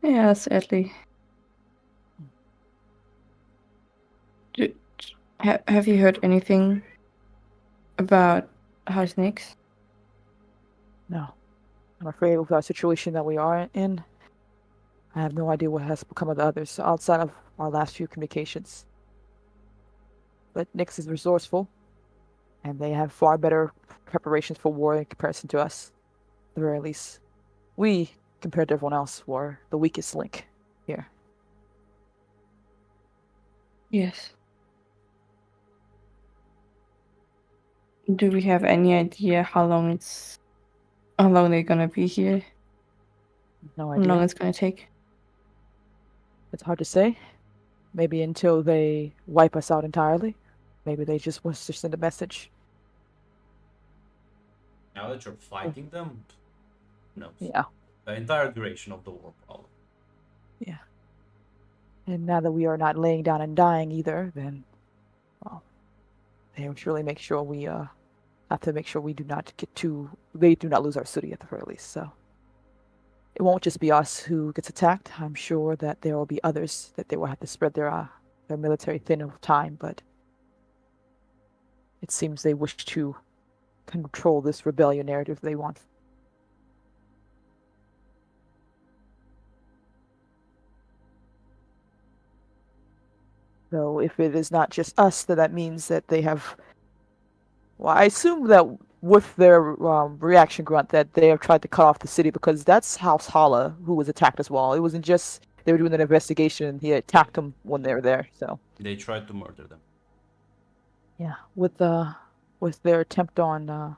Yeah, sadly. Have you heard anything about House Nix? No. I'm afraid with our situation that we are in, I have no idea what has become of the others outside of our last few communications. But Nyx is resourceful, and they have far better preparations for war in comparison to us. At the very least, we, compared to everyone else, were the weakest link here. Yes. Do we have any idea how long they're gonna be here? No How idea. long it's gonna take? It's hard to say. Maybe until they wipe us out entirely. Maybe they just want to send a message. Now that you're fighting them, who knows? Yeah. The entire duration of the war, probably. Yeah. And now that we are not laying down and dying either, then, well, they will surely make sure we have to make sure we do not they do not lose our city at the very least. So it won't just be us who gets attacked. I'm sure that there will be others that they will have to spread their military thin over time. But it seems they wish to control this rebellion narrative they want. So if it is not just us, then that means that they have. Well, I assume that with their reaction grunt that they have tried to cut off the city because that's House Hala who was attacked as well. It wasn't just they were doing an investigation and he attacked them when they were there. So they tried to murder them. Yeah, with their attempt on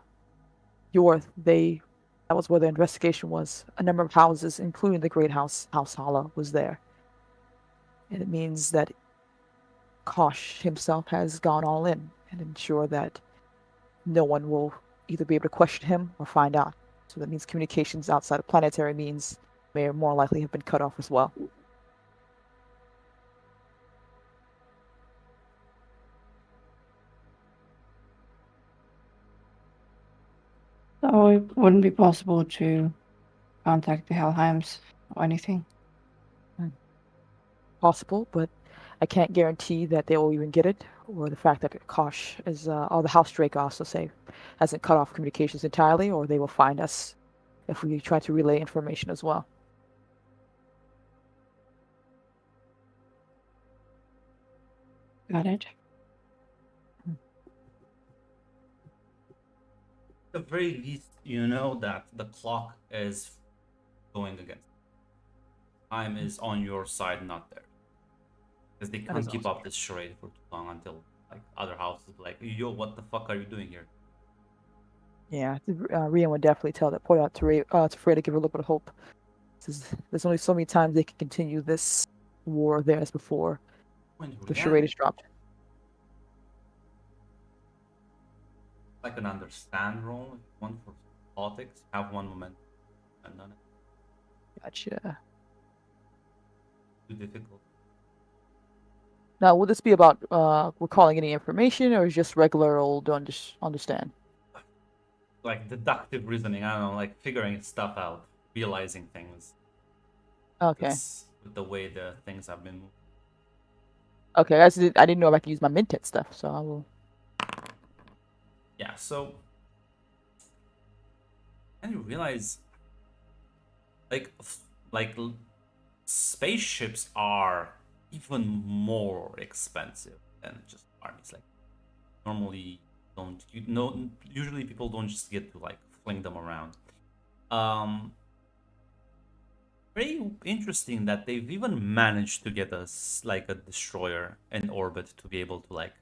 Yorth, that was where the investigation was. A number of houses, including the Great House Hala, was there. And it means that Kosh himself has gone all in and ensure that no one will either be able to question him or find out. So that means communications outside of planetary means may more likely have been cut off as well. So it wouldn't be possible to contact the Helheims or anything. Possible, but I can't guarantee that they will even get it, or the fact that Kosh is, or the House Drake also say, hasn't cut off communications entirely, or they will find us if we try to relay information as well. Got it. At the very least, you know that the clock is going against. Time is on your side, not there. Because they That can't is keep also up this charade for too long until like other houses be like, yo, what the fuck are you doing here? Yeah, Rian would definitely point out to Frey to give her a little bit of hope. There's only so many times they can continue this war of theirs before When the you charade is dropped. like an understand role, if you want for politics, have one momentum and on it. Gotcha. Too difficult. Now, will this be about recalling any information, or is just regular old understand? Like deductive reasoning, I don't know, like figuring stuff out, realizing things. Okay. That's with the way the things have been moved. Okay, I didn't know if I could use my Mintet stuff, so I will. Yeah, so and you realize like like spaceships are even more expensive than just armies. Like normally don't you know usually people don't just get to like fling them around. Um Very interesting that they've even managed to get us like a destroyer in orbit to be able to like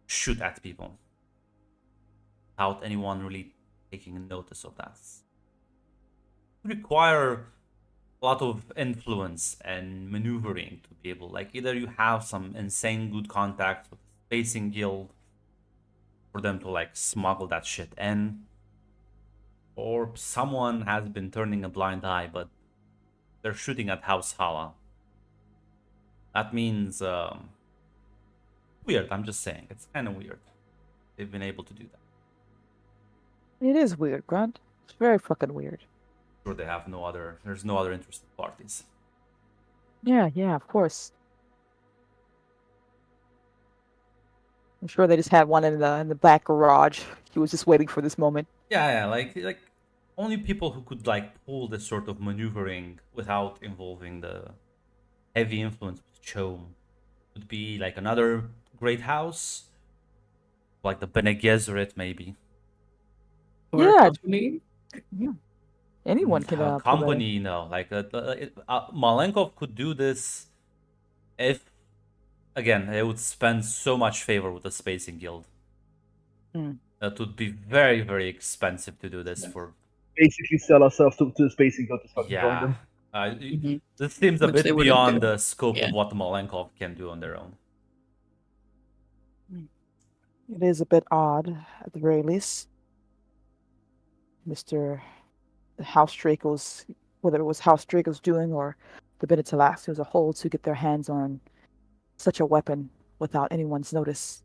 shoot at people without anyone really taking notice of that. Require a lot of influence and maneuvering to be able like either you have some insane good contacts with the spacing guild for them to like smuggle that shit in, or someone has been turning a blind eye but they're shooting at House Hala. That means weird. I'm just saying it's kind of weird they've been able to do that. It is weird, Grunt. It's very fucking weird. Sure, they have there's no other interested parties. Yeah, of course. I'm sure they just had one in the back garage. He was just waiting for this moment. Yeah, like only people who could like pull this sort of maneuvering without involving the heavy influence with Chom would be like another great house, like the Bene Gesserit maybe. Or a Yeah, company. yeah. Anyone can A pull that in. company, no, like Malenkov could do this if again it would spend so much favor with the Spacing Guild. Mm. That would be very very expensive to do this for. Basically, sell ourselves to the space and go to fucking join Yeah. them. Mhm. This seems a Which they bit wouldn't beyond do. the scope Yeah. of what Malenkov can do on their own. It is a bit odd, at the very least. Mr. House Draco's, whether it was House Draco's doing or the Benetalaxi as a whole, to get their hands on such a weapon without anyone's notice.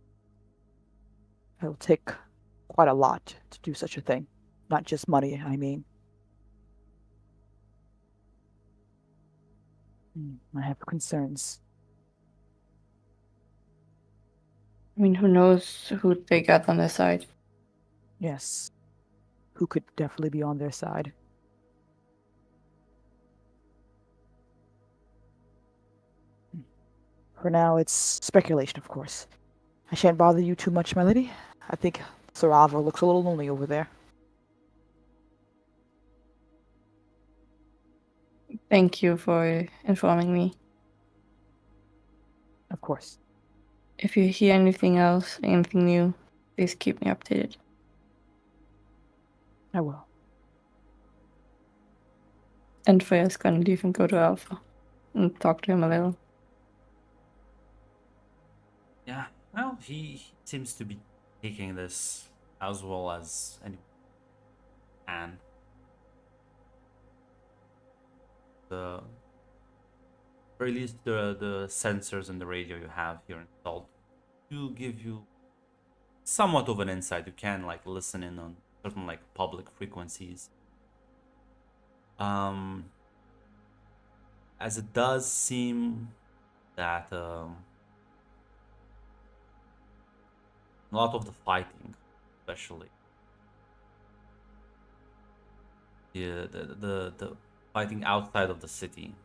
It'll take quite a lot to do such a thing. Not just money, I mean. I have concerns. I mean, who knows who they got on their side? Yes. Who could definitely be on their side. For now, it's speculation, of course. I shan't bother you too much, my lady. I think Sarava looks a little lonely over there. Thank you for informing me. Of course. If you hear anything else, anything new, please keep me updated. I will. And Freya's gonna leave and go to Alpha and talk to him a little. Yeah, well, he seems to be taking this as well as anyone can. The or at least the sensors and the radio you have here installed do give you somewhat of an insight. You can like listen in on certain like public frequencies. Um, as it does seem that a lot of the fighting, especially the fighting outside of the city,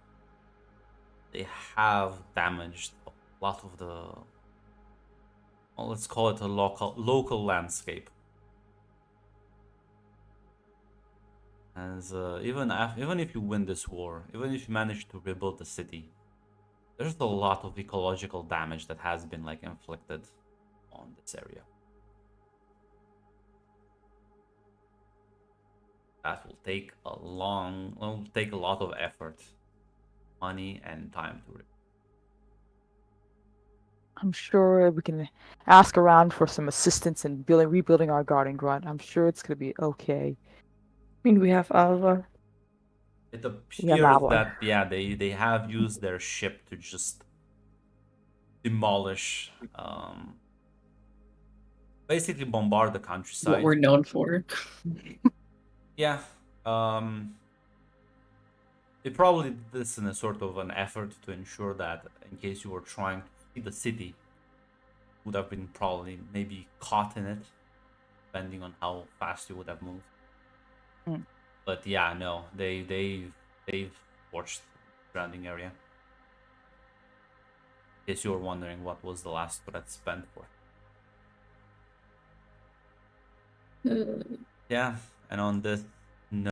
they have damaged a lot of the, well, let's call it a local landscape. As even if you win this war, even if you manage to rebuild the city, there's a lot of ecological damage that has been like inflicted on this area. That will take will take a lot of effort, money, and time to. I'm sure we can ask around for some assistance in rebuilding our guarding grunt. I'm sure it's gonna be okay. I mean, we have Alva. It We have appears Malware. that yeah, they have used their ship to just demolish, basically bombard the What countryside. we're known for. Yeah, they probably did this in a sort of an effort to ensure that in case you were trying to see the city, would have been probably maybe caught in it, depending on how fast you would have moved. Mm. But yeah, no, they've watched the surrounding area. In case you were wondering what was the last threat spent for. Yeah, and on this